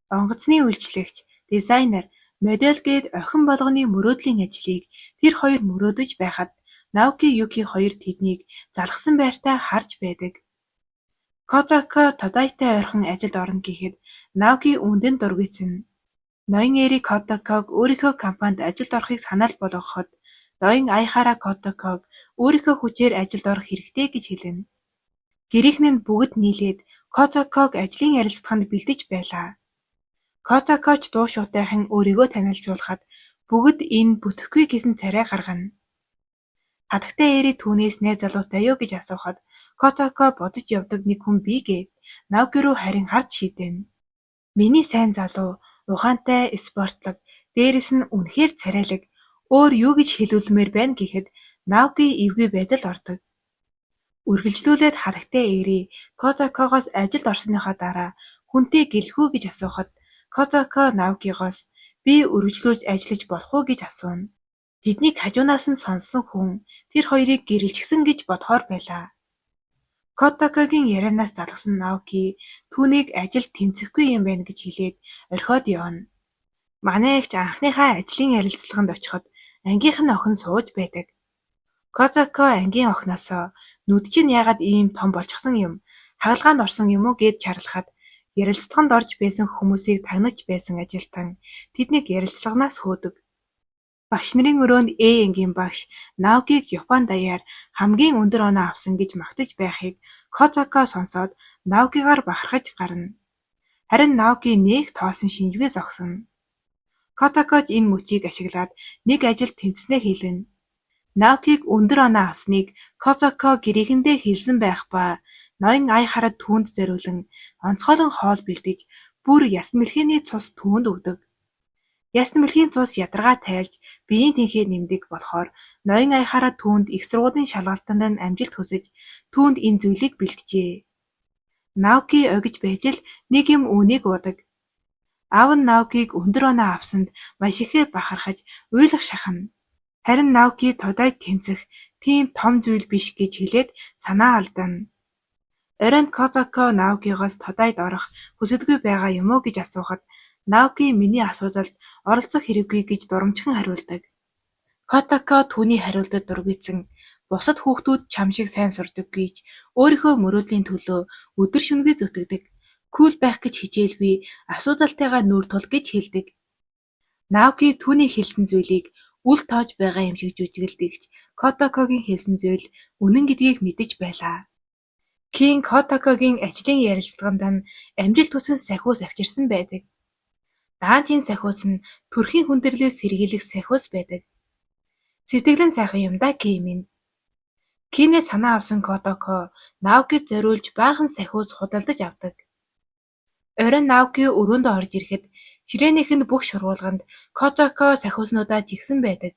Онгоцны үйлчлэгч, дизайнер, модель гээд охин болгоны мөрөөдлийн ажлыг тэр хоёр мөрөөдөж байхад Наоки Юки хоёр тэднийг залгсан байртаа харж байдаг. Котако тодайтай ойрхон ажилд орно гэхэд Наоки үндэнд дургүйцэн. Ноён Эри Котаког өөрийнхөө компанид ажилд орохыг санал болгоход ноён Айхара Котаког өөрийнхөө хүчээр ажилд орох хэрэгтэй гэж хэлнэ. Гэрийнхэн нь бүгд нийлээд Котаког ажлын ярилцлаганд бэлдэж байлаа. Котакоч дуу шуутайхан өөрийгөө танилцуулахад бүгд энэ бүтэхгүй гэсэн царай гаргана. Хатагтай Эри түүнээс найз залуутай юу гэж асуухад Котако бодож явдаг нэг хүн бий гээд Наоки руу харин харж шийдэнэ. Миний сайн залуу, ухаантай, спортлог, дээрэс нь үнэхээр царайлаг, өөр юу гэж хэлүүлмээр байна гэхэд Наоки эвгүй байдал ордог. Үргэлжлүүлээд хатагтай Эри Котакогоос ажилд орсныхаа дараа хүнтэй гэлэхүү гэж асуухад Котако Наокигоос би үргэлжлүүлж ажиллаж болох уу гэж асууна. Тэднийг хажуунаас нь сонссон хүн тэр хоёрыг гэрэлжсэн гэж бодохоор байлаа. Котакогийн ярианаас залгсан Наоки түүнийг ажилд тэнцэхгүй юм байна гэж хэлээд орхиод явна. Манай эгч анхныхаа ажлын ярилцлаганд очиход ангийнх нь охин сууж байдаг. Котако ангийн охиноосоо нүд чинь яагаад ийм том болчихсон юм? Хагалгаанд орсон юм уу гэд чарлахад ярилцлаганд орж байсан хүмүүсийг тагнаж байсан ажилтан тэднийг ярилцлаганаас хөөдөг. Багш нарын өрөөнд ангийн багш Наокиг Япон даяар хамгийн өндөр оноо авсан гэж магтаж байхыг Котако сонсоод Наокигаар бахархаж гарна. Харин Наоки нэг тоосон шинжгүй зогсоно. Котакоч энэ мөчийг ашиглаад нэг ажилд тэнцснээ хэлнэ. Наокиг өндөр оноо авсныг Котако гэрээхэндээ хэлсэн байх ба ноён Айхарад түүнд зориулан онцгойлон хоол бэлдэж бүр яс мэлхээний цус түүнд өгдөг. Яс мэлхийн цус ядаргаа тайлж биеийн тэнхээ нэмдэг болохоор ноён Айхараа түүнд их сургуулийн шалгалтанд нь амжилт хүсэж түүнд энэ зүйлийг бэлтжээ. Наоки огж байж л нэг юм үүнийг уудаг. Аав нь Наокиг өндөр оноо авсанд маш ихээр бахархаж уйлах шахна. Харин Наоки тодайд тэнцэх тийм том зүйл биш гэж хэлээд санаа алдана. Оройн Котако Наокигоос тодайд орох хүсэлгүй байгаа юм уу гэж асуухад Наоки миний асуудалд оролцох хэрэггүй гэж дурамжхан хариулдаг. Котако түүний хариултад дургүйцэн бусад хүүхдүүд чам шиг сайн сурдаггүй ч өөрийнхөө мөрөөдлийн төлөө өдөр шөнөгүй зүтгэдэг. Кул байх гэж хичээлгүй асуудалтайгаа нүүр тул гэж хэлдэг. Наоки түүний хэлсэн зүйлийг үл тоож байгаа юм шиг жүжиглдэгч Котакогийн хэлсэн зүйл үнэн гэдгийг мэдэж байлаа. Кин Котакогийн ажлын ярилцлаганд нь амжилт хүсэн сахиус авчирсан байдаг. Даанчийн сахиус нь төрхийн хүндрэлээс сэргийлэх сахиус байдаг. Сэтгэлэн сайхан юм да Ким минь. Кинээ санаа авсан Котако Наокид зориулж баахан сахиус худалдаж авдаг. Оройн Наоки өрөөндөө орж ирэхэд ширээнийх нь бүх шургуулганд Котако сахиуснуудаа жигсэн байдаг.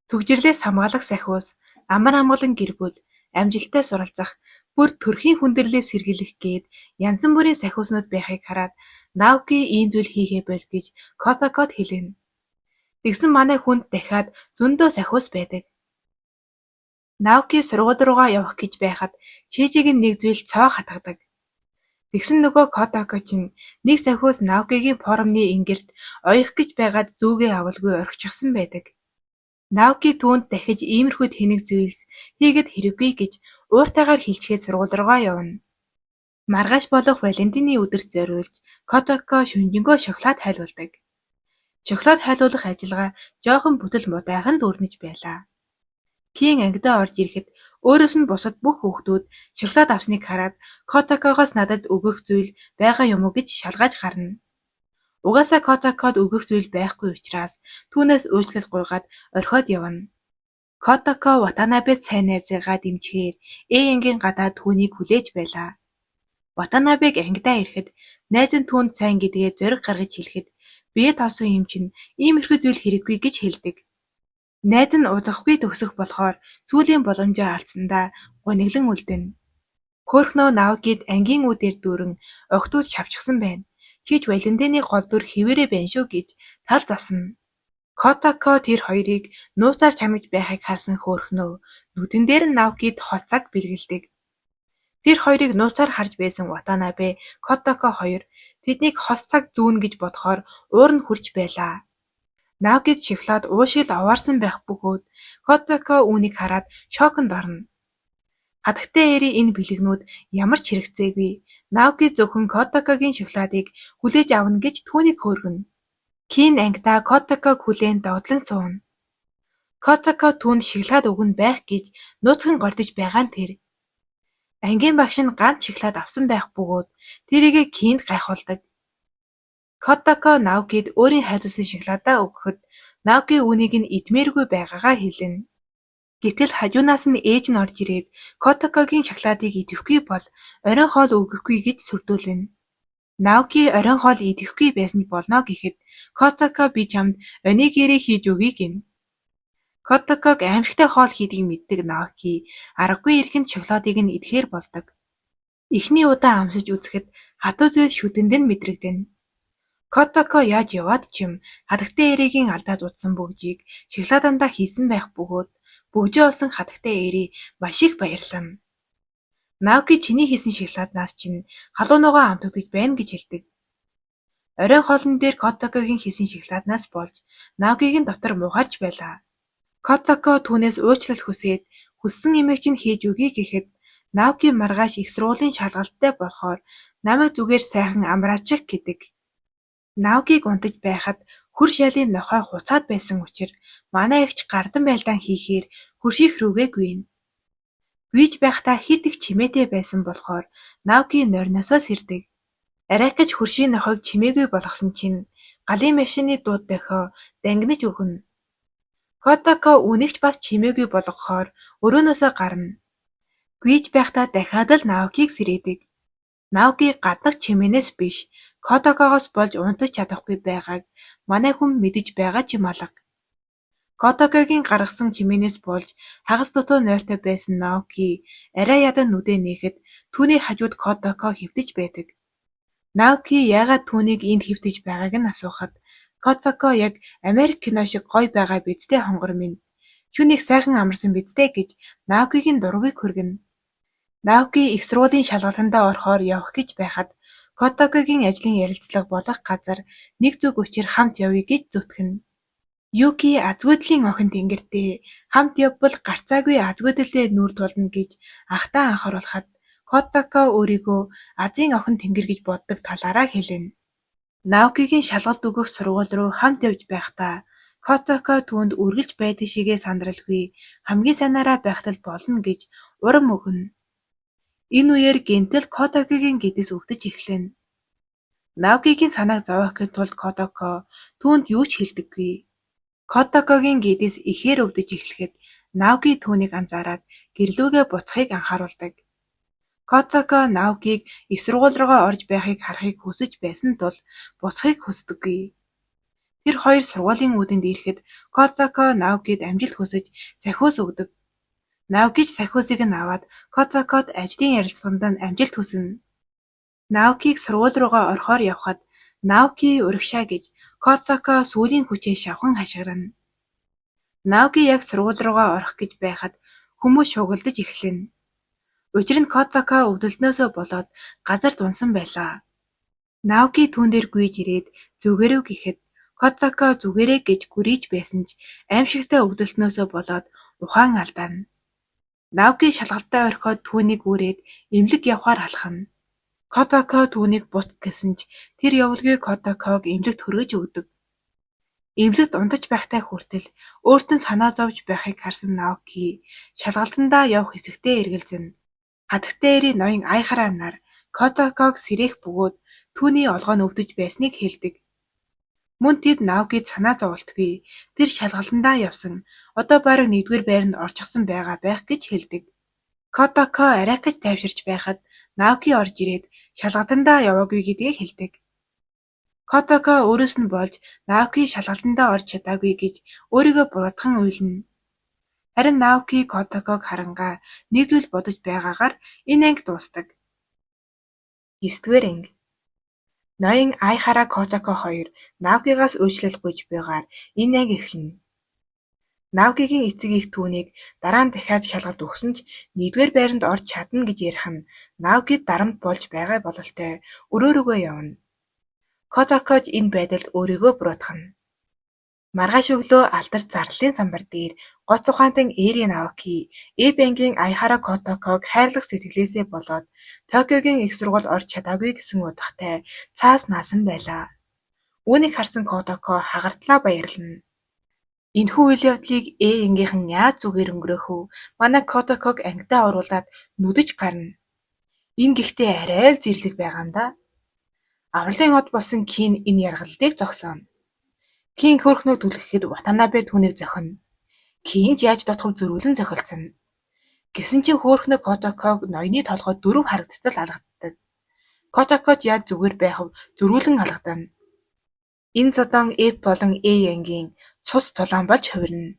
Түгжирлээс хамгаалах сахиус, амар амгалан гэр бүл, амжилттай суралцах, бүр төрхийн хүндрэлээс сэргийлэх гээд янз бүрийн сахиуснууд байхыг хараад Наоки ийм зүйл хийхээ боль гэж Котакод хэлнэ. Тэгсэн манай хүнд дахиад зөндөө сахиус байдаг. Наоки сургууль руугаа явах гэж байхад Шижиг нь нэг зүйл цоо хатгадаг. Тэгсэн нөгөө Котако чинь нэг сахиус Наокигийн формны ингэрт оёх гэж байгаад зүүгээ авалгүй орхичихсан байдаг. Наоки түүнд дахиж иймэрхүү тэнэг зүйлс хийгээд хэрэггүй гэж ууртайгаар хэлчихэд сургууль руугаа явна. Маргааш болох Валентины өдөрт зориулж Котако шөнжөнгөө шоколад хайлуулдаг. Шоколад хайлуулах ажиллагаа жоохон бүтэл мудаахан л өрнөж байлаа. Кийн ангидаа орж ирэхэд өөрөөс нь бусад бүх хүүхдүүд шоколад авсныг хараад Котакогоос надад өгөх зүйл байгаа юм уу гэж шалгааж гарна. Угаасаа Котакод өгөх зүйл байхгүй учраас түүнээс уучлал гуйгаад орхиод явна. Котако Ватанабед сайн найзыгаа дэмжихээр Эйенгийн гадаа түүнийг хүлээж байлаа. Ватанабег ангидаа ирэхэд найз нь түүнд сайн гэдгээ зориг гаргаж хэлэхэд бие тоосон юм чинь иймэрхүү зүйл хэрэггүй гэж хэлдэг. Найз нь удахгүй төгсөх болохоор сүүлийн боломжоо алдсандаа гуниглан үлдэнэ. Хөөрхнөө Наокид ангийн үдээр дүүрэн огтуд шавчихсан байна. Чиж Валентины гол дүр хэвээрээ байна шүү гэж тал засна. Котако тэр хоёрыг нууцаар чанагж байхыг харсан хөөрхнөө нүдэн дээр нь Наокид хот цаг бэлгэлдэг. Тэр хоёрыг нууцаар харж байсан Ватанабе, Котако хоёр тэднийг хос цаг зүүн гэж бодохоор уур нь хүрч байлаа. Наокид шоколад уушил оваарсан байх бөгөөд Котако үүнийг хараад шоконд орно. Хатагтай ээри энэ бэлэгнүүд ямар ч хэрэгцээгүй. Наоки зөвхөн Котакогийн шоколадыг хүлээж авна гэж түүнийг хөөргөнө. Кийн ангидаа Котаког хүлээн догдлон сууна. Котако түүнд шоколад өгнө байх гэж нууцхан гордож байгаа нь тэр. Ангийн багш нь ганц шоколад авсан байх бөгөөд тэрийг Кинд гайхуулдаг. Котако Наокид өөрийн хайрласан шоколадаа өгөхөд Наоки үүнийг нь идмээргүй байгаагаа хэлнэ. Гэтэл хажуунаас нь ээж нь орж ирээд Котакогийн шоколадыг идэвхгүй бол оройн хоол өгөхгүй гэж сүрдүүлнэ. Наоки оройн хоол идэвхгүй байсан болно гэхэд Котако би чамд онигири хийж өгье гэнэ. Котаког аимшигтай хоол хийдгийг мэддэг Наоки аргагүй эрхэнд шоколадыг нь идэхээр болдог. Эхний удаа амсаж үзэхэд хатуу зүйл шүтэнд нь мэдрэгдэнэ. Котако яаж яваад ч юм хатагтай ээригийн алдаад утсан бүгжийг шоколадандаа хийсэн байх бөгөөд бүгжээ олсон хатагтай ээри маш их баярлана. Наоки чиний хийсэн шоколаднаас чинь халуунуугаа амтагдаж байна гэж хэлдэг. Оройн хоолн дээр Котакогийн хийсэн шоколаднаас болж Наокигийн дотор муухарж байлаа. Котако түүнээс уучлал хүсээд хүссэн юмыг чинь хийж өгье гэхэд Наоки маргааш их сургуулийн шалгалттай болохоор намайг зүгээр сайхан амраачих гэдэг. Наокиг унтаж байхад хөр шалын нохой хуцаад байсан учраас манай эгч гардан байлдаан хийхээр хөрших рүүгээ гүйнэ. Гүйж байхдаа хит их чимээтэй байсан болохоор Наоки нойрносоо сэрдэг. Арайкаж хөршийн нохойг чимээгүй болгосон чинь галын машины дууд дохио дангинаж өгнө. Котако үнэгч бас чимээгүй болгохоор өрөөнөөсөө гарна. Гүйж байхдаа дахиад л Наокиг сэрээдэг. Наоки гаднах чимээнээс биш Котакогоос болж унтаж чадахгүй байгааг манай хүн мэдэж байгаа ч юм алга. Котакогийн гаргасан чимээнээс болж хагас дутуу нойртой байсан Наоки арай ядан нүдэ нээхэд түүний хажууд Котако хэвтэж байдаг. Наоки яагаад түүнийг энд хэвтэж байгааг нь асуухад Котако яг Америк кино шиг гоё байгаа бидтэй хонгор минь. Шүнийг сайхан амарсан бидтэй гэж Наокигийн дургыг хүргэнэ. Наоки их сургуулийн шалгалтандаа орохоор явах гэж байхад Котакогийн ажлын ярилцлага болох газар нэг зүг учир хамт явъя гэж зүтгэнэ. Юки азгүйдлийн охин тэнгэртээ хамт явбал гарцаагүй азгүйдэлдээ нүүр тулна гэж ахтаа анхааруулхад Котако өөрийгөө Азийн охин тэнгэр гэж боддог талаараа хэлнэ. Наокигийн шалгалт өгөх сургууль руу хамт явж байхдаа Котако түүнд үргэлж байдаг шигээ сандралгүй хамгийн сайнаараа байхтал болно гэж урам өгнө. Энэ үеэр гэнтэл Котакогийн гэдэс өвдөж эхлэнэ. Наокигийн санааг зовоохын тулд Котако түүнд юу ч хэлдэггүй. Котакогийн гэдэс ихээр өвдөж эхлэхэд Наоки түүнийг анзаараад гэрлүүгээ буцахыг анхааруулдаг. Котако Наокиг их сургууль руугаа орж байхыг харахыг хүсэж байсан тул буцахыг хүсдэггүй. Тэр хоёр сургуулийн үүдэнд ирэхэд Котако Наокид амжилт хүсэж сахиус өгдөг. Наоки ч сахиусыг нь аваад Котакод ажлын ярилцлаганд нь амжилт хүснэ. Наокиг сургууль руугаа орохоор явхад Наоки урагшаа гэж Котако сүүлийн хүчээ шавхан хашгирна. Наоки яг сургууль руугаа орох гэж байхад Хүмүүс шуугилдаж эхлэнэ. Учир нь Котака өвдөлтнөөсөө болоод газар дунсан байлаа. Наоки түүн дээр гүйж ирээд зүгээрөө гэхэд Котака зүгээрээ гэж гүрийж байсан ч аимшигтай өвдөлтнөөсөө болоод ухаан алдаана. Наоки шалгалтаа орхиод түүнийг үрээд эмнэлэг явахаар алхана. Котака түүнийг бут гэсэн ч тэр явуулгүй Котаког эмнэлэгт хөргөж өгдөг. Эмнэлэгт унтаж байхтай хүртэл өөрт нь санаа зовж байхыг харсан Наоки шалгалтандаа явах хэсэгтээ эргэлзэнэ. Хатагтай эрийн ноён Айхара нар Котаког сэрээх бөгөөд түүний олгоо нь өвдөж байсныг хэлдэг. Мөн тэд Наокид санаа зоволтгүй тэр шалгалтандаа явсан одоо бараг 1-р байранд орчихсон байгаа байх гэж хэлдэг. Котако арайх гэж тайвширч байхад Наоки орж ирээд шалгалтандаа яваагүй гэдгээ хэлдэг. Котако өөрөөс нь болж Наоки шалгалтандаа орж чадаагүй гэж өөрийгөө буруутган уйлна. Харин Наоки Котаког харангаа нэг зүйл бодож байгаагаар энэ анги дуустдаг. 9-р анги. Ноён Айхара Котако хоёр Наокигаас уучлал гуйж байгаар энэ анги эхэлнэ. Наокигийн эцэг их түүнийг дараа нь дахиад шалгалт өгсөн ч 1-р байранд орж чадна гэж ярих нь Наокид дарамт болж байгаа бололтой өрөөрөөгөө явна. Котакож энэ байдалд өөрийгөө буруутгана. Маргааш өглөө алдарт зарлалын самбар дээр гоц ухаантан Эри Наоки Эбэнгийн Айхара Котаког хайрлах сэтгэлээсээ болоод Токиогийн их сургууль орж чадаагүй гэсэн утгатай цаас наасан байлаа. Үүнийг харсан Котако хагартлаа баярлана. Энэхүү үйл явдлыг Энгийнхэн яаж зүгээр өнгөрөөх вэ? Манай Котаког ангидаа оруулаад нүдэж гарна. Энэ гэхдээ арай л зэрлэг байгаа юм да. Авралын од болсон Кин энэ яргаллыг зогсооно. Кин хөрхнөө түлхэхэд Ватанабе түүнийг зохино. Кин ч яаж дотхов зөрүүлэн зохилцсон. Гэсэн чинь хөөхнөө Котаког ноёны толгой 4 харагдтал алгаддаг. Котакож яаж зүгээр байх вэ? Зөрүүлэн алгадана. Энэ зодон Эп болон Энгийн цус тулаан болж хувирна.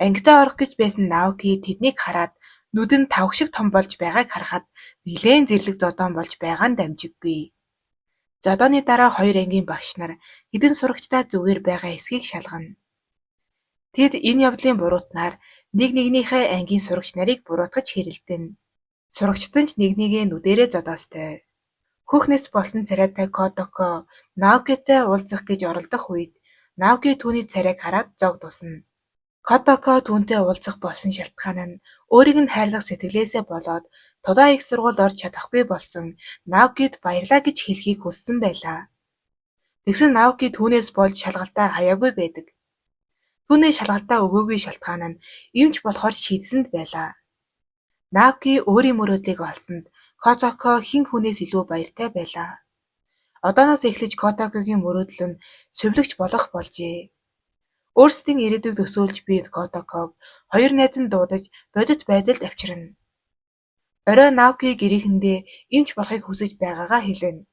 Ангидаа орох гэж байсан Наоки тэднийг хараад нүд нь тавх шиг том болж байгааг харахад нэлээд зэрлэг зодон болж байгаа нь дамжиггүй. Зодооны дараа 2 ангийн багш нар хэдэн сурагчдаа зүгээр байгаа эсхийг шалгана. Тэд энэ явдлын буруутнаар нэг нэгнийхээ ангийн сурагч нарыг буруутгаж хэрэлдэнэ. Сурагчид нь нэгнийгээ нүдэрээ зодоостой. Хүүхнээс болсон царайтай Котако Наокитой уулзах гэж оролдох үед Наоки түүний царайг хараад зог дусна. Котако түүнтэй уулзах болсон шалтгаан нь өөрийг нь хайрлах сэтгэлээсээ болоод тулаан их сургууль орж чадахгүй болсон Наокид баярлаа гэж хэлхийг хүссэн байлаа. Тэгсэн Наоки түүнээс болж шалгалтаа хаяагүй байдаг. Түүний шалгалтаа өгөөгүй шалтгаан нь эмч болохоор шийдсэнд байлаа. Наоки өөрийн мөрөөдлийг олсонд Котако хэн хүнээс илүү баяртай байлаа. Одооноос эхлэж Котакогийн мөрөөдөл нь сувилагч болох болжээ. Өөрсдийн ирээдүйг төсөөлж буй Котаког хоёр найз нь дуудаж бодит байдалд авчирна. Орой Наоки гэрээхэндээ эмч болохыг хүсэж байгаагаа хэлнэ.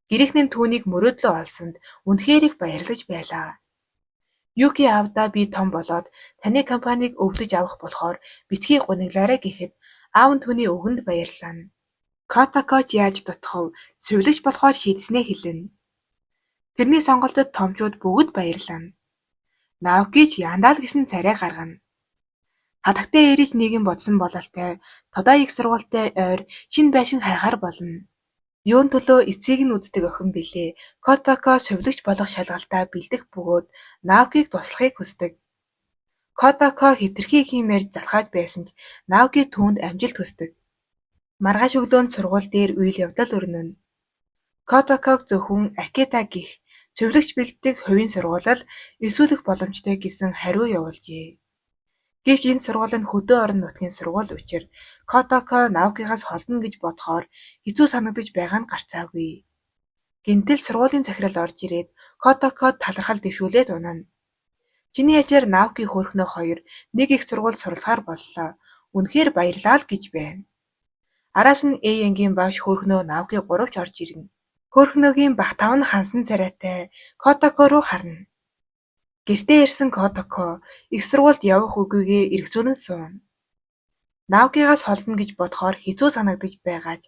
Гэрээхэн нь түүнийг мөрөөдлөө олсонд үнэхээр их баярлаж байлаа. Юки аавдаа би том болоод таны компанийг өвлөж авах болохоор битгий гуниглаарай гэхэд аав нь түүний өгөнд баярлана. Котакож яаж дутхав сувилагч болохоор шийдснээ хэлнэ. Тэрний сонголтод томчууд бүгд баярлана. Наоки ч яндаа л гэсэн царай гаргана. Хатагтай эрэж нийгэм бодсон бололтой тодоо их сургуультай ойр шинэ байшин хайхаар болно. Юун төлөө эцийг нь үздэг охин билээ. Котако сувилагч болох шалгалтаа бэлдэх бөгөөд Наокиг туслахыг хүсдэг. Котако хэтэрхий хиймээр залхаад байсан ч Наоки түүнд амжилт хүсдэг. Маргааш өглөөнд сургууль дээр үйл явдал өрнөнө. Котаког зөвхөн Акита гих сувилагч бэлддэг хувийн сургуулиар эсвэлэх боломжтой гэсэн хариу явуулжээ. Гэвч энэ сургууль нь хөдөө орон нутгийн сургууль учир Котако Наокигаас холдно гэж бодохоор хэцүү санагдаж байгаа нь гарцаагүй. Гэнтэл сургуулийн захирал орж ирээд Котакод талархал дэвшүүлээд унана. Чиний ячаар Наоки хөөрхнөө хоёр нэг их сургуульд суралцахаар боллоо. Үнэхээр баярлалаа л гэж байна. Араас нь Энгийн багш хөөрхнөө Наоки гуравч орж ирнэ. Хөөрхнөөгийн бах тав нь хансан царайтай Котако руу харна. Гэртээ ирсэн Котако их сургуульд явах үгүйгээ эргцүүлэн сууна. Наокигаас холдно гэж бодохоор хэцүү санагдаж байгаач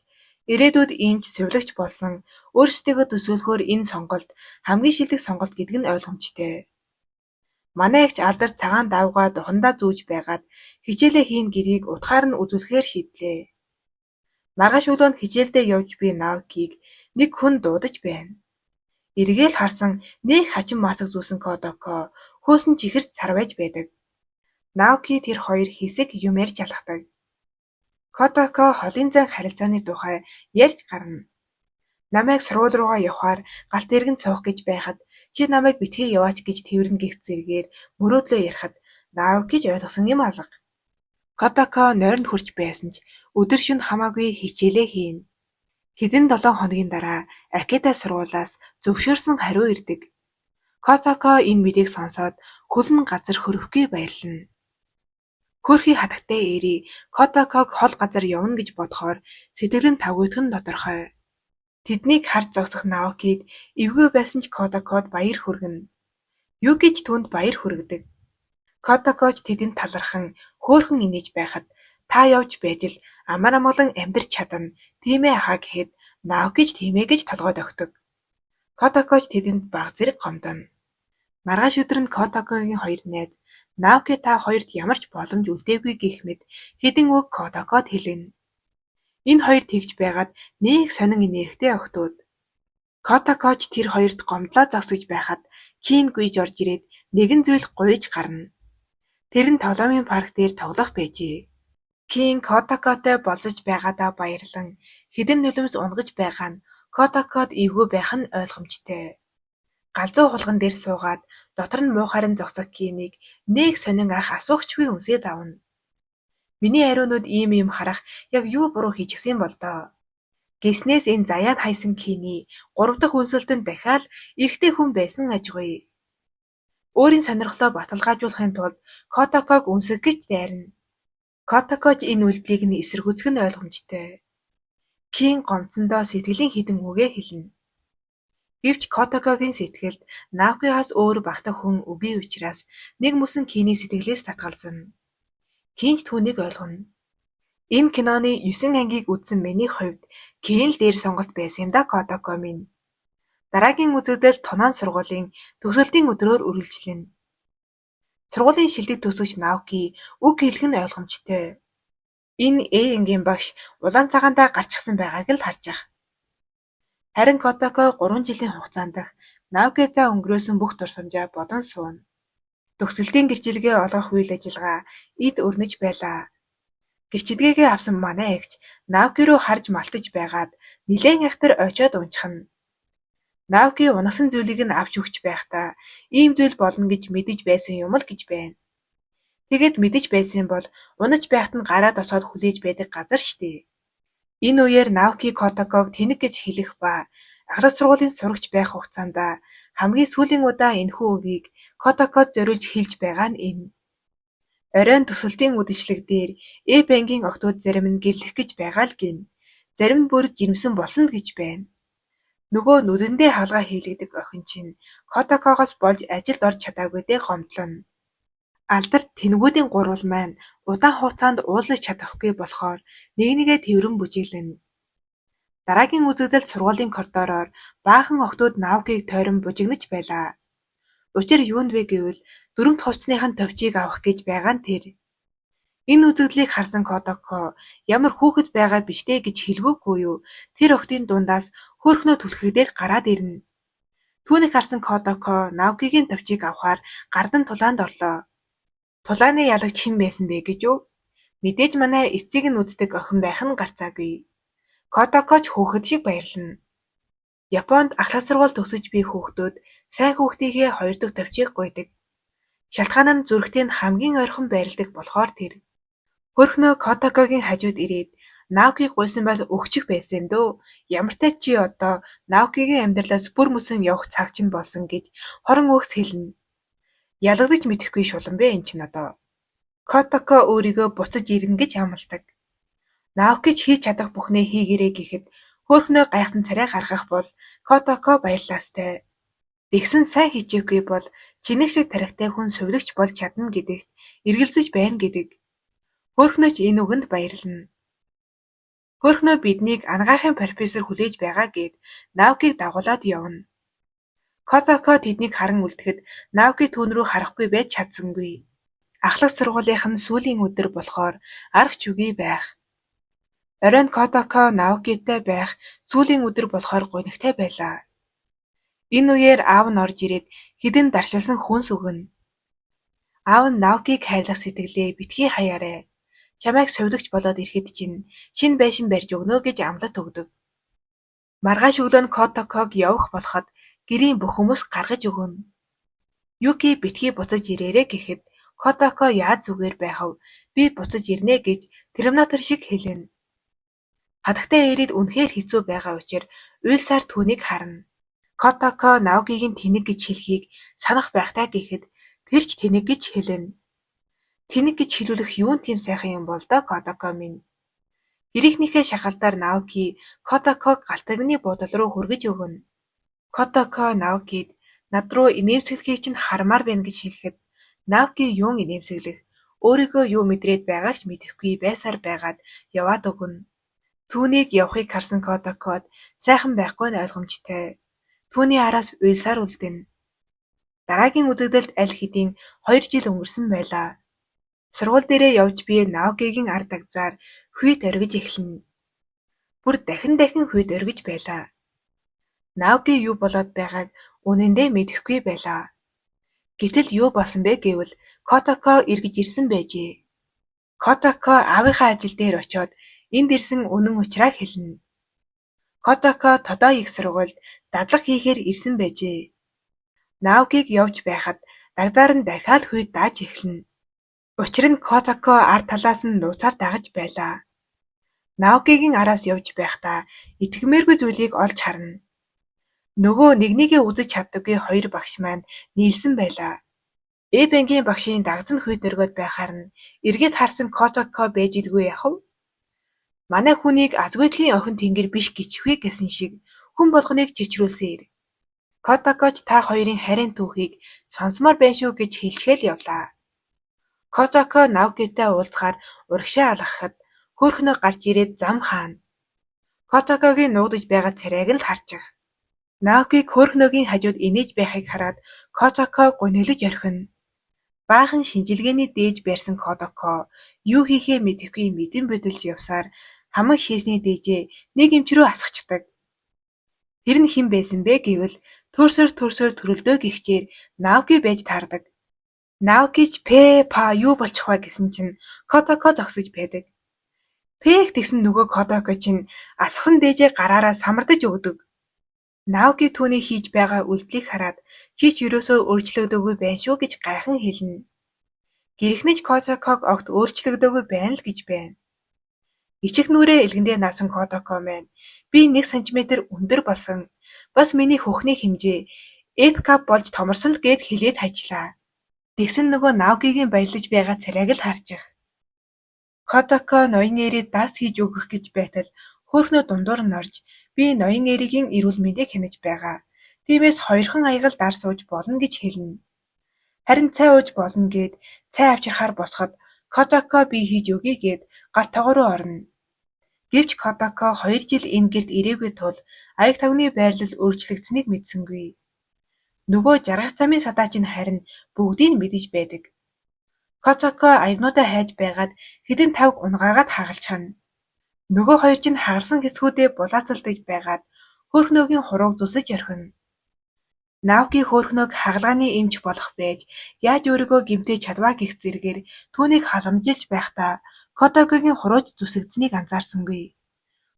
ирээдүйд эмч сувилагч болсон өөрсдийгөө төсөөлөхөөр энэ сонголт хамгийн шилдэг сонголт гэдэг нь ойлгомжтой. Манай эгч алдар цагаан давгаа духандаа зүүж байгаад хичээлээ хийн гэрийг утгаар нь үзүүлэхээр шийдлээ. Маргааш өглөө нь хичээлдээ явж буй Наокиг нэг хүн дуудаж байна. Эргээл харсан нэг хачин маск зүүсэн Котоко хөөсөн чихэрч сарвайж байдаг. Наоки тэр хоёр хэсэг юм ярьж алхдаг. Котоко холын зан харилцааны тухай ярьж гарна. Намайг сургууль руугаа явахаар галт эргэн цоох гэж байхад чи намайг битгий яваач гэж тэрвэрнэ гих зэрэгээр мөрөөдлөө ярихад Наоки ч ойлгосон юм алга. Котоко нойронд хурж байсан ч өдөр шөнө хамаагүй хичээлээ хийн. Хэдэн 7 хоногийн дараа Акита сургуулаас зөвшөөрсөн хариу ирдэг. Котоко энэ мэдээг сонсоод хөлн газар хөрөхгүй баярлана. Хөөрхий хатагтай Эри Котоког хол газар явна гэж бодохоор сэтгэл нь тавгүйдах нь тодорхой. Тэднийг харж зогсох Наокид эвгүй байсан ч Котокод баяр хүргэнэ. Юки ч түүнд баяр хүргэдэг. Котокоч тэдэнд талархан хөөрхөн инээж байхад та явж байж л амар амгалан амьдрч чадна. Тийм ээ ахаа гэхэд Наоки ч тийм ээ гэж толгойд өгдөг. Котокоч тэдэнд баг зэрэг гомдоно. Маргааш өдөр нь Котокогийн хоёр найз Наоки та хоёрт ямар ч боломж үлдээгүй гэх мэт хэдэн үг Котокод хэлнэ. Энэ хоёр тэгж байгаад нэг сонин энергитэй охтууд. Котокоч тэр хоёрт гомдлоо зогсож байхад Кин гүйж орж ирээд нэгэн зүйл гуйж гарна. Тэр нь тоглоомын парк дээр тоглох байжээ. Кин Котокотой болцож байгаадаа баярлан хэдэн нулимс унгаж байгаа нь Котокод эвгүй байх нь ойлгомжтой. Галзуу хулган дээр суугаад дотор нь муухайран зогсох Кинийг нэг сонин ах асуугчгүй үнсээд авна. Миний ариунууд ийм харах яг юу буруу хийчихсэн бол доо. Гэснээс энэ заяад хайсан Кини 3 дахь үнсэлтэнд дахиад эрэгтэй хүн байсан ажгүй. Өөрийн сонирхлоо баталгаажуулахын тулд Котоког үнсэх гэж дайрна. Котокож энэ үйлдэлийг нь эсэргүүцэх нь ойлгомжтой. Кин гомцсондоо сэтгэлийн хідэн үгээ хэлнэ. Гэвч Котокогийн сэтгэлд Наокигаас өөр багтах хүн үгүй учраас нэг мөсөн Киний сэтгэлээс татгалзана. Кинч түүнийг ойлгоно. Энэ киноны 9 ангийг үзсэн миний хувьд Кин л дээр сонголт байсан юм да Котоко минь. Дараагийн үзэгдэл Тонон сургуулийн төгсөлтийн өдрөөр үргэлжлэнэ. Сургуулийн шилдэг төгсөгч Наоки үг хэлэх нь ойлгомжтой. Энэ ангийн багш улаан цагаандаа гарчихсан байгааг л харж ах. Харин Котоко 3 жилийн хугацаанд Наокитай өнгөрөөсөн бүх дурсамжаа бодон сууна. Төгсөлтийн гэрчилгээ олгох үйл ажиллагаа эд өрнөж байлаа. Гэрчилгээгээ авсан манай эгч Наоки руу харж малтаж байгаад нилээн ахтар очиод унчхна. Наоки унасан зүйлийг нь авч өгч байхдаа ийм зүйл болно гэж мэдэж байсан юм л гэж байна. Тэгэд мэдэж байсан бол унаж байхад нь гараад осоод хүлээж байдаг газар штий. Энэ үеэр Наоки Котоког тэнэг гэж хэлэх ба ахлах сургуулийн сурагч байх хугацаанд хамгийн сүүлийн удаа энэхүү үгийг Котокод зориулж хэлж байгаа нь энэ. Оройн төсөлтийн үдшилэг дээр бангийн октод зарим нь гэрлэх гэж байгаа л гин. Зарим нь бүр жирэмсэн болсон гэж байна. Нөгөө нүдэндээ хаалгаа хийлэгдэг охин чинь Котокогоос болж ажилд орж чадаагүйдээ гомдлоно. Алдарт тэнгүүдийн гурвал маань удаан хугацаанд уулзаж чадахгүй болохоор нэгээ тэрвэн бүжиглэнэ. Дараагийн үзэгдэлд сургуулийн коридороор баахан охтууд Наокиг тойрон бужигнаж байлаа. Учир юунд вэ гэвэл дөрөвт хувцсныхын товчийг авах гэж байгаа нь тэр. Энэ үзэгдлийг харсан Котоко ямар хүүхэд байгаа биш дээ гэж хэлвэхгүй юу? Тэр охтын дундаас хөөрхнөө түлхэгдээд гараад ирнэ. Түүнийг харсан Котоко Наокигийн товчийг авахаар гардан тулаанд орлоо. Тулааны ялагч хэн байсан бэ гэж юу? Мэдээж манай эцэг нь үздэг охин байх нь гарцаагүй. Котокоч хүүхэд шиг баярлана. Японд ахлах сургууль төгсөж буй хүүхдүүд сайн хүүхдийнхээ 2 дахь товчийг гуйдаг. Шалтгаан нь зүрхтээ хамгийн ойрхон байрладаг болохоор тэр. Хөрхнөө Котокогийн хажууд ирээд Наокиг гуйсан бол өгчих байсан юм дөө. Ямартай чи одоо Наокигийн амьдралаас бүр мөсөн явах цаг чинь болсон гэж хорон өгс хэлнэ. Ялгадаж мэдэхгүй шулан бэ эн чинь одоо. Котоко өөрийгөө буцаж ирнэ гэж амладаг. Наокич хийж чадах бүхнээ хийгэрэй гэхэд хөөрхнөө гайхсан царай гаргах бол Котоко баярлаастай. Тэгсэн сайн хичээхгүй бол чинэг шиг тарихтай хүн сувилагч болж чадна гэдэгт эргэлзэж байна гэдэг. Хөөрхнөөч энэ үгэнд баярлана. Хөөрхнөө биднийг анагаахын профессор хүлээж байгаа гэд Наокиг дагуулад явна. Котоко тэднийг харан үлдэхэд Наоки түүн рүү харахгүй байж чадсангүй. Ахлах сургуулийнх нь сүүлийн өдөр болохоор аргач үгүй байх. Оройн Котоко Наокитай байх сүүлийн өдөр болохоор гонигтай байлаа. Энэ үеэр аав нь орж ирээд хідэн даршилсан хүнс өгнө. Аав нь Наокиг хайрлах сэтгэлээ битгий хаяарай. Чамайг сувдагч болоод ирэхэд чинь шинэ байшин барьж өгнө гэж амлалт өгдөг. Маргааш өглөө нь Котоког явах болоход гэрийн бүх хүмүүс гаргаж өгнө. Юки битгий буцаж ирээрэй гэхэд Котоко яаж зүгээр байх вэ? Би буцаж ирнэ гэж Терминатор шиг хэлнэ. Хатагтай ирээд үнэхээр хэцүү байгаа учраас уйлсаар түүнийг харна. Котоко Наокигийн тэнэг гэж хэлхийг санах байхтай гэхэд тэр ч тэнэг гэж хэлнэ. Тэнэг гэж хэлүүлэх юун тийм сайхан юм бол доо Котоко минь. Гэрийнхнийхээ шахалдаар Наоки Котоког галтагны буудал руу хүргэж өгнө. Котоко Наокид над руу инээмсэглэхийг чинь хармаар байна гэж хэлэхэд Наоки юун инээмсэглэх, өөрийгөө юу мэдрээд байгааг ч мэдэхгүй байсаар байгаад яваад өгнө. Түүнийг явахыг харсан Котокод сайхан байхгүй нь ойлгомжтой. Түүний араас уйлсаар үлдэнэ. Дараагийн үзэгдэлд аль хэдийн 2 жил өнгөрсөн байлаа. Сургууль дээрээ явж би Наокигийн ард дагзаар хүйт оргиж эхэлнэ. Бүр дахин хүйт оргиж байлаа. Наоки юу болоод байгааг үнэндээ мэдэхгүй байлаа. Гэтэл юу болсон бэ гэвэл Котоко эргэж ирсэн байжээ. Котоко аавынхаа ажил дээр очиод энд ирсэн үнэн учраа хэлнэ. Котоко Тодо их сургуульд дадлага хийхээр ирсэн байжээ. Наокиг явж байхад дагзаар нь дахиад хүйт дааж эхэлнэ. Учир нь Котоко ард талаас нь нууцаар дагаж байлаа. Наокигийн араас явж байхдаа итгэмээргүй зүйлийг олж харна. Нөгөө нэгнийгээ үзэж чаддаггүй 2 багш маань нийлсэн байлаа. Эбенгийн багшийн дагзан хүйт өргөд байхаар нь эргээд харсан Котоко байж идэггүй яах вэ? Манай хүнийг азгүйдлийн охин тэнгэр биш гिचвэ гэсэн шиг хүн болгоныг чичрүүлсээр. Котокоч та хоёрын харийн түүхийг сонсомоор байна шүү гэж хэлчихэл явлаа. Котоко Наокитай уулзахаар урагшаа алгахад хөөрхнөө гарч ирээд зам хаана. Котокогийн нуугдаж байгаа царайг нь л харчих. Наокиг хөөрхнөөгийн хажууд инээж байхыг хараад Котоко гуниглаж орхино. Баахан шинжилгээний дээж барьсан Котоко юу хийхээ мэдэхгүй мэдэн бодолж явсаар хамаг шийсний дээжээ нэг эмч рүү асгачдаг. Тэр нь хэн байсан бэ гэвэл төрсөөр төрөлдөө гихчээр Наоки байж таардаг. Наокич па юу болчих вэ гэсэн чинь Котоко зогсож байдаг. Пэх тэгсэн нөгөө Котоко чинь асгасан дээжээ гараараа самардаж өгдөг. Наоки түүний хийж байгаа үйлдэлийг хараад чи ч ерөөсөө өөрчлөгдөөгүй байна шүү гэж гайхан хэлнэ. Гэрхнэж Котоког огт өөрчлөгдөөгүй байна л гэж байна. Ичих нүрээ элгэндээ наасан Котоко маань би 1 см өндөр болсон. Бас миний хөхний хэмжээ F-cup болж томорсон л гэд хэлээд хажлаа. Тэгсэн нөгөө Наокигийн баярлаж байгаа царайг л харчих. Котоко ноён нэрийг дарс хийж өгөх гэж байтал хөөрхнөө дундуур нь орж би ноён нэрийн эрүүл мэндийг хянаж байгаа. Тиймээс хоёрхан аягаар дарс ууж болно гэж хэлнэ. Харин цай ууж болно гэд цай авчирхаар босоход Котоко би хийж өгье гэд гал тогоо руу орно. Гэвч Котоко 2 жил энэ гэрт ирээгүй тул аяг тавны байрлал өөрчлөгдсөнийг мэдсэнгүй. Нөгөө жаргах замын садаачин харин бүгдийг нь мэдэж байдаг. Котоко аягнуудаа хайж байгаад хэдэн тавг унгаагаад хагалж хана. Нөгөө хоёр чинь хагарсан хэсгүүдээ булаацалдаж байгаад хөөрхнөөгийн хурууг зүсэж орхино. Наоки хөөрхнөөг хагалгааны эмч болох байж яаж өөрийгөө гэмтэж чадваа гэх зэргээр түүнийг халамжилж байхдаа Котокогийн хурууж зүсэгдсэнийг анзаарсангүй.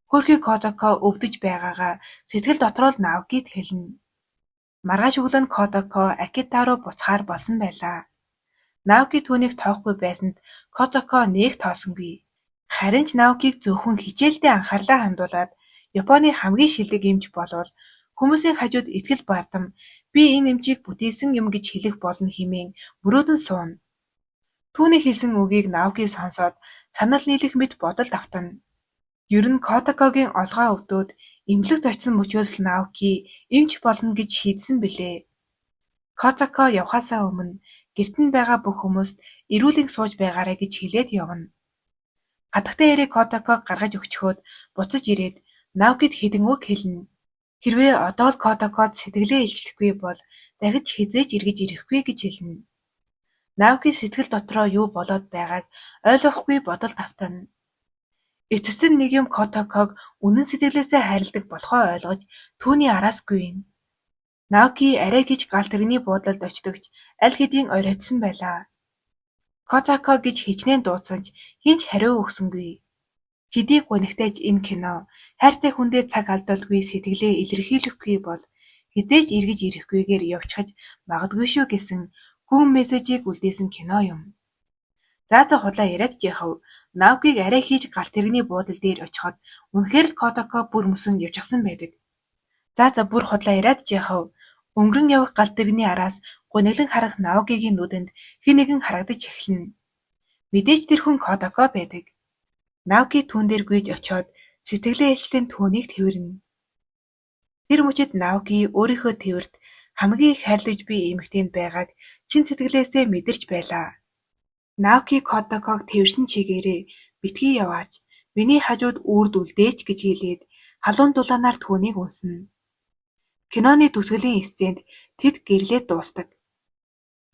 Хөөрхий Котоко өвдөж байгаагаа сэтгэл дотроо л Наокид хэлнэ. Маргааш өглөө нь Котоко Акита руу буцахаар болсон байлаа. Наоки түүнийг тоохгүй байсанд Котоко нэг тоосонгүй. Харин ч Наокиг зөвхөн хичээлдээ анхаарлаа хандуулад Японы хамгийн шилдэг эмч болвол хүмүүсийн хажууд итгэл бардам би энэ эмчийг бүтээсэн юм гэж хэлэх болно хэмээн мөрөөдөн сууна. Түүний хэлсэн үгийг Наоки сонсоод санал нийлэх мэт бодолд автана. Ер нь Котокогийн олгоо өвдөөд эмнэлэгт очсон мөчөөс л Наоки эмч болно гэж шийдсэн билээ. Котоко явхаасаа өмнө гэрт нь байгаа бүх хүмүүст эрүүлэн сууж байгаарай гэж хэлээд явна. Хатагтай яриг Котоког гаргаж өгчхөөд буцаж ирээд Наокид хэдэн үг хэлнэ. Хэрвээ одоо л Котокод сэтгэлээ илчлэхгүй бол дахиж хизээж эргэж ирэхгүй гэж хэлнэ. Наоки сэтгэл дотроо юу болоод байгааг ойлгохгүй бодол тавтана. Эцэст нь нэг юм Котоког үнэн сэтгэлээсээ хайрладаг болохоо ойлгож түүний араас гүйнэ. Наоки арай гэж гал тэрэгний буудлалд очдогч аль хэдийн оройтсон байлаа. Котоко гэж хичнээн дуудсан ч хэн ч хариу өгсөнгүй. Хэдий гунигтайж энэ кино хайртай хүндээ цаг алдуулгүй сэтгэлээ илэрхийлэхгүй бол хизээж эргэж ирэхгүйгээр явчихаж магадгүй шүү гэсэн хүн мессежийг үлдээсэн кино юм. За худлаа яриад жихав. Наокиг арай хийж галт тэрэгний буудлал дээр очиход үнэхээр л Котоко бүр мөсөн явчихсан байдаг. За бүр худлаа яриад жихав. Өнгөрөн явах галт тэрэгний араас гуниглан харах Наокигийн нүдэнд хэн нэгэн харагдаж эхэлнэ. Мэдээж тэр хүн Котоко байдаг. Наоки түүн дээр гүйж очиод сэтгэлээ илчлэн түүнийг тэвэрнэ. Тэр мөчид Наоки өөрийнхөө тэвэрт хамгийн их хайрлаж буй эмэгтэйнд байгааг чин сэтгэлээсээ мэдэрч байлаа. Наоки Котоког тэвэрсэн чигээрээ битгий яваач, миний хажууд үрд үлдээч гэж хэлээд халуун дулаанаар түүнийг үнснэ. Киноны төгсгөлийн сценд тэд гэрлээд дуустдаг.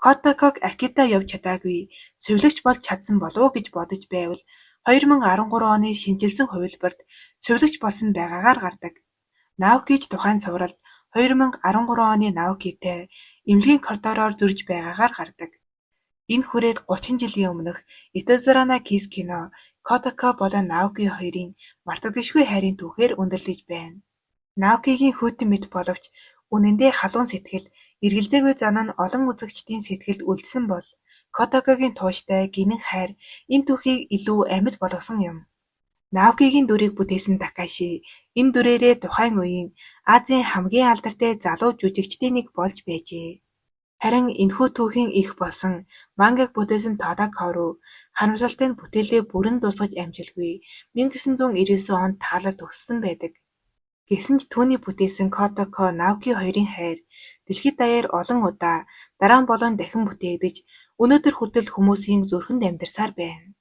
Котоког Акита явж чадаагүй, сувилагч болж чадсан болов уу гэж бодож байвал 2013 оны шинжилсэн хувилбарт сувилагч болсон байгаагаар гардаг. Наоки ч тухайн цувралд 2013 оны Наокитэй эмнэлгийн коридороор зурж байгаагаар гардаг. Энэ хүрээд 30 жилийн өмнөх Итозурана Кис кино Котоко болон Наоки хоёрын мартагдашгүй хайрын түүхээр өндөрлөж байна. Наокигийн хүйтэн мэт боловч үнэндээ халуун сэтгэл, эргэлзээгүй зан нь олон үзэгчдийн сэтгэлд үлдсэн бол Котокогийн тууштай гинэн хайр энэ түүхийг илүү амьд болгосон юм. Наокигийн дүрийг бүтээсэн Такаши энэ дүрээрээ тухайн үеийн Азийн хамгийн алдартай залуу жүжигчдийн нэг болж байжээ. Харин энэхүү түүхийн их болсон мангаг бүтээсэн Тадакору харамсалтай нь бүтээлээ бүрэн дуусгаж амжилгүй 1999 онд таалал төгссөн байдаг. Гэсэн ч түүний бүтээсэн Котоко Наоки хоёрын хайр дэлхийд даяар олон удаа дараа нь болон дахин бүтээгдэж өнөөдөр хүртэл хүмүүсийн зүрхэнд амьдарсаар байна.